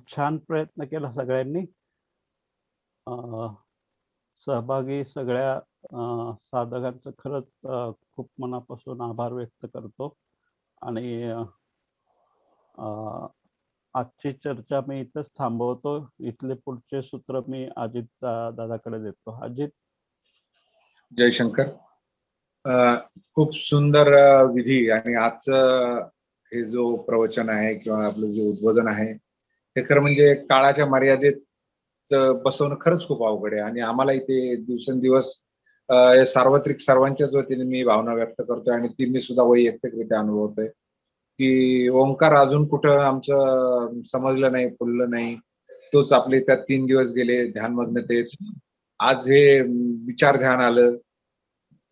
छान प्रयत्न केला सगळ्यांनी. सहभागी सगळ्या साधकांचं खरंच खूप मनापासून आभार व्यक्त करतो. आणि आजची चर्चा मी इथंच थांबवतो. इथले पुढचे सूत्र मी अजित दादाकडे देतो. अजित. जय शंकर. खूप सुंदर विधी. आणि आजचं हे जो प्रवचन आहे किंवा आपलं जे उद्बोधन आहे हे खरं म्हणजे काळाच्या मर्यादेत बसवणं खरंच खूप अवघड आहे. आणि आम्हाला इथे दिवसेंदिवस सार्वत्रिक सर्वांच्याच वतीने मी भावना व्यक्त करतोय आणि ती मी सुद्धा वैयक्तिकरित्या अनुभवतोय की ओंकार अजून कुठं आमचं समजलं नाही, फुललं नाही. तोच आपले त्यात 3 दिवस गेले ध्यानमग्नतेत. आज हे विचार ध्यान आलं.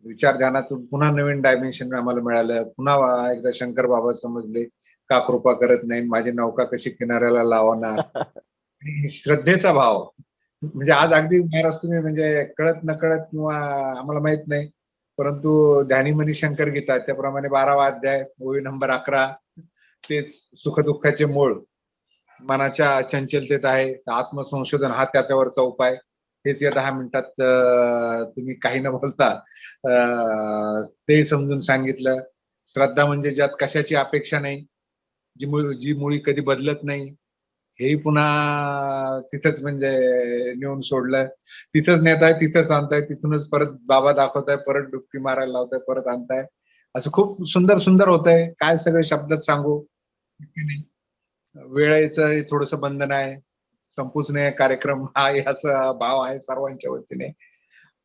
विचार ध्यानातून पुन्हा नवीन डायमेन्शन आम्हाला मिळालं. पुन्हा एकदा शंकर बाबा समजले, का कृपा करत नाही, माझी नौका कशी किनाऱ्याला लावणार. आणि श्रद्धेचा भाव म्हणजे आज अगदी महाराज तुम्ही म्हणजे कळत नकळत किंवा आम्हाला माहित नाही, परंतु ध्यानीमनी शंकर गीता त्याप्रमाणे 12वा अध्याय ओवी नंबर 11 तेच सुखदुःखाचे मूळ मनाच्या चंचलतेत आहे. आत्मसंशोधन हा त्याच्यावरचा उपाय. हेच या 10 मिनिटात तुम्ही काही न बोलता ते समजून सांगितलं. श्रद्धा म्हणजे ज्यात कशाची अपेक्षा नाही, जी मुळी कधी बदलत नाही, हेही पुन्हा तिथंच म्हणजे नेऊन सोडलं. तिथंच नेताय, तिथंच आणताय, तिथूनच परत बाबा दाखवताय, परत डुबकी मारायला लावताय, परत आणताय. असं खूप सुंदर सुंदर होतंय. काय सगळे शब्दात सांगू. वेळेचं थोडस बंधन आहे, संपूच नये कार्यक्रम हा असा भाव आहे सर्वांच्या वतीने.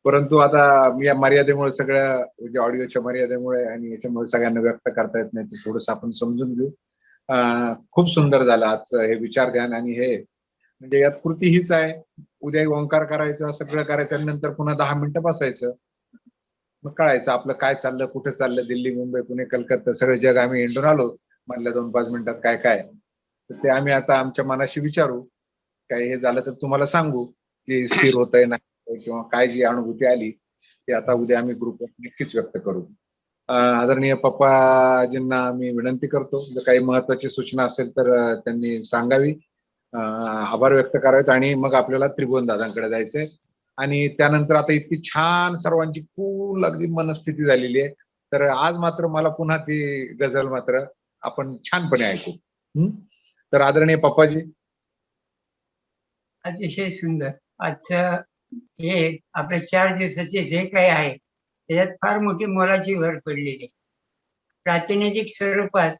परंतु आता या मर्यादेमुळे सगळ्या म्हणजे ऑडिओच्या मर्यादेमुळे आणि याच्यामुळे सगळ्यांना व्यक्त करता येत नाही. ते थोडस आपण समजून घेऊ. खूप सुंदर झालं आजचं हे विचार ध्यान. आणि हे म्हणजे यात कृती हीच आहे. उद्या ओंकार करायचं, सगळं करायचं, नंतर पुन्हा 10 मिनिटं बसायचं. मग कळायचं आपलं काय चाललं, कुठे चाललं. दिल्ली, मुंबई, पुणे, कलकत्ता सगळं जग आम्ही हिंडून आलो मधल्या 2-5 मिनिटात काय काय. तर ते आम्ही आता आमच्या मनाशी विचारू. काय हे झालं तर तुम्हाला सांगू की स्थिर होतंय नाही किंवा काय जी अनुभूती आली ती आता उद्या आम्ही ग्रुपवर नक्कीच व्यक्त करू. आदरणीय पप्पाजींना मी विनंती करतो, जर काही महत्वाची सूचना असेल तर त्यांनी सांगावी. आभार व्यक्त करावेत आणि मग आपल्याला त्रिभुवन दादांकडे जायचंय. आणि त्यानंतर आता इतकी छान सर्वांची कूल अगदी मनस्थिती झालेली आहे. तर आज मात्र मला पुन्हा ती गझल मात्र आपण छानपणे ऐकू. तर आदरणीय पप्पाजी. अतिशय सुंदर. आजचं हे आपल्या 4 दिवसाचे जे काही आहे त्याच्यात फार मोठी मोलाची भर पडलेली आहे. प्रातिनिधिक स्वरूपात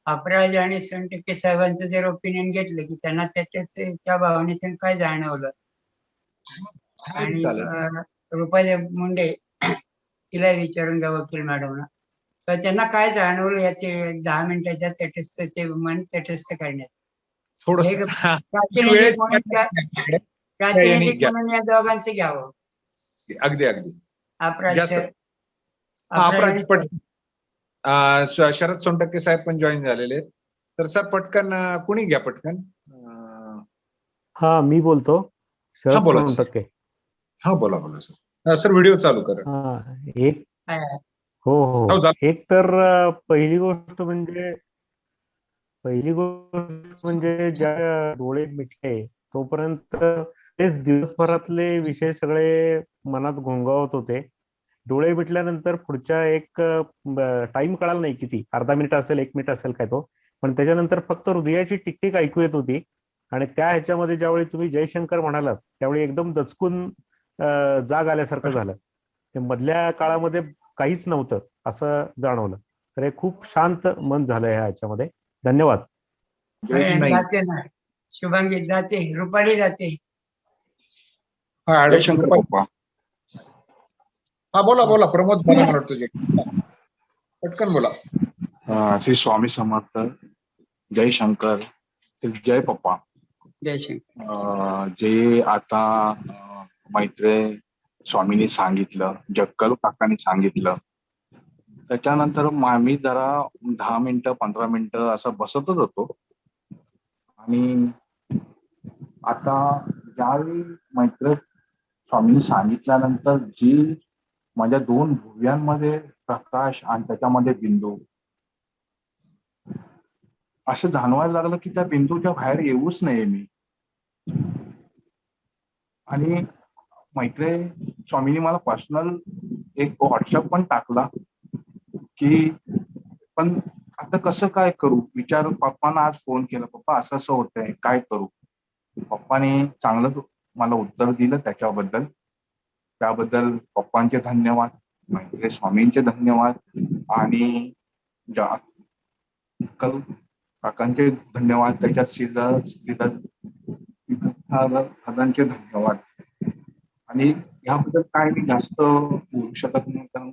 अपराज आणि सोनटक्के साहेबांचं जर ओपिनियन घेतलं की त्यांना त्या भावनेतून काय जाणवलं. आणि रुपाली मुंडे तिला विचारून घ्या वकील मॅडमला. तर त्यांना काय जाणवलं याचे 10 मिनिटाच्या तटस्थचे मन तटस्थ करण्यात थोडस एक प्रातिनिधिक म्हणून प्रातिनिधिक म्हणून या दोघांचं घ्यावं. अगदी अगदी अपराध घ्या सर, सर. हा, अपराध अपराध शरद सोनटक्के साहेब पण जॉईन झालेले आहेत. तर सर पटकन कुणी घ्या पटकन. हा, मी बोलतो. हा, शरद बोला सर. सोनटक्के. हा, बोला बोला सर. सर व्हिडिओ चालू करा. हा, एक आहे. हो हो, हो चालू. एक तर पहिली गोष्ट म्हणजे ज्या डोळे मिटले तोपर्यंत तेच दिवसभरातले विषय सगळे मनात घोंगावत होते. डोळे मिटल्यानंतर पुढच्या एक टाइम कळाला नाही किती, अर्धा मिनिट असेल, 1 मिनिट असेल काय तो, पण त्याच्यानंतर फक्त हृदयाची टिकटिक ऐकू येत होती. आणि त्या ह्याच्यामध्ये ज्यावेळी तुम्ही जयशंकर म्हणालात त्यावेळी एकदम दचकून जाग आल्यासारखं झालं. ते मधल्या काळामध्ये काहीच नव्हतं असं जाणवलं. तर हे खूप शांत मन झालं ह्या ह्याच्यामध्ये. धन्यवाद. नाही. जाते ना शुभांगी, जाते रुपाली, जाते. हा, जयशंकर रुपाली. पप्पा. हा, बोला बोला. प्रमोद झाला मला वाटतं तुझे. पटकन बोला. श्री स्वामी समर्थ. जय शंकर. श्री जय पप्पा. जयशंकर. जे आता मैत्रे स्वामींनी सांगितलं, जक्कल काकांनी सांगितलं, त्याच्यानंतर मी जरा 10 मिनिटं 15 मिनिटं असं बसतच होतो. आणि आता ज्यावेळी मैत्र स्वामींनी सांगितल्यानंतर जी माझ्या 2 भुवयांमध्ये प्रकाश आणि त्याच्यामध्ये बिंदू असं जाणवायला लागलं की त्या बिंदूच्या बाहेर येऊच नये मी. आणि मैत्रे स्वामींनी मला पर्सनल एक व्हॉट्सअप पण टाकला की पण आता कसं काय करू, विचार. पप्पांना आज फोन केला, पप्पा असं असं होतंय, काय करू. पप्पाने चांगलं मला उत्तर दिलं त्याबद्दल पप्पांचे धन्यवाद, मैत्रे स्वामींचे धन्यवाद आणि काकांचे धन्यवाद, त्याच्यात दादांचे धन्यवाद. आणि याबद्दल काय मी जास्त बोलू शकत नाही, कारण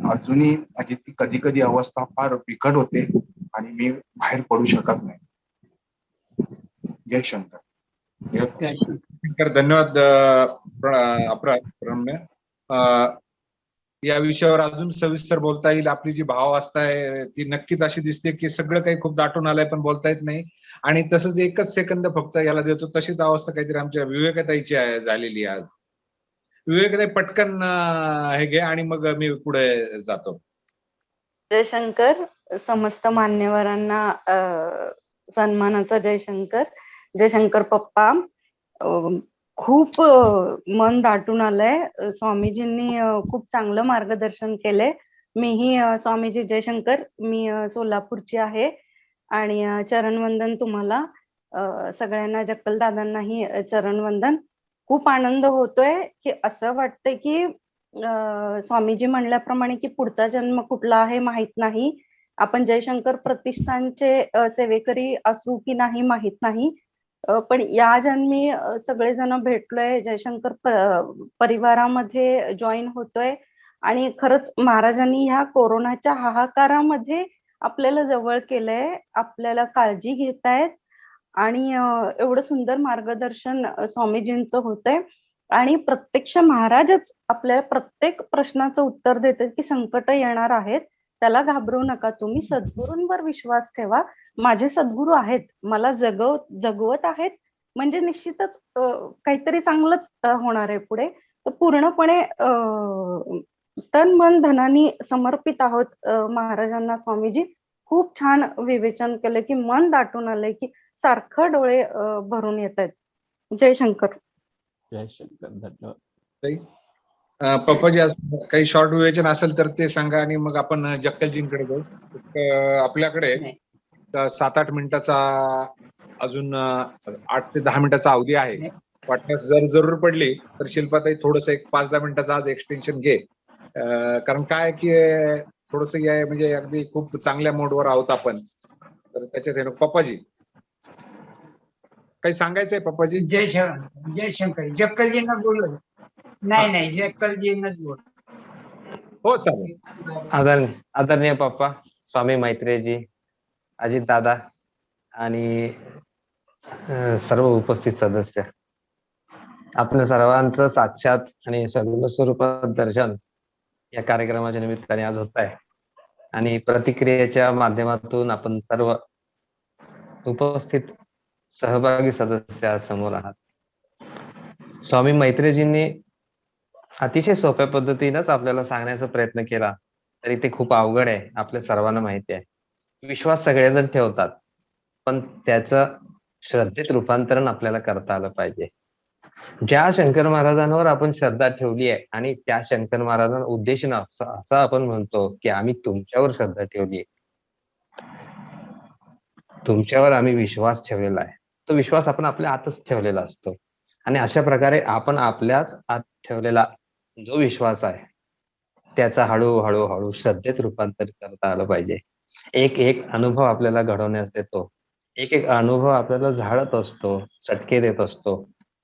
अजूनही माझी ती कधी कधी अवस्था फार बिकट होते आणि मी बाहेर पडू शकत नाही. जय शंकर. धन्यवाद रम्य. या विषयावर अजून सविस्तर बोलता येईल. आपली जी भावावस्था आहे ती नक्कीच अशी दिसते की सगळं काही खूप दाटून आलंय पण बोलता येत नाही. आणि तसंच 1च सेकंद फक्त याला देतो. तशीच अवस्था काहीतरी आमच्या विवेकताईची झालेली आज. विवेकताई पटकन हे घे आणि मग मी पुढे जातो. जयशंकर. समस्त मान्यवरांना सन्मानाचा जयशंकर. जयशंकर पप्पा. खूप मन दाटून आलंय. स्वामीजींनी खूप चांगलं मार्गदर्शन केलंय. मीही स्वामीजी जयशंकर, मी सोलापूरची आहे आणि चरणवंदन तुम्हाला सगळ्यांना, जक्कल दादांनाही चरणवंदन. खूप आनंद होतोय की असं वाटतंय की स्वामीजी म्हणल्याप्रमाणे की पुढचा जन्म कुठला आहे माहित नाही. आपण जयशंकर प्रतिष्ठानचे सेवेकरी असू की नाही माहित नाही, पण या जन्मी सगळेजण भेटलोय, जयशंकर परिवारामध्ये जॉईन होतोय. आणि खरंच महाराजांनी ह्या कोरोनाच्या हाहाकारामध्ये आपल्याला जवळ केलंय, आपल्याला काळजी घेतायत आणि एवढं सुंदर मार्गदर्शन स्वामीजींचं होतंय. आणि प्रत्यक्ष महाराजच आपल्या प्रत्येक प्रश्नाचं उत्तर देतात की संकट येणार आहेत, त्याला घाबरू नका, तुम्ही सद्गुरूंवर विश्वास ठेवा. माझे सद्गुरू आहेत, मला जगवत आहेत, म्हणजे निश्चितच काहीतरी चांगलंच होणार आहे पुढे. तर पूर्णपणे तन मन धनानी समर्पित आहोत महाराजांना. स्वामीजी खूप छान विवेचन केलं की मन दाटून आलंय की सारखं डोळे भरून येत आहेत. जय शंकर. जय शंकर. धन्यवाद. पप्पाजी आज काही शॉर्ट विवेचन असेल तर ते सांगा आणि मग आपण जक्कलजींकडे जाऊ. आपल्याकडे 7-8 मिनिटाचा अजून 8 ते 10 मिनिटाचा अवधी आहे. वाटल्यास जर जरूर पडली तर शिल्पाताई थोडस एक 5-10 मिनिटाचा आज एक्सटेन्शन घे. कारण काय की थोडस म्हणजे अगदी खूप चांगल्या मोडवर आहोत आपण, तर त्याच्यात पप्पाजी काही सांगायचंय. पप्पाजी. जय शंकर. जक्कलजींना बोलू. नाही जक्कलजींनाच बोल. हो चालेल. आदरणीय पप्पा, स्वामी मैत्रेयजी, अजित दादा आणि सर्व उपस्थित सदस्य, आपण सर्वांचं साक्षात आणि सगुण स्वरूपात दर्शन या कार्यक्रमाच्या निमित्ताने आज होत आहे आणि प्रतिक्रियेच्या माध्यमातून आपण सर्व उपस्थित सहभागी सदस्य समोर आहात. स्वामी मैत्रेयजींनी अतिशय सोप्या पद्धतीनंच आपल्याला सांगण्याचा प्रयत्न केला, तरी ते खूप अवघड आहे, आपल्या सर्वांना माहिती आहे. विश्वास सगळेजण ठेवतात, पण त्याचं श्रद्धेत रूपांतरण आपल्याला करता आलं पाहिजे. ज्या शंकर महाराजांवर आपण श्रद्धा ठेवली आहे आणि त्या शंकर महाराजांना उद्देशून असं आपण म्हणतो की आम्ही तुमच्यावर श्रद्धा ठेवली आहे, तुमच्यावर आम्ही विश्वास ठेवलेला आहे. तो विश्वास आपण आपल्या आतच ठेवलेला असतो आणि अशा प्रकारे आपण आपल्याच आत ठेवलेला जो विश्वास आहे त्याचा हळूहळू श्रद्धेत रूपांतर करता आलं पाहिजे. एक एक अनुभव आपल्याला घडवण्यास येतो, एक एक अनुभव आपल्याला झाडत असतो, चटके देत असतो.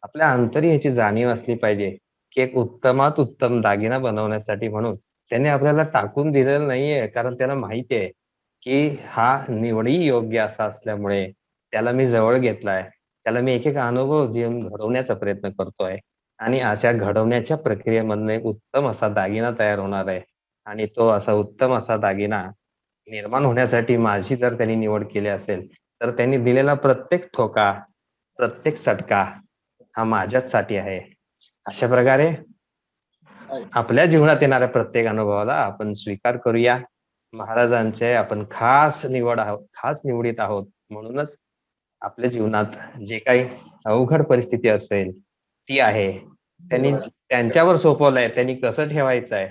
आपल्या अंतरी ह्याची जाणीव असली पाहिजे की एक उत्तमात उत्तम दागिना बनवण्यासाठी म्हणून त्याने आपल्याला टाकून दिलेलं नाहीये, कारण त्याला माहिती आहे की हा निवडी योग्य असा असल्यामुळे त्याला मी जवळ घेतलाय, त्याला मी एक एक अनुभव देऊन घडवण्याचा प्रयत्न करतोय आणि अशा घडवण्याच्या प्रक्रियेमधनं एक उत्तम असा दागिना तयार होणार आहे आणि तो असा उत्तम असा दागिना निर्माण होण्यासाठी माझी जर त्यांनी निवड केली असेल तर त्यांनी दिलेला प्रत्येक ठोका, प्रत्येक चटका हा माझ्याचसाठी आहे. अशा प्रकारे आपल्या जीवनात येणाऱ्या प्रत्येक अनुभवाला आपण स्वीकार करूया. महाराजांचे आपण खास निवडीत आहोत, म्हणूनच आपल्या जीवनात जे काही अवघड परिस्थिती असेल ती आहे त्यांनी त्यांच्यावर सोपवलंय, त्यांनी कसं ठेवायचं आहे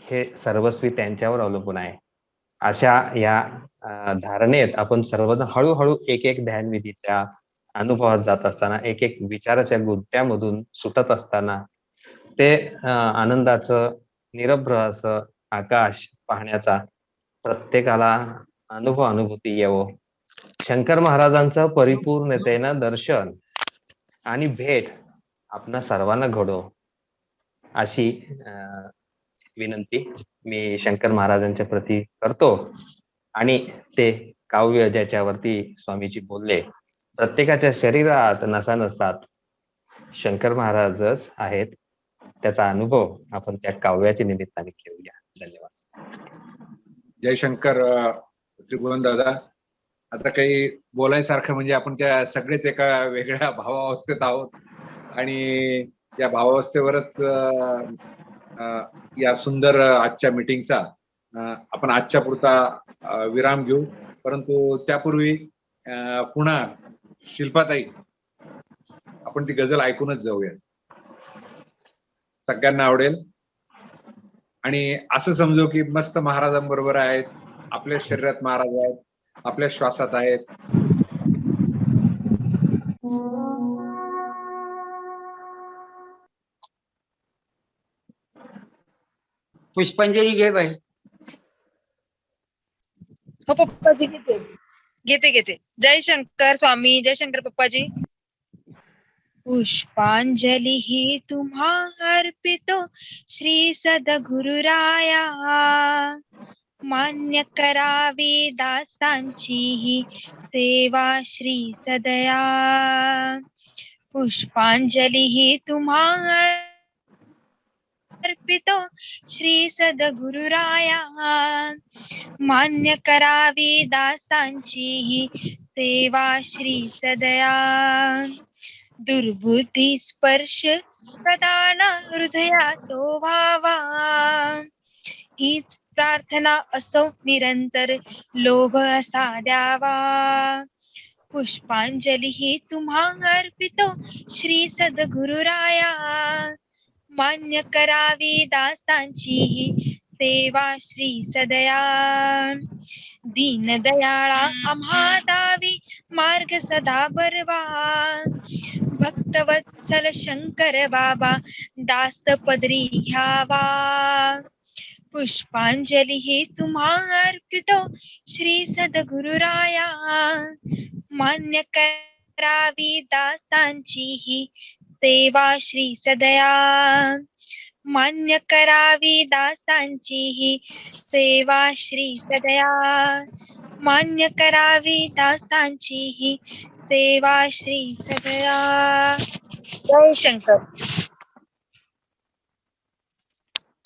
हे सर्वस्वी त्यांच्यावर अवलंबून आहे. अशा या धारणेत आपण सर्वजण हळूहळू एक एक ध्यानविधीच्या अनुभवात जात असताना, एक एक विचाराच्या गुंत्यामधून सुटत असताना ते आनंदाचं निरभ्र असं आकाश पाहण्याचा प्रत्येकाला अनुभूती येवो. शंकर महाराजांचं परिपूर्णतेनं दर्शन आणि भेट आपणा सर्वांना घडो अशी विनंती मी शंकर महाराजांच्या प्रती करतो. आणि ते काव्य ज्याच्यावरती स्वामीजी बोलले, प्रत्येकाच्या शरीरात नसानसात शंकर महाराजच आहेत, त्याचा अनुभव आपण त्या काव्याच्या निमित्ताने घेऊया. धन्यवाद. जयशंकर त्रिभुवन दादा. आता काही बोलायसारखं म्हणजे आपण त्या सगळेच एका वेगळ्या भावावस्थेत आहोत आणि या भावावस्थेवरच या सुंदर आजच्या मीटिंगचा आपण आजच्या पुरता विराम घेऊ. परंतु त्यापूर्वी पुन्हा शिल्पाताई आपण ती गझल ऐकूनच जाऊया, सगळ्यांना आवडेल. आणि असं समजू की मस्त महाराजांबरोबर आहेत, आपल्या शरीरात महाराज आहेत, आपल्या श्वासात आहेत. पुष्पांजली घे बाई. हो पप्पाजी, घेते. जय शंकर स्वामी, जय शंकर पप्पाजी. पुष्पांजलि ही तुम्हा अर्पितो श्री सद्गुरुराया, मान्य करावी दासांची ही सेवा श्री सदया. पुष्पांजलि ही तुम्हा अर्पितो श्री सद्गुरुराया, मान्य करावी दासांची ही सेवा श्री सदया. दुर्बुद्धी स्पर्श प्रदान हृदयातो व्हावा, हीच प्रार्थना असो निरंतर लोभ असा द्यावा. पुष्पांजलि ही तुम्हा अर्पितो श्री सद्गुरुराया, मान्य करावी दासांची ही सेवा श्री सदया. दीनदयाळा आम्हा दावी मार्ग सदा बरवा, भक्तवत्सल शंकर बाबा दास्त पदरी घ्यावा. पुष्पांजलि ही तुम्हा अर्पितो श्री सद्गुरुराया, मान्य करावी दासांची ही सेवा श्री सदया. मान्य करावी दासांची ही सेवा श्री सदया, मान्य करावी दासांची ही सेवा श्री सदया. जय शंकर.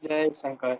जय शंकर.